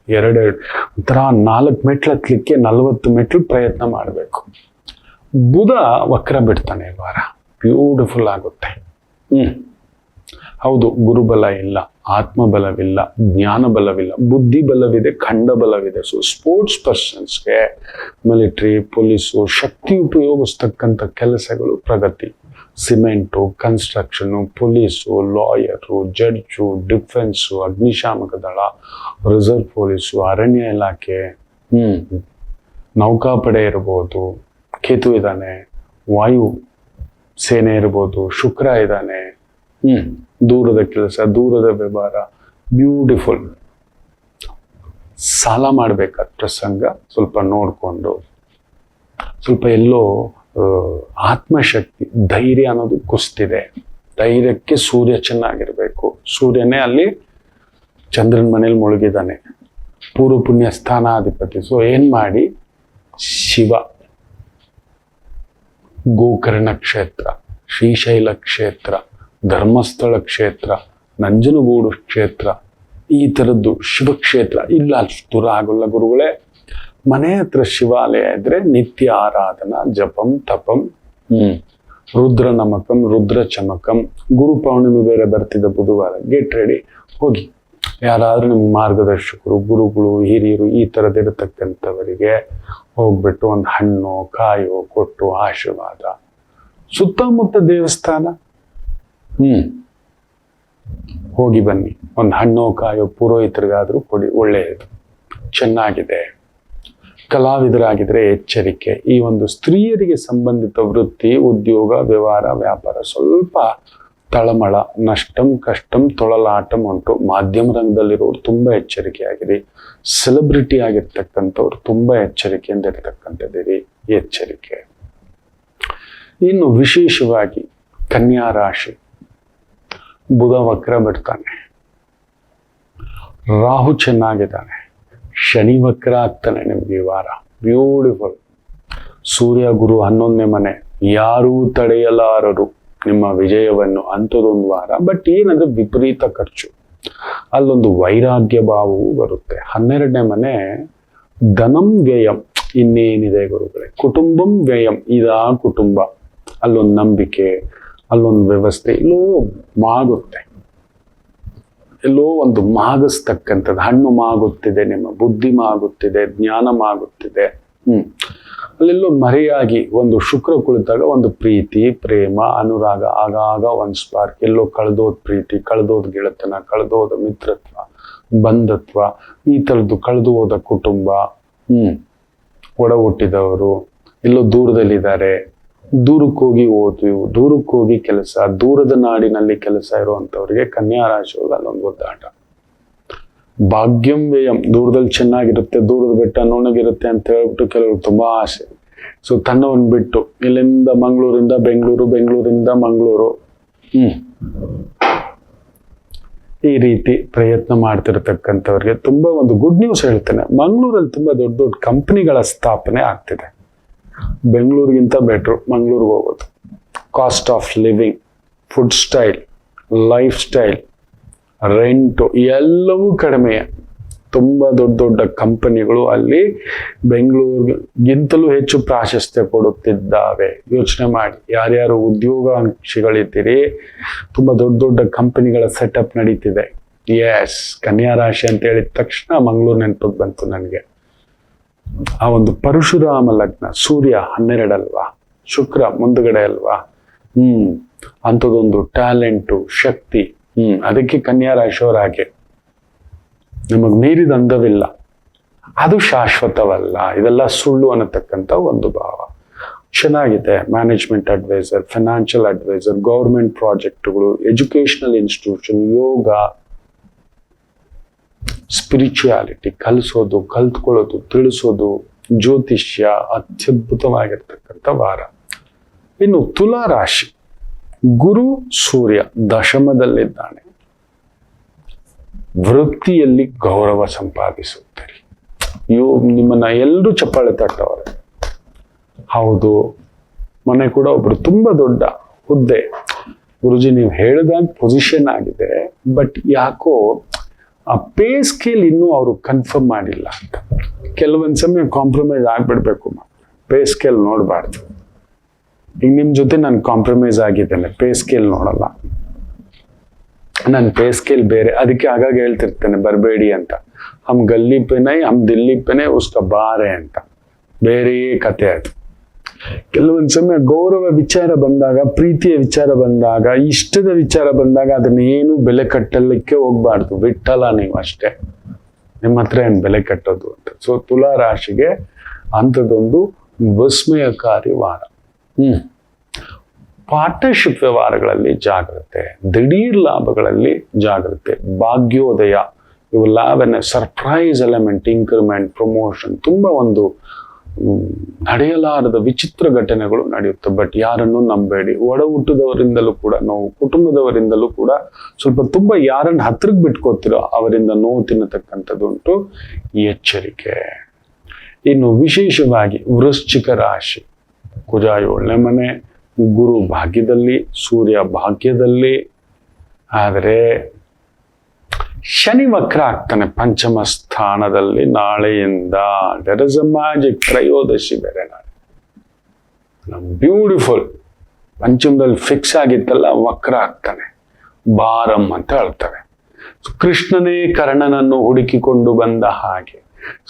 4 ಮೆಟ್ಲು ಹತ್ಲಿಕ್ಕೆ 40 ಮೆಟ್ಲು ಪ್ರಯತ್ನ ಮಾಡಬೇಕು. ಬುಧ ವಕ್ರ ಬಿಡ್ತಾನೆ ಈ ವಾರ, ಬ್ಯೂಟಿಫುಲ್ ಆಗುತ್ತೆ. ಹೌದು, ಗುರುಬಲ ಇಲ್ಲ, ಆತ್ಮಬಲವಿಲ್ಲ, ಜ್ಞಾನ ಬಲವಿಲ್ಲ, ಬುದ್ಧಿ ಬಲವಿದೆ, ಖಂಡ ಬಲವಿದೆ. ಸೊ ಸ್ಪೋರ್ಟ್ಸ್ ಪರ್ಸನ್ಸ್ಗೆ ಮಿಲಿಟರಿ, ಪೊಲೀಸು, ಶಕ್ತಿ ಉಪಯೋಗಿಸ್ತಕ್ಕಂಥ ಕೆಲಸಗಳು ಪ್ರಗತಿ. Cement, construction, police, lawyer, judge, defence, ಅಗ್ನಿಶಾಮಕ ದಳ, ರಿಸರ್ವ್ ಪೊಲೀಸು, ಅರಣ್ಯ ಇಲಾಖೆ, ನೌಕಾಪಡೆ ಇರ್ಬೋದು, ಕೇತು ಇದ್ದಾನೆ, ವಾಯು ಸೇನೆ ಇರ್ಬೋದು, ಶುಕ್ರ ಇದ್ದಾನೆ. ದೂರದ ಕೆಲಸ, ದೂರದ ವ್ಯವಹಾರ, ಬ್ಯೂಟಿಫುಲ್. ಸಾಲ ಮಾಡಬೇಕಾದ ಪ್ರಸಂಗ ಸ್ವಲ್ಪ ನೋಡಿಕೊಂಡು, ಸ್ವಲ್ಪ ಎಲ್ಲೋ ಆತ್ಮಶಕ್ತಿ, ಧೈರ್ಯ ಅನ್ನೋದು ಕುಸ್ತಿದೆ. ಧೈರ್ಯಕ್ಕೆ ಸೂರ್ಯ ಚೆನ್ನಾಗಿರ್ಬೇಕು. ಸೂರ್ಯನೇ ಅಲ್ಲಿ ಚಂದ್ರನ ಮನೇಲಿ ಮುಳುಗಿದ್ದಾನೆ, ಪೂರ್ವ ಪುಣ್ಯ ಸ್ಥಾನಾಧಿಪತಿ. ಸೊ ಏನ್ ಮಾಡಿ, ಶಿವ, ಗೋಕರ್ಣ ಕ್ಷೇತ್ರ, ಶ್ರೀಶೈಲ ಕ್ಷೇತ್ರ, ಧರ್ಮಸ್ಥಳ ಕ್ಷೇತ್ರ, ನಂಜನಗೂಡು ಕ್ಷೇತ್ರ, ಈ ಥರದ್ದು ಶಿವಕ್ಷೇತ್ರ. ಇಲ್ಲ ಅಷ್ಟು ದೂರ ಆಗೋಲ್ಲ ಗುರುಗಳೇ. ಮನೆ ಹತ್ರ ಶಿವಾಲಯ ಇದ್ರೆ ನಿತ್ಯ ಆರಾಧನಾ, ಜಪಂ ತಪಂ, ರುದ್ರ ನಮಕಂ, ರುದ್ರ ಚಮಕಂ. ಗುರು ಪೌರ್ಣಿಮೆ ಬೇರೆ ಬರ್ತಿದ್ದ ಬುಧವಾರ, ಗೆಟ್ ರೆಡಿ, ಹೋಗಿ. ಯಾರಾದ್ರೂ ನಿಮ್ಮ ಮಾರ್ಗದರ್ಶಕರು, ಗುರುಗಳು, ಹಿರಿಯರು ಈ ಥರದಿರತಕ್ಕಂಥವರಿಗೆ ಹೋಗ್ಬಿಟ್ಟು ಒಂದು ಹಣ್ಣು ಕಾಯೋ ಕೊಟ್ಟು ಆಶೀರ್ವಾದ. ಸುತ್ತಮುತ್ತ ದೇವಸ್ಥಾನ, ಹೋಗಿ ಬನ್ನಿ. ಒಂದು ಹಣ್ಣು ಕಾಯೋ ಪುರೋಹಿತರಿಗಾದ್ರೂ ಕೊಡಿ, ಒಳ್ಳೆಯದು, ಚೆನ್ನಾಗಿದೆ. ಕಲಾವಿದರಾಗಿದ್ರೆ ಎಚ್ಚರಿಕೆ. ಈ ಒಂದು ಸ್ತ್ರೀಯರಿಗೆ ಸಂಬಂಧಿತ ವೃತ್ತಿ, ಉದ್ಯೋಗ, ವ್ಯವಹಾರ, ವ್ಯಾಪಾರ ಸ್ವಲ್ಪ ತಳಮಳ, ನಷ್ಟಂ ಕಷ್ಟಂ ತೊಳಲಾಟಂ ಉಂಟು. ಮಾಧ್ಯಮ ರಂಗದಲ್ಲಿರೋರು ತುಂಬಾ ಎಚ್ಚರಿಕೆಯಾಗಿರಿ. ಸೆಲೆಬ್ರಿಟಿ ಆಗಿರ್ತಕ್ಕಂಥವ್ರು ತುಂಬಾ ಎಚ್ಚರಿಕೆಯಿಂದ ಇರ್ತಕ್ಕಂಥದ್ದಿರಿ, ಎಚ್ಚರಿಕೆ. ಇನ್ನು ವಿಶೇಷವಾಗಿ ಕನ್ಯಾ ರಾಶಿ, ಬುಧ ವಕ್ರ ಬಿಡ್ತಾನೆ, ರಾಹು ಚೆನ್ನಾಗಿದ್ದಾನೆ, ಶನಿ ವಕ್ರ ಆಗ್ತಾನೆ ನಿಮ್ಗೆ ಈ ವಾರ. ಬ್ಯೂಟಿಫುಲ್. ಸೂರ್ಯ ಗುರು 11ನೇ ಮನೆ, ಯಾರೂ ತಡೆಯಲಾರರು ನಿಮ್ಮ ವಿಜಯವನ್ನು. ಅಂಥದ್ದೊಂದು ವಾರ. ಬಟ್ ಏನಂದ್ರೆ ವಿಪರೀತ ಖರ್ಚು, ಅಲ್ಲೊಂದು ವೈರಾಗ್ಯ ಭಾವವು ಬರುತ್ತೆ. 12ನೇ ಮನೆ ಧನಂ ವ್ಯಯಂ. ಇನ್ನೇನಿದೆ ಗುರುಗಳೇ, ಕುಟುಂಬಂ ವ್ಯಯಂ. ಇದಾ ಕುಟುಂಬ, ಅಲ್ಲೊಂದು ನಂಬಿಕೆ, ಅಲ್ಲೊಂದು ವ್ಯವಸ್ಥೆ ಎಲ್ಲೋ ಮಾಗುತ್ತೆ, ಎಲ್ಲೋ ಒಂದು ಮಾಗಿಸ್ತಕ್ಕಂಥದ್ದು. ಹಣ್ಣು ಮಾಗುತ್ತಿದೆ, ನಿಮ್ಮ ಬುದ್ಧಿ ಮಾಗುತ್ತಿದೆ, ಜ್ಞಾನ ಮಾಗುತ್ತಿದೆ. ಅಲ್ಲೆಲ್ಲೋ ಮರೆಯಾಗಿ ಒಂದು ಶುಕ್ರ ಕುಳಿತಾಗ ಒಂದು ಪ್ರೀತಿ, ಪ್ರೇಮ, ಅನುರಾಗ, ಆಗಾಗ ಒಂದು ಸ್ಪಾರ್ಕ್. ಎಲ್ಲೋ ಕಳೆದೋದ್ ಪ್ರೀತಿ, ಕಳೆದೋದ್ ಗೆಳೆತನ, ಕಳೆದೋದ ಮಿತ್ರತ್ವ, ಬಂಧತ್ವ, ಈ ಥರದ್ದು ಕಳೆದು ಹೋದ ಕುಟುಂಬ, ಒಡ ಹುಟ್ಟಿದವರು ಎಲ್ಲೋ ದೂರದಲ್ಲಿದ್ದಾರೆ, ದೂರಕ್ಕೆ ಹೋಗಿ ಓದ್ವಿ, ದೂರಕ್ಕೆ ಹೋಗಿ ಕೆಲಸ, ದೂರದ ನಾಡಿನಲ್ಲಿ ಕೆಲಸ ಇರುವಂಥವ್ರಿಗೆ ಕನ್ಯಾ ರಾಶಿಯೊಳಗೆ ಅಲ್ಲೊಂದು ಒದ್ದಾಟ. ಭಾಗ್ಯಂ ವ್ಯಯಂ. ದೂರದಲ್ಲಿ ಚೆನ್ನಾಗಿರುತ್ತೆ, ದೂರದ ಬೆಟ್ಟ ನುಣ್ಣಗಿರುತ್ತೆ ಅಂತ ಹೇಳ್ಬಿಟ್ಟು ಕೆಲವರು ತುಂಬಾ ಆಸೆ. ಸೊ ತನ್ನವನ್ನು ಬಿಟ್ಟು ಇಲ್ಲಿಂದ ಮಂಗಳೂರಿಂದ ಬೆಂಗಳೂರು, ಬೆಂಗಳೂರಿಂದ ಮಂಗಳೂರು, ಈ ರೀತಿ ಪ್ರಯತ್ನ ಮಾಡ್ತಿರ್ತಕ್ಕಂಥವ್ರಿಗೆ ತುಂಬಾ ಒಂದು ಗುಡ್ ನ್ಯೂಸ್ ಹೇಳ್ತೇನೆ. ಮಂಗಳೂರಲ್ಲಿ ತುಂಬಾ ದೊಡ್ಡ ದೊಡ್ಡ ಕಂಪನಿಗಳ ಸ್ಥಾಪನೆ ಆಗ್ತಿದೆ. ಬೆಂಗಳೂರಿಗಿಂತ ಬೆಟ್ರು ಮಂಗಳೂರಿಗೆ ಹೋಗೋದು. Cost of living, food style, life style, rent ಎಲ್ಲವೂ ಕಡಿಮೆ. ತುಂಬ ದೊಡ್ಡ ದೊಡ್ಡ ಕಂಪನಿಗಳು ಅಲ್ಲಿ ಬೆಂಗಳೂರಿಗಿಂತಲೂ ಹೆಚ್ಚು ಪ್ರಾಶಸ್ತ್ಯ ಕೊಡುತ್ತಿದ್ದಾವೆ. ಯೋಚನೆ ಮಾಡಿ, ಯಾರ್ಯಾರು ಉದ್ಯೋಗಾಂಕ್ಷಿಗಳಿದ್ದೀರಿ, ತುಂಬ ದೊಡ್ಡ ದೊಡ್ಡ ಕಂಪನಿಗಳ ಸೆಟಪ್ ನಡೀತಿದೆ. ಎಸ್, ಕನ್ಯಾ ರಾಶಿ ಅಂತ ಹೇಳಿದ ತಕ್ಷಣ ಮಂಗಳೂರು ನೆನಪಿಗೆ ಬಂತು ನನಗೆ. ಆ ಒಂದು ಪರಶುರಾಮ ಲಗ್ನ, ಸೂರ್ಯ 12 ಅಲ್ವಾ, ಶುಕ್ರ ಮುಂದುಗಡೆ ಅಲ್ವಾ, ಅಂಥದ್ದೊಂದು ಟ್ಯಾಲೆಂಟು, ಶಕ್ತಿ. ಅದಕ್ಕೆ ಕನ್ಯಾ ರಾಶಿಯವರ ಹಾಗೆ ನಮಗ್ ಮೀರಿದ ಅಂದವಿಲ್ಲ, ಅದು ಶಾಶ್ವತವಲ್ಲ, ಇದೆಲ್ಲ ಸುಳ್ಳು ಅನ್ನತಕ್ಕಂಥ ಒಂದು ಭಾವ. ಚೆನ್ನಾಗಿದೆ. Management adviser, financial adviser, government ಪ್ರಾಜೆಕ್ಟ್ಗಳು, ಎಜುಕೇಶನಲ್ ಇನ್ಸ್ಟಿಟ್ಯೂಷನ್, ಯೋಗ, ಸ್ಪಿರಿಚುಯಾಲಿಟಿ, ಕಲಿಸೋದು, ಕಲ್ತ್ಕೊಳ್ಳೋದು, ತಿಳಿಸೋದು, ಜ್ಯೋತಿಷ್ಯ, ಅತ್ಯದ್ಭುತವಾಗಿರ್ತಕ್ಕಂಥ ವಾರ. ಇನ್ನು ತುಲಾ ರಾಶಿ, ಗುರು ಸೂರ್ಯ ದಶಮದಲ್ಲಿದ್ದಾನೆ. ವೃತ್ತಿಯಲ್ಲಿ ಗೌರವ ಸಂಪಾದಿಸುತ್ತೀರಿ. ನಿಮ್ಮನ್ನ ಎಲ್ಲರೂ ಚಪ್ಪಾಳೆ ತಟ್ಟವ್ರೆ. ಹೌದು, ಮೊನ್ನೆ ಕೂಡ ಒಬ್ರು ತುಂಬಾ ದೊಡ್ಡ ಹುದ್ದೆ, ಗುರುಜಿ ನೀವು ಹೇಳಿದಾಗ ಪೊಸಿಷನ್ ಆಗಿದೆ, ಬಟ್ ಯಾಕೋ ಆ ಪೇ ಸ್ಕೇಲ್ ಇನ್ನೂ ಅವರು ಕನ್ಫರ್ಮ್ ಮಾಡಿಲ್ಲ ಅಂತ. ಕೆಲವೊಂದು ಸಮಯ ಕಾಂಪ್ರಮೈಸ್ ಆಗ್ಬಿಡ್ಬೇಕು, ಪೇ ಸ್ಕೇಲ್ ನೋಡಬಾರ್ದು. ಈಗ ನಿಮ್ ಜೊತೆ ನಾನು ಕಾಂಪ್ರಮೈಸ್ ಆಗಿದ್ದೇನೆ, ಪೇ ಸ್ಕೇಲ್ ನೋಡಲ್ಲ, ನನ್ನ ಪೇ ಸ್ಕೇಲ್ ಬೇರೆ. ಅದಕ್ಕೆ ಆಗಾಗ ಹೇಳ್ತಿರ್ತೇನೆ ಬರಬೇಡಿ ಅಂತ. ಹಮ್ ಗಲ್ಲಿ ಪೆನೈ, ಹಮ್ ದಿಲ್ಲಿ ಪೆನೆ, ಉಸ್ಕ ಬಾರೆ ಅಂತ. ಬೇರೆ ಕತೆ ಅದು. ಕೆಲವೊಂದು ಸಮಯ ಗೌರವ ವಿಚಾರ ಬಂದಾಗ, ಪ್ರೀತಿಯ ವಿಚಾರ ಬಂದಾಗ, ಇಷ್ಟದ ವಿಚಾರ ಬಂದಾಗ ಅದನ್ನೇನು ಬೆಲೆ ಕಟ್ಟಲಿಕ್ಕೆ ಹೋಗ್ಬಾರ್ದು. ಬಿಟ್ಟಲ್ಲ ನೀವು ಅಷ್ಟೇ, ನಿಮ್ಮ ಹತ್ರ ಏನ್ ಬೆಲೆ ಕಟ್ಟೋದು ಅಂತ. ಸೊ ತುಲಾ ರಾಶಿಗೆ ಅಂಥದ್ದೊಂದು ವಿಸ್ಮಯಕಾರಿ ವಾರ. ಪಾರ್ಟ್ನರ್ಶಿಪ್ ವ್ಯವಹಾರಗಳಲ್ಲಿ ಜಾಗ್ರತೆ, ದಿಢೀರ್ ಲಾಭಗಳಲ್ಲಿ ಜಾಗ್ರತೆ, ಭಾಗ್ಯೋದಯ, ಇವು ಲಾಭನ ಸರ್ಪ್ರೈಸ್ ಎಲಿಮೆಂಟ್, ಇನ್ಕ್ರಿಮೆಂಟ್, ಪ್ರಮೋಷನ್, ತುಂಬಾ ಒಂದು ನಡೆಯಲಾರದ ವಿಚಿತ್ರ ಘಟನೆಗಳು ನಡೆಯುತ್ತೆ. ಬಟ್ ಯಾರನ್ನು ನಂಬೇಡಿ. ಒಡ ಹುಟ್ಟಿದವರಿಂದಲೂ ಕೂಡ ನೋವು, ಕುಟುಂಬದವರಿಂದಲೂ ಕೂಡ ಸ್ವಲ್ಪ ತುಂಬಾ ಯಾರನ್ನು ಹತ್ರಕ್ಕೆ ಬಿಟ್ಕೋತಿರೋ ಅವರಿಂದ ನೋವು ತಿನ್ನತಕ್ಕಂಥದ್ದು ಉಂಟು, ಎಚ್ಚರಿಕೆ. ಇನ್ನು ವಿಶೇಷವಾಗಿ ವೃಶ್ಚಿಕ ರಾಶಿ, ಕುಜ 7ನೇ ಮನೆ, ಗುರು ಭಾಗ್ಯದಲ್ಲಿ, ಸೂರ್ಯ ಭಾಗ್ಯದಲ್ಲಿ. ಆದರೆ ಶನಿ ವಕ್ರ ಆಗ್ತಾನೆ ಪಂಚಮ ಸ್ಥಾನದಲ್ಲಿ ನಾಳೆಯಿಂದ. There is a magic. ತ್ರಯೋದಶಿ ಬೇರೆ ನಾಳೆ. ಬ್ಯೂಟಿಫುಲ್. ಪಂಚಮದಲ್ಲಿ ಫಿಕ್ಸ್ ಆಗಿತ್ತಲ್ಲ, ವಕ್ರ ಆಗ್ತಾನೆ. ಬಾರಂ ಅಂತ ಹೇಳ್ತಾರೆ. ಕೃಷ್ಣನೇ ಕರ್ಣನನ್ನು ಹುಡುಕಿಕೊಂಡು ಬಂದ ಹಾಗೆ.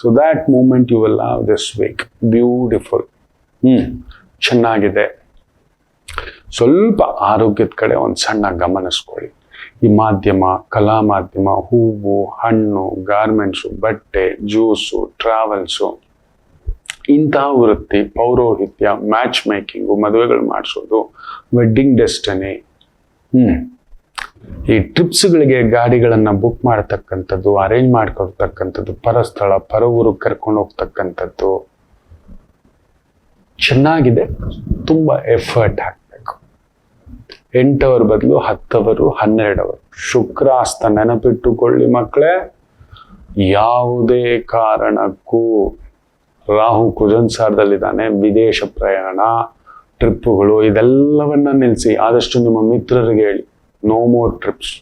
So that moment you will have this week. Beautiful. ಚೆನ್ನಾಗಿದೆ. ಸ್ವಲ್ಪ ಆರೋಗ್ಯದ ಕಡೆ ಒಂದು ಸಣ್ಣ ಗಮನಿಸ್ಕೊಳ್ಳಿ. ಈ ಮಾಧ್ಯಮ, ಕಲಾ ಮಾಧ್ಯಮ, ಹೂವು, ಹಣ್ಣು, ಗಾರ್ಮೆಂಟ್ಸು, ಬಟ್ಟೆ, ಜ್ಯೂಸು, ಟ್ರಾವೆಲ್ಸು, ಇಂತಹ ವೃತ್ತಿ, ಪೌರೋಹಿತ್ಯ, ಮ್ಯಾಚ್ ಮೇಕಿಂಗು, ಮದುವೆಗಳು ಮಾಡಿಸೋದು, ವೆಡ್ಡಿಂಗ್ ಡೆಸ್ಟಿನಿ, ಈ ಟ್ರಿಪ್ಸ್ಗಳಿಗೆ ಗಾಡಿಗಳನ್ನ ಬುಕ್ ಮಾಡತಕ್ಕಂಥದ್ದು, ಅರೇಂಜ್ ಮಾಡ್ಕೊಡ್ತಕ್ಕಂಥದ್ದು, ಪರಸ್ಥಳ ಪರ ಊರಿಗೆ ಕರ್ಕೊಂಡು ಹೋಗ್ತಕ್ಕಂಥದ್ದು ಚೆನ್ನಾಗಿದೆ. ತುಂಬಾ ಎಫರ್ಟ್ ಹಾಕ್ಬೇಕು. 8 ಅವರ್ ಬದಲು 10 ಅವರು, 12 ಅವರು. ಶುಕ್ರಾಸ್ತ ನೆನಪಿಟ್ಟುಕೊಳ್ಳಿ ಮಕ್ಕಳೇ. ಯಾವುದೇ ಕಾರಣಕ್ಕೂ ರಾಹು ಕುಜನ್ ಸಾರದಲ್ಲಿದ್ದಾನೆ. ವಿದೇಶ ಪ್ರಯಾಣ, ಟ್ರಿಪ್ಪುಗಳು ಇದೆಲ್ಲವನ್ನ ನಿಲ್ಲಿಸಿ. ಆದಷ್ಟು ನಿಮ್ಮ ಮಿತ್ರರಿಗೆ ಹೇಳಿ, ನೋ ಮೋರ್ ಟ್ರಿಪ್ಸ್.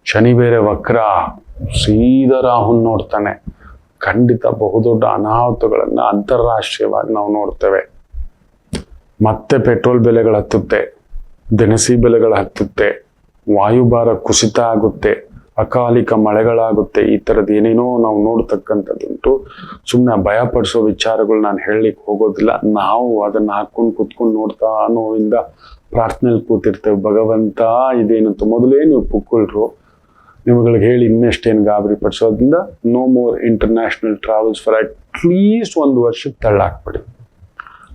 ಶನಿ ಬೇರೆ ವಕ್ರ, ಸೀದಾ ರಾಹುನ್ ನೋಡ್ತಾನೆ. ಖಂಡಿತ ಬಹುದೊಡ್ಡ ಅನಾಹುತಗಳನ್ನ ಅಂತಾರಾಷ್ಟ್ರೀಯವಾಗಿ ನಾವು ನೋಡ್ತೇವೆ. ಮತ್ತೆ ಪೆಟ್ರೋಲ್ ಬೆಲೆಗಳು ಹತ್ತುತ್ತೆ, ದಿನಸಿ ಬೆಲೆಗಳು ಹತ್ತುತ್ತೆ, ವಾಯುಭಾರ ಕುಸಿತ ಆಗುತ್ತೆ, ಅಕಾಲಿಕ ಮಳೆಗಳಾಗುತ್ತೆ. ಈ ಥರದ್ದು ಏನೇನೋ ನಾವು ನೋಡ್ತಕ್ಕಂಥದ್ದುಂಟು. ಸುಮ್ಮನೆ ಭಯ ಪಡಿಸೋ ವಿಚಾರಗಳು ನಾನು ಹೇಳಲಿಕ್ಕೆ ಹೋಗೋದಿಲ್ಲ. ನಾವು ಅದನ್ನ ಹಾಕೊಂಡು ಕುತ್ಕೊಂಡು ನೋಡ್ತಾ ನೋವಿಂದ ಪ್ರಾರ್ಥನೆಯಲ್ಲಿ ಕೂತಿರ್ತೇವೆ. ಭಗವಂತ ಇದೇನಂತ ಮೊದಲೇ ನೀವು ಪುಕ್ಕಳ್ರು, ನಿಮ್ಗಳಿಗೆ ಹೇಳಿ ಇನ್ನೆಷ್ಟೇನು ಗಾಬರಿ ಪಡಿಸೋದ್ರಿಂದ no more international travels for at least 1 ವರ್ಷಕ್ಕೆ ತಳ್ಳಾಕ್ಬಿಡಿ.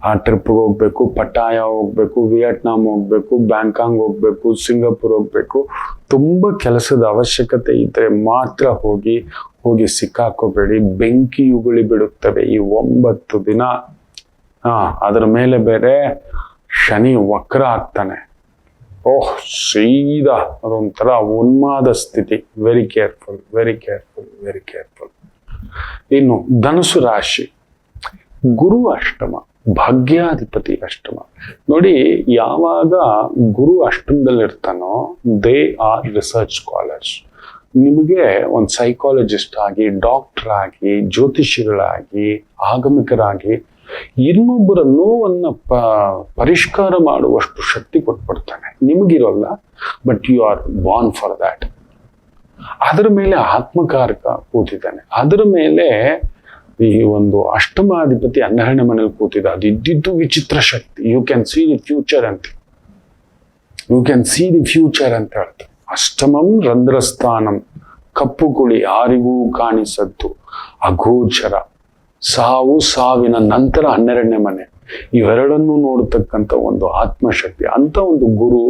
ಆ ಟ್ರಿಪ್ಗೆ ಹೋಗ್ಬೇಕು, ಪಟಾಯ ಹೋಗ್ಬೇಕು, ವಿಯೆಟ್ನಾಂ ಹೋಗ್ಬೇಕು, ಬ್ಯಾಂಕಾಂಗ್ ಹೋಗ್ಬೇಕು, ಸಿಂಗಾಪುರ್ ಹೋಗ್ಬೇಕು. ತುಂಬ ಕೆಲಸದ ಅವಶ್ಯಕತೆ ಇದ್ರೆ ಮಾತ್ರ ಹೋಗಿ ಸಿಕ್ಕಾಕೋಬೇಡಿ. ಬೆಂಕಿ ಉಗುಳಿ ಬಿಡುತ್ತವೆ ಈ 9 ದಿನ. ಅದರ ಮೇಲೆ ಬೇರೆ ಶನಿ ವಕ್ರ ಆಗ್ತಾನೆ. ಸೀದಾ ಅದೊಂಥರ ಉನ್ಮಾದ ಸ್ಥಿತಿ. Very careful, very careful, very careful. ಇನ್ನು ಧನುಸು ರಾಶಿ, ಗುರು ಅಷ್ಟಮ, ಭಾಗ್ಯಾಧಿಪತಿ ಅಷ್ಟಮ. ನೋಡಿ, ಯಾವಾಗ ಗುರು ಅಷ್ಟಮದಲ್ಲಿರ್ತಾನೋ ದೇ ಆರ್ ರಿಸರ್ಚ್ ಸ್ಕಾಲರ್ಸ್. ನಿಮಗೆ ಒಂದು ಸೈಕಾಲಜಿಸ್ಟ್ ಆಗಿ, ಡಾಕ್ಟರ್ ಆಗಿ, ಜ್ಯೋತಿಷಿಗಳಾಗಿ, ಆಗಮಿಕರಾಗಿ ಇನ್ನೊಬ್ಬರ ನೋವನ್ನ ಪರಿಷ್ಕಾರ ಮಾಡುವಷ್ಟು ಶಕ್ತಿ ಕೊಟ್ಬಿಡ್ತಾನೆ. ನಿಮಗಿರೋಲ್ಲ, but you are born for that. ಅದರ ಮೇಲೆ ಆತ್ಮಕಾರಕ ಕೂತಿದ್ದಾನೆ. ಅದರ ಮೇಲೆ ಈ ಒಂದು ಅಷ್ಟಮಾಧಿಪತಿ 12ನೇ ಮನೇಲಿ ಕೂತಿದ್ದ. ಅದು ಇದ್ದಿದ್ದು ವಿಚಿತ್ರ ಶಕ್ತಿ. You can see the future ಅಂತ, you can see the future ಅಂತ ಹೇಳ್ತಾರೆ. ಅಷ್ಟಮಂ ರಂಧ್ರಸ್ಥಾನಂ, ಕಪ್ಪು ಕುಳಿ, ಯಾರಿಗೂ ಕಾಣಿಸದ್ದು, ಅಗೋಚರ, ಸಾವು, ಸಾವಿನ ನಂತರ 12ನೇ ಮನೆ. ಇವೆರಡನ್ನೂ ನೋಡತಕ್ಕಂಥ ಒಂದು ಆತ್ಮಶಕ್ತಿ. ಅಂತ ಒಂದು ಗುರು,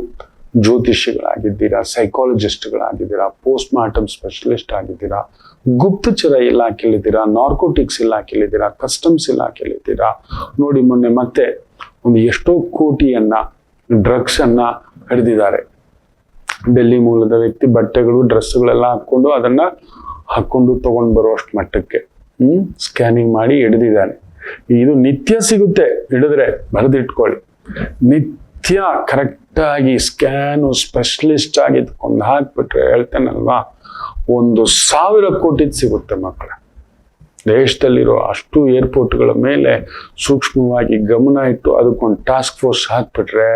ಜ್ಯೋತಿಷಿಗಳಾಗಿದ್ದೀರಾ, ಸೈಕಾಲಜಿಸ್ಟ್ಗಳಾಗಿದ್ದೀರಾ, ಪೋಸ್ಟ್ ಮಾರ್ಟಮ್ ಸ್ಪೆಷಲಿಸ್ಟ್ ಆಗಿದ್ದೀರಾ, ಗುಪ್ತಚರ ಇಲಾಖೆಯಲ್ಲಿದ್ದೀರಾ, ನಾರ್ಕೋಟಿಕ್ಸ್ ಇಲಾಖೆಯಲ್ಲಿದ್ದೀರಾ, ಕಸ್ಟಮ್ಸ್ ಇಲಾಖೆಯಲ್ಲಿದ್ದೀರಾ. ನೋಡಿ, ಮೊನ್ನೆ ಮತ್ತೆ ಒಂದು ಎಷ್ಟೋ ಕೋಟಿಯನ್ನ ಡ್ರಗ್ಸ್ ಅನ್ನ ಹಿಡಿದಿದ್ದಾರೆ. ಡೆಲ್ಲಿ ಮೂಲದ ವ್ಯಕ್ತಿ ಬಟ್ಟೆಗಳು, ಡ್ರೆಸ್ಗಳೆಲ್ಲ ಹಾಕೊಂಡು ತಗೊಂಡು ಬರುವಷ್ಟು ಮಟ್ಟಕ್ಕೆ ಸ್ಕ್ಯಾನಿಂಗ್ ಮಾಡಿ ಹಿಡಿದಿದ್ದಾನೆ. ಇದು ನಿತ್ಯ ಸಿಗುತ್ತೆ, ಹಿಡಿದ್ರೆ ಬರೆದಿಟ್ಕೊಳ್ಳಿ. ನಿತ್ಯ ಕರೆಕ್ಟ್ ಆಗಿ ಸ್ಕ್ಯಾನು ಸ್ಪೆಷಲಿಸ್ಟ್ ಆಗಿ ಒಂದು ಹಾಕ್ಬಿಟ್ರೆ ಹೇಳ್ತೇನಲ್ವಾ, 1,000 ಕೋಟಿ ಸಿಗುತ್ತೆ ಮಕ್ಕಳ. ದೇಶದಲ್ಲಿರೋ ಅಷ್ಟು ಏರ್ಪೋರ್ಟ್ಗಳ ಮೇಲೆ ಸೂಕ್ಷ್ಮವಾಗಿ ಗಮನ ಇಟ್ಟು ಅದಕ್ಕೊಂದು ಟಾಸ್ಕ್ ಫೋರ್ಸ್ ಹಾಕ್ಬಿಟ್ರೆ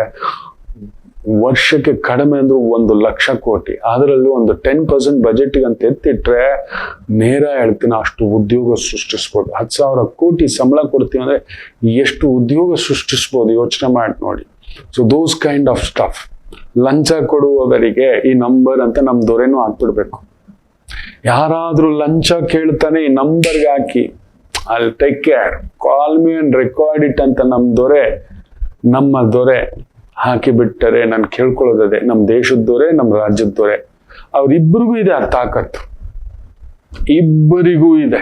ವರ್ಷಕ್ಕೆ ಕಡಿಮೆ ಅಂದ್ರೂ 1,00,000 ಕೋಟಿ. ಅದರಲ್ಲೂ ಒಂದು 10% ಬಜೆಟ್ಗೆ ಅಂತ ಎತ್ತಿಟ್ರೆ ನೇರ ಹೇಳ್ತೀನಿ, ಅಷ್ಟು ಉದ್ಯೋಗ ಸೃಷ್ಟಿಸ್ಬೋದು. 10,000 ಕೋಟಿ ಸಂಬಳ ಕೊಡ್ತೀವಿ ಅಂದ್ರೆ ಎಷ್ಟು ಉದ್ಯೋಗ ಸೃಷ್ಟಿಸ್ಬೋದು ಯೋಚನೆ ಮಾಡಿ ನೋಡಿ. So those kind of stuff. ಲಂಚ ಕೊಡುವವರಿಗೆ ಈ ನಂಬರ್ ಅಂತ ನಮ್ ದೊರೆನೂ ಹಾಕ್ಬಿಡ್ಬೇಕು. ಯಾರಾದ್ರೂ ಲಂಚ ಕೇಳ್ತಾನೆ ಈ ನಂಬರ್ಗೆ ಹಾಕಿ, I'll take care, call me and record it ಅಂತ ನಮ್ಮ ದೊರೆ ಹಾಕಿ ಬಿಟ್ಟರೆ ನಾನು ಕೇಳ್ಕೊಳ್ಳೋದೇ. ನಮ್ಮ ದೇಶದ ದೊರೆ, ನಮ್ಮ ರಾಜ್ಯದ ದೊರೆ, ಅವ್ರಿಬ್ಬರಿಗೂ ಇದೆ ಆ ತಾಕತ್ತು, ಇಬ್ಬರಿಗೂ ಇದೆ.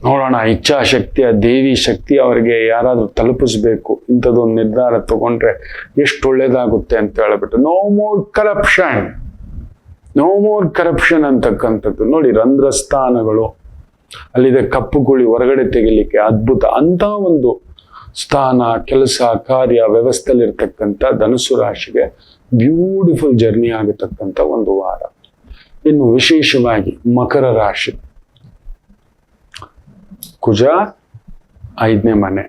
ನೋಡೋಣ, ಇಚ್ಛಾಶಕ್ತಿ, ಆ ದೇವಿ ಶಕ್ತಿ ಅವರಿಗೆ ಯಾರಾದ್ರೂ ತಲುಪಿಸ್ಬೇಕು. ಇಂಥದ್ದೊಂದು ನಿರ್ಧಾರ ತಗೊಂಡ್ರೆ ಎಷ್ಟು ಒಳ್ಳೇದಾಗುತ್ತೆ ಅಂತ ಹೇಳ್ಬಿಟ್ಟು. No more corruption, no more corruption ಅಂತಕ್ಕಂಥದ್ದು. ನೋಡಿ, ರಂಧ್ರಸ್ಥಾನಗಳು ಅಲ್ಲಿದೆ, ಕಪ್ಪು ಕುಳಿ ಹೊರಗಡೆ ತೆಗಿಲಿಕ್ಕೆ ಅದ್ಭುತ. ಅಂತ ಒಂದು ಸ್ಥಾನ, ಕೆಲಸ, ಕಾರ್ಯ, ವ್ಯವಸ್ಥೆಯಲ್ಲಿರ್ತಕ್ಕಂಥ ಧನುಸು ರಾಶಿಗೆ ಬ್ಯೂಟಿಫುಲ್ ಜರ್ನಿ ಆಗತಕ್ಕಂಥ ಒಂದು ವಾರ. ಇನ್ನು ವಿಶೇಷವಾಗಿ ಮಕರ ರಾಶಿ, ಕುಜ 5ನೇ ಮನೆ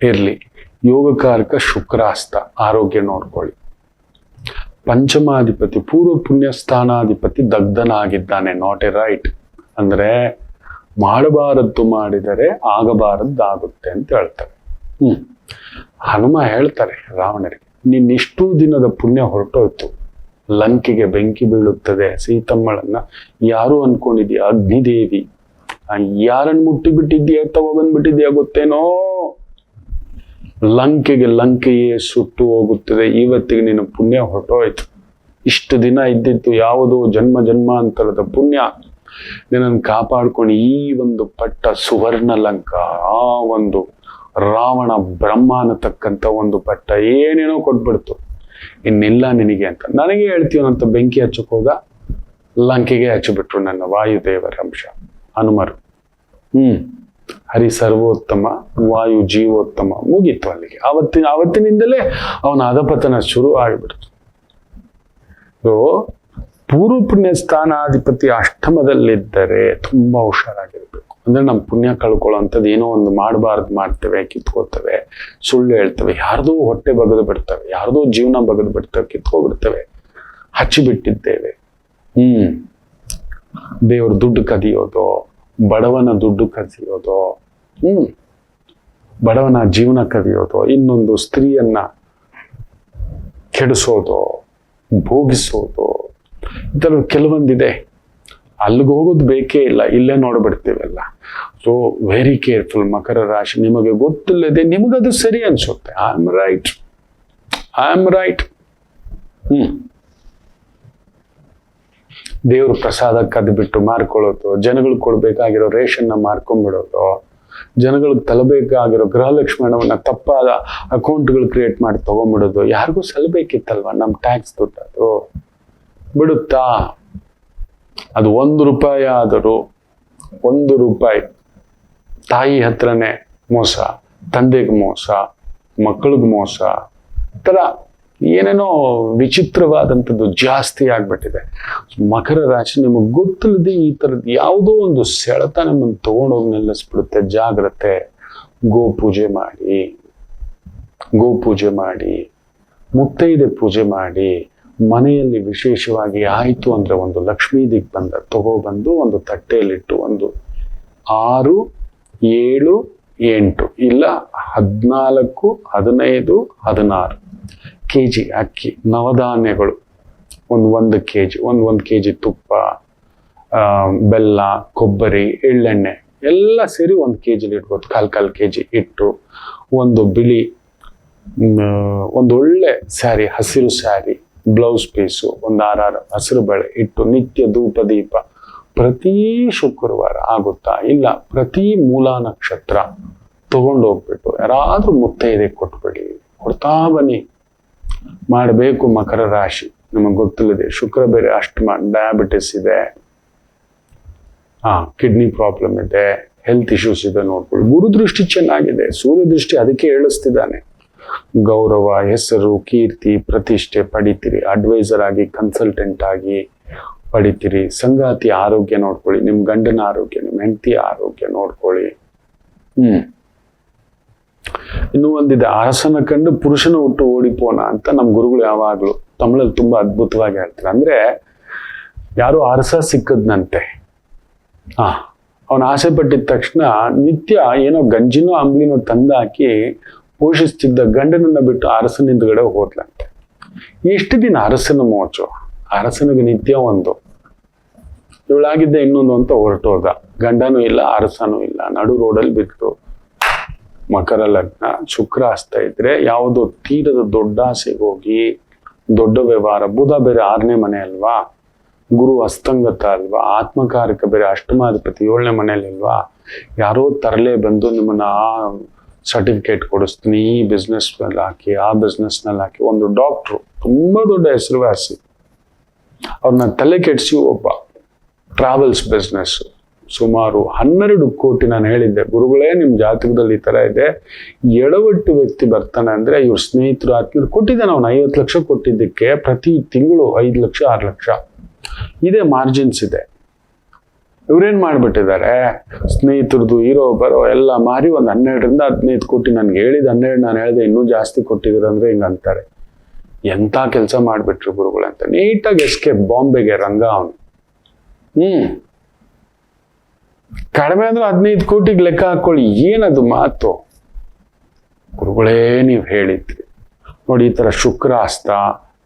ಇರ್ಲಿ, ಯೋಗಕಾರಕ ಶುಕ್ರಾಸ್ತ, ಆರೋಗ್ಯ ನೋಡ್ಕೊಳ್ಳಿ. ಪಂಚಮಾಧಿಪತಿ, ಪೂರ್ವ ಪುಣ್ಯ ಸ್ಥಾನಾಧಿಪತಿ ದಗ್ಧನಾಗಿದ್ದಾನೆ. ನಾಟ್ ಎ ರೈಟ್ ಅಂದ್ರೆ ಮಾಡಬಾರದ್ದು ಮಾಡಿದರೆ ಆಗಬಾರದ್ದಾಗುತ್ತೆ ಅಂತ ಹೇಳ್ತಾರೆ. ಹನುಮ ಹೇಳ್ತಾರೆ ರಾವಣರಿಗೆ, ನಿನ್ನಿಷ್ಟೂ ದಿನದ ಪುಣ್ಯ ಹೊರಟೋಯ್ತು, ಲಂಕೆಗೆ ಬೆಂಕಿ ಬೀಳುತ್ತದೆ, ಸೀತಮ್ಮಳನ್ನ ಯಾರು ಅನ್ಕೊಂಡಿದೀಯ, ಅಗ್ನಿದೇವಿ ಯಾರನ್ನು ಮುಟ್ಟಿ ಬಿಟ್ಟಿದ್ಯಾ, ತಗೊಬಂದ್ಬಿಟ್ಟಿದ್ಯಾ ಗೊತ್ತೇನೋ, ಲಂಕೆಯೇ ಸುಟ್ಟು ಹೋಗುತ್ತದೆ. ಇವತ್ತಿಗೆ ನಿನ್ನ ಪುಣ್ಯ ಹೊರಟೋಯ್ತು. ಇಷ್ಟು ದಿನ ಇದ್ದಿತ್ತು ಯಾವುದೋ ಜನ್ಮಾಂತರದ ಪುಣ್ಯ ನಿನ್ನನ್ನು ಕಾಪಾಡ್ಕೊಂಡು ಈ ಒಂದು ಪಟ್ಟ ಸುವರ್ಣ ಲಂಕ, ಆ ಒಂದು ರಾವಣ ಬ್ರಹ್ಮ ಅನ್ನತಕ್ಕಂಥ ಒಂದು ಪಟ್ಟ ಏನೇನೋ ಕೊಟ್ಬಿಡ್ತು. ಇನ್ನಿಲ್ಲ ನಿನಗೆ ಅಂತ ನನಗೆ ಹೇಳ್ತೀವನಂತ ಬೆಂಕಿ ಹಚ್ಚಕ್ ಹೋದ, ಲಂಕೆಗೆ ಹಚ್ಚಿಬಿಟ್ರು ನನ್ನ ವಾಯುದೇವರ ಅಂಶ ಹನುಮರು. ಹರಿ ಸರ್ವೋತ್ತಮ, ವಾಯು ಜೀವೋತ್ತಮ, ಮುಗೀತು ಅಲ್ಲಿಗೆ. ಆವತ್ತಿನಿಂದಲೇ ಅವನ ಅಧಪತನ ಶುರು ಆಗಿಬಿಡ್ತು. ಪೂರ್ವ ಪುಣ್ಯ ಸ್ಥಾನಾಧಿಪತಿ ಅಷ್ಟಮದಲ್ಲಿದ್ದರೆ ತುಂಬಾ ಹುಷಾರಾಗಿರ್ಬೇಕು. ಅಂದ್ರೆ ನಮ್ಮ ಪುಣ್ಯ ಕಳ್ಕೊಳ್ಳೋಂಥದ್ದು ಏನೋ ಒಂದು ಮಾಡಬಾರ್ದು ಮಾಡ್ತೇವೆ, ಕಿತ್ಕೋತೇವೆ, ಸುಳ್ಳು ಹೇಳ್ತೇವೆ, ಯಾರ್ದೋ ಹೊಟ್ಟೆ ಬಗದು ಬಿಡ್ತವೆ, ಯಾರ್ದೋ ಜೀವನ ಬಗದು ಬಿಡ್ತವೆ, ಕಿತ್ಕೋಬಿಡ್ತೇವೆ, ಹಚ್ಚಿಬಿಟ್ಟಿದ್ದೇವೆ. ದೇವ್ರ ದುಡ್ಡು ಕದಿಯೋದು, ಬಡವನ ದುಡ್ಡು ಕದಿಯೋದು, ಬಡವನ ಜೀವನ ಕದಿಯೋದು, ಇನ್ನೊಂದು ಸ್ತ್ರೀಯನ್ನ ಕೆಡಿಸೋದು, ಭೋಗಿಸೋದು, ಈ ಥರ ಕೆಲವೊಂದಿದೆ. ಅಲ್ಲಿಗೆ ಹೋಗೋದು ಬೇಕೇ ಇಲ್ಲ, ಇಲ್ಲೇ ನೋಡ್ಬಿಡ್ತೀವಲ್ಲ. ಸೊ ವೆರಿ ಕೇರ್ಫುಲ್ ಮಕರ ರಾಶಿ. ನಿಮಗೆ ಗೊತ್ತಿಲ್ಲದೆ ನಿಮಗದು ಸರಿ ಅನ್ಸುತ್ತೆ. I am right. ದೇವ್ರ ಪ್ರಸಾದ ಕದ್ಬಿಟ್ಟು ಮಾರ್ಕೊಳ್ಳೋದು, ಜನಗಳಿಗೆ ಕೊಡ್ಬೇಕಾಗಿರೋ ರೇಷನ್ನ ಮಾರ್ಕೊಂಡ್ಬಿಡೋದು, ಜನಗಳಿಗೆ ತಲಬೇಕಾಗಿರೋ ಗೃಹಲಕ್ಷ್ಮಿ ಹಣವನ್ನ ತಪ್ಪಾದ ಅಕೌಂಟ್ಗಳು ಕ್ರಿಯೇಟ್ ಮಾಡಿ ತಗೊಂಡ್ಬಿಡೋದು. ಯಾರಿಗೂ ಸಲ್ಲಬೇಕಿತ್ತಲ್ವ ನಮ್ಮ ಟ್ಯಾಕ್ಸ್ ದುಡ್ಡು, ಅದು ಬಿಡುತ್ತಾ? ಅದು 1 ರೂಪಾಯಿ ಆದರೂ, 1 ರೂಪಾಯಿ ತಾಯಿ ಹತ್ರನೇ ಮೋಸ, ತಂದೆಗೆ ಮೋಸ, ಮಕ್ಕಳಿಗೆ ಮೋಸ, ಈ ಥರ ಏನೇನೋ ವಿಚಿತ್ರವಾದಂಥದ್ದು ಜಾಸ್ತಿ ಆಗ್ಬಿಟ್ಟಿದೆ. ಮಕರ ರಾಶಿ ನಿಮಗೆ ಗೊತ್ತಿಲ್ಲದೆ ಈ ಥರದ್ದು ಯಾವುದೋ ಒಂದು ಸೆಳೆತ ನಿಮ್ಮನ್ನು ತಗೊಂಡೋಗಿ ನಿಲ್ಲಿಸ್ಬಿಡುತ್ತೆ. ಜಾಗ್ರತೆ. ಗೋಪೂಜೆ ಮಾಡಿ, ಮುತ್ತೈದೆ ಪೂಜೆ ಮಾಡಿ, ಮನೆಯಲ್ಲಿ ವಿಶೇಷವಾಗಿ ಆಯಿತು ಅಂದ್ರೆ ಒಂದು ಲಕ್ಷ್ಮೀ ದಿಗ್ಬಂಧ ತಗೊಬಂದು ಒಂದು ತಟ್ಟೆಯಲ್ಲಿಟ್ಟು ಒಂದು 6, 7, 8 ಇಲ್ಲ 14, 15, 16 kg ಅಕ್ಕಿ, ನವಧಾನ್ಯಗಳು, ಒಂದು kg, ಒಂದು kg ತುಪ್ಪ, ಬೆಲ್ಲ, ಕೊಬ್ಬರಿ, ಎಳ್ಳೆಣ್ಣೆ ಎಲ್ಲ ಸೇರಿ 1 kg ಇಡ್ಬೋದು. ಕಾಲ್ kg ಇಟ್ಟು, ಒಂದು ಬಿಳಿ ಒಂದು ಒಳ್ಳೆ ಸ್ಯಾರಿ, ಹಸಿರು ಸ್ಯಾರಿ, ಬ್ಲೌಸ್ ಪೀಸು, ಒಂದು 6 ಹಸಿರು ಬಳೆ ಇಟ್ಟು ನಿತ್ಯ ಧೂಪ ದೀಪ ಪ್ರತಿ ಶುಕ್ರವಾರ ಆಗುತ್ತಾ ಇಲ್ಲ ಪ್ರತಿ ಮೂಲ ನಕ್ಷತ್ರ ತಗೊಂಡೋಗ್ಬಿಟ್ಟು ಯಾರಾದ್ರೂ ಮುತ್ತೈದೆ ಕೊಟ್ಬಿಡಿ, ಕೊಡ್ತಾ ಬನ್ನಿ. ಮಾಡಬೇಕು ಮಕರ ರಾಶಿ. ನಮಗೆ ಗೊತ್ತಿಲ್ಲದೆ ಶುಕ್ರ ಬೇರೆ ಅಷ್ಟಮ, ಡಯಾಬಿಟಿಸ್ ಇದೆ, ಕಿಡ್ನಿ ಪ್ರಾಬ್ಲಮ್ ಇದೆ, ಹೆಲ್ತ್ ಇಶ್ಯೂಸ್ ಇದೆ ನೋಡ್ಕೊಳ್ಳಿ. ಗುರು ದೃಷ್ಟಿ ಚೆನ್ನಾಗಿದೆ, ಸೂರ್ಯ ದೃಷ್ಟಿ ಅದಕ್ಕೆ ಹೇಳಿಸ್ತಿದ್ದಾನೆ. ಗೌರವ, ಹೆಸರು, ಕೀರ್ತಿ, ಪ್ರತಿಷ್ಠೆ ಪಡಿತೀರಿ. ಅಡ್ವೈಸರ್ ಆಗಿ, ಕನ್ಸಲ್ಟೆಂಟ್ ಆಗಿ ಪಡಿತೀರಿ. ಸಂಗಾತಿ ಆರೋಗ್ಯ ನೋಡ್ಕೊಳ್ಳಿ, ನಿಮ್ ಗಂಡನ ಆರೋಗ್ಯ, ನಿಮ್ ಹೆಂಡತಿಯ ಆರೋಗ್ಯ ನೋಡ್ಕೊಳ್ಳಿ. ಇನ್ನು ಒಂದಿದೆ, ಅರಸನ ಕಂಡು ಪುರುಷನ ಹುಟ್ಟು ಓಡಿಪೋನ ಅಂತ ನಮ್ ಗುರುಗಳು ಯಾವಾಗ್ಲೂ ತಮಿಳಲ್ಲಿ ತುಂಬಾ ಅದ್ಭುತವಾಗಿ ಹೇಳ್ತಾರೆ. ಅಂದ್ರೆ ಯಾರೋ ಅರಸ ಸಿಕ್ಕದ್ನಂತೆ, ಅವನ ಆಸೆ ಪಟ್ಟಿದ ತಕ್ಷಣ ನಿತ್ಯ ಏನೋ ಗಂಜಿನೋ ಅಂಬ್ಲಿನೋ ತಂದಾಕಿ ಪೋಷಿಸ್ತಿದ್ದ ಗಂಡನನ್ನ ಬಿಟ್ಟು ಅರಸನ ಹಿಂದ್ಗಡೆ ಹೋದ್ಲಂತೆ. ಎಷ್ಟು ದಿನ ಅರಸನ ಮೋಚು, ಅರಸನಿಗೆ ನಿತ್ಯ ಒಂದು, ಇವಳಾಗಿದ್ದ ಇನ್ನೊಂದು ಅಂತ ಹೊರಟೋದ. ಗಂಡನೂ ಇಲ್ಲ, ಅರಸನೂ ಇಲ್ಲ, ನಡು ರೋಡಲ್ಲಿ ಬಿತ್ತು. ಮಕರ ಲಗ್ನ, ಶುಕ್ರ ಹಸ್ತ ಇದ್ರೆ ಯಾವುದೋ ತೀರದ ದೊಡ್ಡ ಆಸೆಗೆ ಹೋಗಿ ದೊಡ್ಡ ವ್ಯವಹಾರ. ಬುಧ ಬೇರೆ 6ನೇ ಮನೆ ಅಲ್ವಾ, ಗುರು ಅಸ್ತಂಗತ ಅಲ್ವಾ, ಆತ್ಮಕಾರಕ ಬೇರೆ ಅಷ್ಟಮಾಧಿಪತಿ 7ನೇ ಮನೆಯಲ್ಲಿ ಅಲ್ವಾ. ಯಾರೋ ತರಲೆ ಬಂದು ನಿಮ್ಮನ್ನ ಸರ್ಟಿಫಿಕೇಟ್ ಕೊಡಿಸ್ತೀನಿ, ಈ ಬಿಸ್ನೆಸ್ ನಲ್ಲಿ ಹಾಕಿ, ಆ ಬಿಸ್ನೆಸ್ ನಲ್ಲಿ ಹಾಕಿ. ಒಂದು ಡಾಕ್ಟ್ರು, ತುಂಬಾ ದೊಡ್ಡ ಹೆಸರುವಾಸಿ, ಅವ್ರನ್ನ ತಲೆ ಕೆಡಿಸಿ ಒಬ್ಬ ಟ್ರಾವೆಲ್ಸ್ ಬಿಸ್ನೆಸ್ ಸುಮಾರು 12 ಕೋಟಿ. ನಾನು ಹೇಳಿದ್ದೆ ಗುರುಗಳೇ ನಿಮ್ ಜಾತಕದಲ್ಲಿ ಈ ತರ ಇದೆ, ಎಡವಟ್ಟು ವ್ಯಕ್ತಿ ಬರ್ತಾನೆ ಅಂದ್ರೆ ಇವ್ರ ಸ್ನೇಹಿತರು ಆತ್ಮೀಯರು ಕೊಟ್ಟಿದ್ದಾನೆ. ಅವ್ನು 50 ಲಕ್ಷ ಕೊಟ್ಟಿದ್ದಕ್ಕೆ ಪ್ರತಿ ತಿಂಗಳು 5 ಲಕ್ಷ 6 ಲಕ್ಷ ಇದೆ, ಮಾರ್ಜಿನ್ಸ್ ಇದೆ. ಇವ್ರೇನ್ ಮಾಡ್ಬಿಟ್ಟಿದ್ದಾರೆ, ಸ್ನೇಹಿತರದು ಇರೋ ಬರೋ ಎಲ್ಲ ಮಾರಿ ಒಂದು 12ರಿಂದ 15 ಕೋಟಿ. ನನ್ಗೆ ಹೇಳಿದ 12, ನಾನು ಹೇಳಿದೆ ಇನ್ನೂ ಜಾಸ್ತಿ ಕೊಟ್ಟಿದ್ರು ಅಂದ್ರೆ ಹಿಂಗ ಅಂತಾರೆ. ಎಂತ ಕೆಲಸ ಮಾಡ್ಬಿಟ್ರು ಗುರುಗಳಂತ. ನೀಟಾಗಿ ಎಸ್ಕೇಪ್, ಬಾಂಬೆಗೆ ರಂಗ ಅವನು. ಕಡಿಮೆ ಅಂದ್ರೆ 15 ಕೋಟಿಗೆ ಲೆಕ್ಕ ಹಾಕೊಳ್ಳಿ. ಏನದು ಮಾತು ಗುರುಗಳೇ, ನೀವು ಹೇಳಿದ್ರಿ ನೋಡಿ. ಈ ತರ ಶುಕ್ರ ಹಸ್ತ,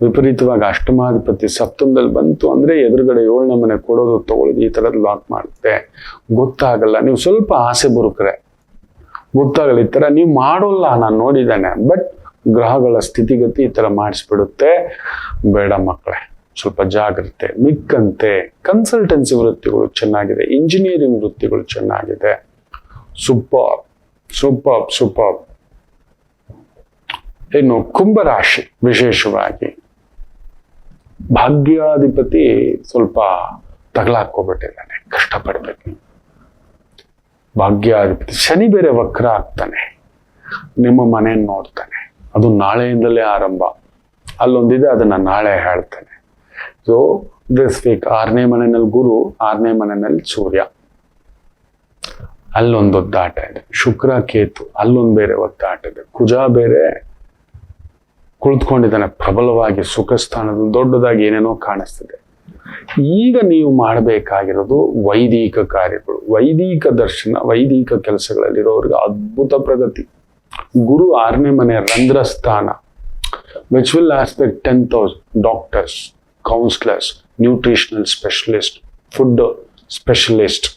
ವಿಪರೀತವಾಗಿ ಅಷ್ಟಮಾಧಿಪತಿ ಸಪ್ತಮದಲ್ಲಿ ಬಂತು ಅಂದ್ರೆ ಎದುರುಗಡೆ 7ನೇ ಮನೆ ಕೊಡೋದು ತಗೊಳ್ಳೋದು ಈ ತರದ್ ಲಾಕ್ ಮಾಡುತ್ತೆ. ಗೊತ್ತಾಗಲ್ಲ. ನೀವು ಸ್ವಲ್ಪ ಆಸೆ ಬರುಕ್ರೆ ಗೊತ್ತಾಗಲ್ಲ. ಈ ತರ ನೀವು ಮಾಡೋಲ್ಲ, ನಾನು ನೋಡಿದ್ದೇನೆ. ಬಟ್ ಗ್ರಹಗಳ ಸ್ಥಿತಿಗತಿ ಈ ತರ ಮಾಡಿಸ್ಬಿಡುತ್ತೆ. ಬೇಡ ಮಕ್ಕಳೇ, ಸ್ವಲ್ಪ ಜಾಗ್ರತೆ. ಮಿಕ್ಕಂತೆ ಕನ್ಸಲ್ಟೆನ್ಸಿ ವೃತ್ತಿಗಳು ಚೆನ್ನಾಗಿದೆ, ಇಂಜಿನಿಯರಿಂಗ್ ವೃತ್ತಿಗಳು ಚೆನ್ನಾಗಿದೆ. Super super super. ಇನ್ನು ಕುಂಭರಾಶಿ ವಿಶೇಷವಾಗಿ ಭಾಗ್ಯಾಧಿಪತಿ ಸ್ವಲ್ಪ ತಗಲಾಕೋಬಿಟ್ಟಿದ್ದಾನೆ, ಕಷ್ಟಪಡ್ಬೇಕು. ಭಾಗ್ಯಾಧಿಪತಿ ಶನಿ ಬೇರೆ ವಕ್ರ ಆಗ್ತಾನೆ, ನಿಮ್ಮ ಮನೆಯನ್ನು ನೋಡ್ತಾನೆ. ಅದು ನಾಳೆಯಿಂದಲೇ ಆರಂಭ. ಅಲ್ಲೊಂದಿದೆ, ಅದನ್ನ ನಾಳೆ ಹೇಳ್ತಾನೆ. ಸೊ ದಿಸ್ ವೀಕ್ 6ನೇ ಮನೆಯಲ್ಲಿ ಗುರು, 6ನೇ ಮನೆಯಲ್ಲಿ ಸೂರ್ಯ, ಅಲ್ಲೊಂದು ಒದ್ದಾಟ ಇದೆ. ಶುಕ್ರ ಕೇತು ಅಲ್ಲೊಂದು ಬೇರೆ ಒದ್ದಾಟ ಇದೆ. ಕುಜ ಬೇರೆ ಕುಳಿತುಕೊಂಡಿದ್ದಾನೆ ಪ್ರಬಲವಾಗಿ ಸುಖ ಸ್ಥಾನದಲ್ಲಿ, ದೊಡ್ಡದಾಗಿ ಏನೇನೋ ಕಾಣಿಸ್ತಿದೆ. ಈಗ ನೀವು ಮಾಡಬೇಕಾಗಿರೋದು ವೈದಿಕ ಕಾರ್ಯಗಳು, ವೈದಿಕ ದರ್ಶನ, ವೈದಿಕ ಕೆಲಸಗಳಲ್ಲಿರೋರಿಗೆ ಅದ್ಭುತ ಪ್ರಗತಿ. ಗುರು 6ನೇ ಮನೆ ರಂಧ್ರ ಸ್ಥಾನ, which will aspect 10,000 doctors, councillors, nutritional specialist, food specialist,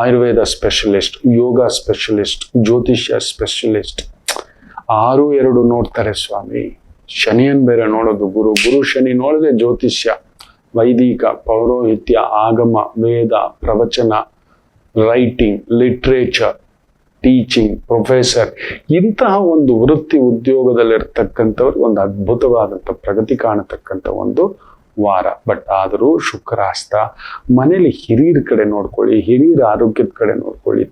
Ayurveda specialist, yoga specialist, ಜ್ಯೋತಿಷ್ಯ ಸ್ಪೆಷಲಿಸ್ಟ್. 6-2 ನೋಡ್ತಾರೆ ಸ್ವಾಮಿ. ಶನಿಯನ್ ಬೇರೆ ನೋಡೋದು ಗುರು. ಗುರು ಶನಿ ನೋಡಿದ್ರೆ ಜ್ಯೋತಿಷ್ಯ, ವೈದಿಕ, ಪೌರೋಹಿತ್ಯ, ಆಗಮ, ವೇದ, ಪ್ರವಚನ, ರೈಟಿಂಗ್, ಲಿಟ್ರೇಚರ್, ಟೀಚಿಂಗ್, ಪ್ರೊಫೆಸರ್, ಇಂತಹ ಒಂದು ವೃತ್ತಿ ಉದ್ಯೋಗದಲ್ಲಿರ್ತಕ್ಕಂಥವ್ರಿಗೆ ಒಂದು ಅದ್ಭುತವಾದಂಥ ಪ್ರಗತಿ ಕಾಣತಕ್ಕಂಥ ಒಂದು ವಾರ. ಬಟ್ ಆದರೂ ಶುಕ್ರಾಸ್ತ. ಮನೇಲಿ ಹಿರಿಯರ ಕಡೆ ನೋಡ್ಕೊಳ್ಳಿ, ಹಿರಿಯರ ಆರೋಗ್ಯದ ಕಡೆ ನೋಡ್ಕೊಳ್ಳಿ.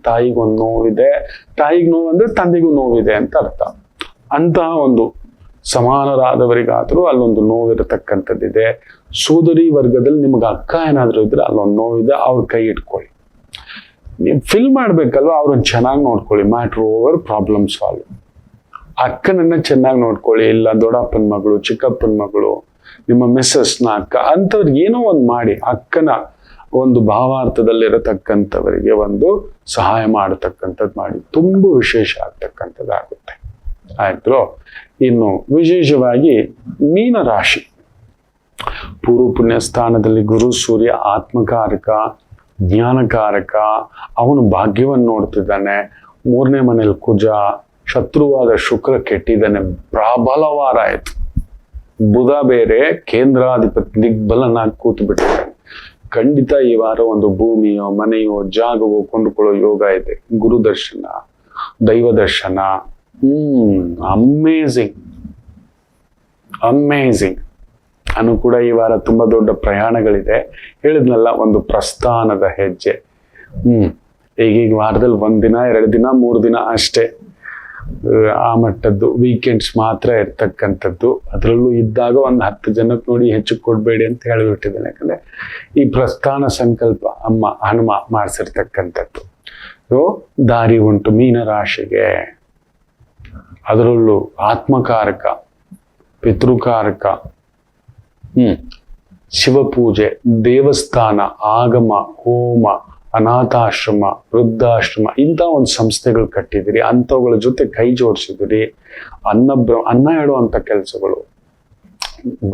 ತಾಯಿಗೊಂದು ನೋವಿದೆ, ತಾಯಿಗೆ ನೋವು ಅಂದ್ರೆ ತಂದೆಗೂ ನೋವಿದೆ ಅಂತ ಅರ್ಥ. ಅಂತಹ ಒಂದು ಸಮಾನರಾದವರಿಗಾದ್ರೂ ಅಲ್ಲೊಂದು ನೋವಿರತಕ್ಕಂಥದ್ದಿದೆ. ಸೋದರಿ ವರ್ಗದಲ್ಲಿ ನಿಮ್ಗೆ ಅಕ್ಕ ಏನಾದ್ರೂ ಇದ್ರೆ ಅಲ್ಲೊಂದು ನೋವಿದೆ, ಅವ್ರ ಕೈ ಇಟ್ಕೊಳ್ಳಿ. ನೀವು ಫಿಲ್ ಮಾಡ್ಬೇಕಲ್ವ, ಅವ್ರನ್ನ ಚೆನ್ನಾಗಿ ನೋಡ್ಕೊಳ್ಳಿ. Matter over, problem solve. ಅಕ್ಕನನ್ನ ಚೆನ್ನಾಗಿ ನೋಡ್ಕೊಳ್ಳಿ. ಇಲ್ಲ ದೊಡ್ಡಪ್ಪನ ಮಗಳು, ಚಿಕ್ಕಪ್ಪನ ಮಗಳು, ನಿಮ್ಮ ಮಿಸ್ಸಸ್ನ ಅಕ್ಕ, ಅಂಥವ್ರಿಗೆ ಏನೋ ಒಂದು ಮಾಡಿ ಅಕ್ಕನ ಒಂದು ಭಾವಾರ್ಥದಲ್ಲಿರತಕ್ಕಂಥವರಿಗೆ ಒಂದು ಸಹಾಯ ಮಾಡತಕ್ಕಂಥದ್ದು ಮಾಡಿ, ತುಂಬ ವಿಶೇಷ ಆಗ್ತಕ್ಕಂಥದ್ದಾಗುತ್ತೆ. ಆಯ್ತು. ಇನ್ನು ವಿಶೇಷವಾಗಿ ಮೀನರಾಶಿ, ಪೂರ್ವ ಪುಣ್ಯ ಸ್ಥಾನದಲ್ಲಿ ಗುರು ಸೂರ್ಯ ಆತ್ಮಕಾರಕ, ಜ್ಞಾನಕಾರಕ. ಅವನು ಭಾಗ್ಯವನ್ನು ನೋಡ್ತಿದ್ದಾನೆ. 3ನೇ ಮನೇಲಿ ಕುಜ, ಶತ್ರುವಾದ ಶುಕ್ರ ಕೆಟ್ಟಿದ್ದಾನೆ. ಪ್ರಬಲವಾರ ಆಯ್ತು. ಬುಧ ಬೇರೆ ಕೇಂದ್ರಾಧಿಪತಿ ದಿಗ್ಬಲನಾಗಿ ಕೂತು ಬಿಟ್ಟಿದ್ದಾನೆ. ಖಂಡಿತ ಈ ವಾರ ಒಂದು ಭೂಮಿಯೋ ಮನೆಯೋ ಜಾಗವೋ ಕೊಂಡುಕೊಳ್ಳೋ ಯೋಗ ಇದೆ. ಗುರು ದರ್ಶನ, ದೈವ ದರ್ಶನ. Amazing amazing. ನಾನು ಕೂಡ ಈ ವಾರ ತುಂಬಾ ದೊಡ್ಡ ಪ್ರಯಾಣಗಳಿದೆ. ಹೇಳಿದ್ನಲ್ಲ, ಒಂದು ಪ್ರಸ್ಥಾನದ ಹೆಜ್ಜೆ. ಈಗೀಗ ವಾರದಲ್ಲಿ 1 ದಿನ 2 ದಿನ 3 ದಿನ ಅಷ್ಟೇ ಆ ಮಟ್ಟದ್ದು ವೀಕೆಂಡ್ಸ್ ಮಾತ್ರ ಇರ್ತಕ್ಕಂಥದ್ದು. ಅದರಲ್ಲೂ ಇದ್ದಾಗ ಒಂದು 10 ಜನಕ್ಕೆ ನೋಡಿ ಹೆಚ್ಚು ಕೊಡ್ಬೇಡಿ ಅಂತ ಹೇಳಿಬಿಟ್ಟಿದ್ದೇನೆ. ಯಾಕಂದ್ರೆ ಈ ಪ್ರಸ್ಥಾನ ಸಂಕಲ್ಪ ಅಮ್ಮ ಹನುಮ ಮಾಡಿಸಿರ್ತಕ್ಕಂಥದ್ದು. ದಾರಿ ಉಂಟು ಮೀನರಾಶಿಗೆ. ಅದರಲ್ಲೂ ಆತ್ಮಕಾರಕ, ಪಿತೃಕಾರಕ, ಶಿವಪೂಜೆ, ದೇವಸ್ಥಾನ, ಆಗಮ, ಹೋಮ, ಅನಾಥಾಶ್ರಮ, ವೃದ್ಧಾಶ್ರಮ, ಇಂಥ ಒಂದು ಸಂಸ್ಥೆಗಳು ಕಟ್ಟಿದಿರಿ. ಅಂಥವುಗಳ ಜೊತೆ ಕೈ ಜೋಡಿಸಿದಿರಿ. ಅನ್ನ ಇಡುವಂಥ ಕೆಲಸಗಳು,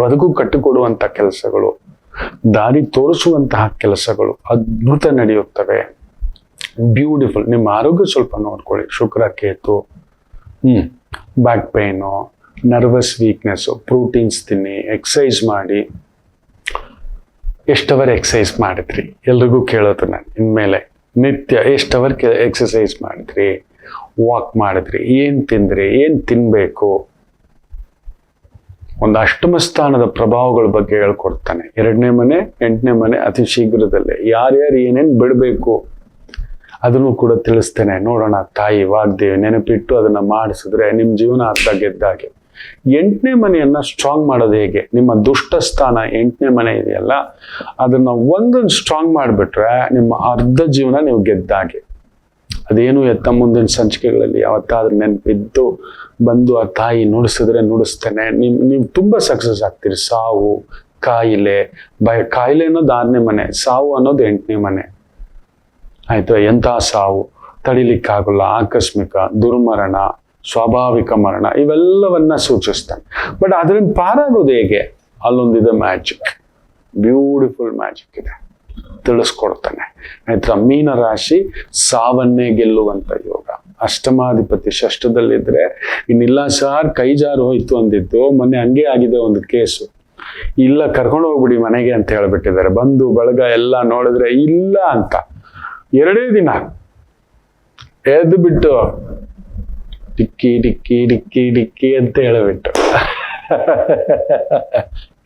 ಬದುಕು ಕಟ್ಟಿಕೊಡುವಂಥ ಕೆಲಸಗಳು, ದಾರಿ ತೋರಿಸುವಂತಹ ಕೆಲಸಗಳು ಅದ್ಭುತ ನಡೆಯುತ್ತವೆ. ಬ್ಯೂಟಿಫುಲ್. ನಿಮ್ಮ ಆರೋಗ್ಯ ಸ್ವಲ್ಪ ನೋಡ್ಕೊಳ್ಳಿ. ಶುಕ್ರ ಕೇತು, back pain, nervous weakness, proteins ತಿನ್ನಿ, ಎಕ್ಸಸೈಸ್ ಮಾಡಿ. ಎಷ್ಟವರ್ ಎಕ್ಸಸೈಸ್ ಮಾಡಿದ್ರಿ? ಎಲ್ರಿಗೂ ಕೇಳೋದು ನಾನು ಇನ್ಮೇಲೆ. ನಿತ್ಯ ಎಷ್ಟವರ್ ಎಕ್ಸಸೈಸ್ ಮಾಡಿದ್ರಿ, ವಾಕ್ ಮಾಡಿದ್ರಿ, ಏನ್ ತಿಂದ್ರಿ, ಏನ್ ತಿನ್ಬೇಕು? ಒಂದು ಅಷ್ಟಮ ಸ್ಥಾನದ ಪ್ರಭಾವಗಳ ಬಗ್ಗೆ ಹೇಳ್ಕೊಡ್ತಾನೆ. 2ನೇ ಮನೆ 8ನೇ ಮನೆ ಅತಿ ಶೀಘ್ರದಲ್ಲೇ ಯಾರ್ಯಾರು ಏನೇನ್ ಬಿಡಬೇಕು ಅದನ್ನು ಕೂಡ ತಿಳಿಸ್ತೇನೆ. ನೋಡೋಣ. ತಾಯಿ ವಾಗ್ದೇವಿ ನೆನಪಿಟ್ಟು ಅದನ್ನ ಮಾಡಿಸಿದ್ರೆ ನಿಮ್ಮ ಜೀವನ ಅರ್ಧ ಗೆದ್ದಾಗೆ. 8ನೇ ಮನೆಯನ್ನ ಸ್ಟ್ರಾಂಗ್ ಮಾಡೋದು ಹೇಗೆ? ನಿಮ್ಮ ದುಷ್ಟ ಸ್ಥಾನ 8ನೇ ಮನೆ ಇದೆಯಲ್ಲ, ಅದನ್ನ ಒಂದೊಂದು ಸ್ಟ್ರಾಂಗ್ ಮಾಡಿಬಿಟ್ರೆ ನಿಮ್ಮ ಅರ್ಧ ಜೀವನ ನೀವು ಗೆದ್ದಾಗೆ. ಅದೇನು ಎತ್ತ ಮುಂದಿನ ಸಂಚಿಕೆಗಳಲ್ಲಿ ಯಾವತ್ತಾದ್ರೂ ನೆನಪಿದ್ದು ಬಂದು ಆ ತಾಯಿ ನುಡಿಸಿದ್ರೆ ನುಡಿಸ್ತೇನೆ. ನೀವು ತುಂಬಾ ಸಕ್ಸಸ್ ಆಗ್ತೀರಿ. ಸಾವು, ಕಾಯಿಲೆ, ಕಾಯಿಲೆ ಅನ್ನೋದು 6ನೇ ಮನೆ, ಸಾವು ಅನ್ನೋದು 8ನೇ ಮನೆ. ಆಯ್ತು. ಎಂಥ ಸಾವು ತಡಿಲಿಕ್ಕಾಗಲ್ಲ, ಆಕಸ್ಮಿಕ, ದುರ್ಮರಣ, ಸ್ವಾಭಾವಿಕ ಮರಣ, ಇವೆಲ್ಲವನ್ನ ಸೂಚಿಸ್ತಾನೆ. ಬಟ್ ಅದರಿಂದ ಪಾರಾಗೋದು ಹೇಗೆ? ಅಲ್ಲೊಂದಿದೆ ಮ್ಯಾಜಿಕ್, ಬ್ಯೂಟಿಫುಲ್ ಮ್ಯಾಜಿಕ್ ಇದೆ, ತಿಳಿಸ್ಕೊಡ್ತಾನೆ. ಆಯ್ತಾ? ಮೀನ ರಾಶಿ ಸಾವನ್ನೇ ಗೆಲ್ಲುವಂತ ಯೋಗ. ಅಷ್ಟಮಾಧಿಪತಿ ಷಷ್ಠದಲ್ಲಿದ್ರೆ ಇನ್ನಿಲ್ಲ ಸಾರ್, ಕೈ ಜಾರು ಹೋಯ್ತು ಅಂದಿದ್ದು. ಮೊನ್ನೆ ಹಂಗೆ ಆಗಿದೆ ಒಂದು ಕೇಸು. ಇಲ್ಲ, ಕರ್ಕೊಂಡು ಹೋಗ್ಬಿಡಿ ಮನೆಗೆ ಅಂತ ಹೇಳ್ಬಿಟ್ಟಿದ್ದಾರೆ. ಬಂದು ಬಳಗ ಎಲ್ಲ ನೋಡಿದ್ರೆ ಇಲ್ಲ ಅಂತ 2 ದಿನ ಎದ್ದು ಬಿಟ್ಟು ಡಿಕ್ಕಿ ಡಿಕ್ಕಿ ಡಿಕ್ಕಿ ಡಿಕ್ಕಿ ಅಂತ ಹೇಳಿಬಿಟ್ಟು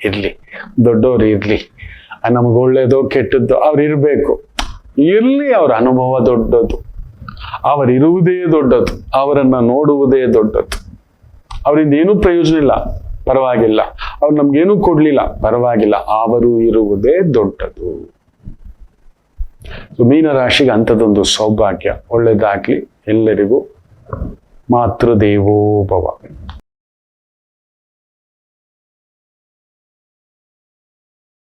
ಇರ್ಲಿ, ದೊಡ್ಡವ್ರು ಇರ್ಲಿ, ನಮ್ಗೆ ಒಳ್ಳೇದೋ ಕೆಟ್ಟದ್ದು ಅವ್ರು ಇರ್ಬೇಕು, ಇರ್ಲಿ, ಅವ್ರ ಅನುಭವ ದೊಡ್ಡದು, ಅವರಿರುವುದೇ ದೊಡ್ಡದು, ಅವರನ್ನ ನೋಡುವುದೇ ದೊಡ್ಡದು. ಅವರಿಂದ ಏನೂ ಪ್ರಯೋಜನ ಇಲ್ಲ, ಪರವಾಗಿಲ್ಲ. ಅವ್ರು ನಮ್ಗೇನೂ ಕೊಡ್ಲಿಲ್ಲ, ಪರವಾಗಿಲ್ಲ, ಅವರು ಇರುವುದೇ ದೊಡ್ಡದು. ಮೀನರಾಶಿಗೆ ಅಂಥದ್ದೊಂದು ಸೌಭಾಗ್ಯ. ಒಳ್ಳೇದಾಗ್ಲಿ ಎಲ್ಲರಿಗೂ. ಮಾತೃದೇವೋ ಭವ.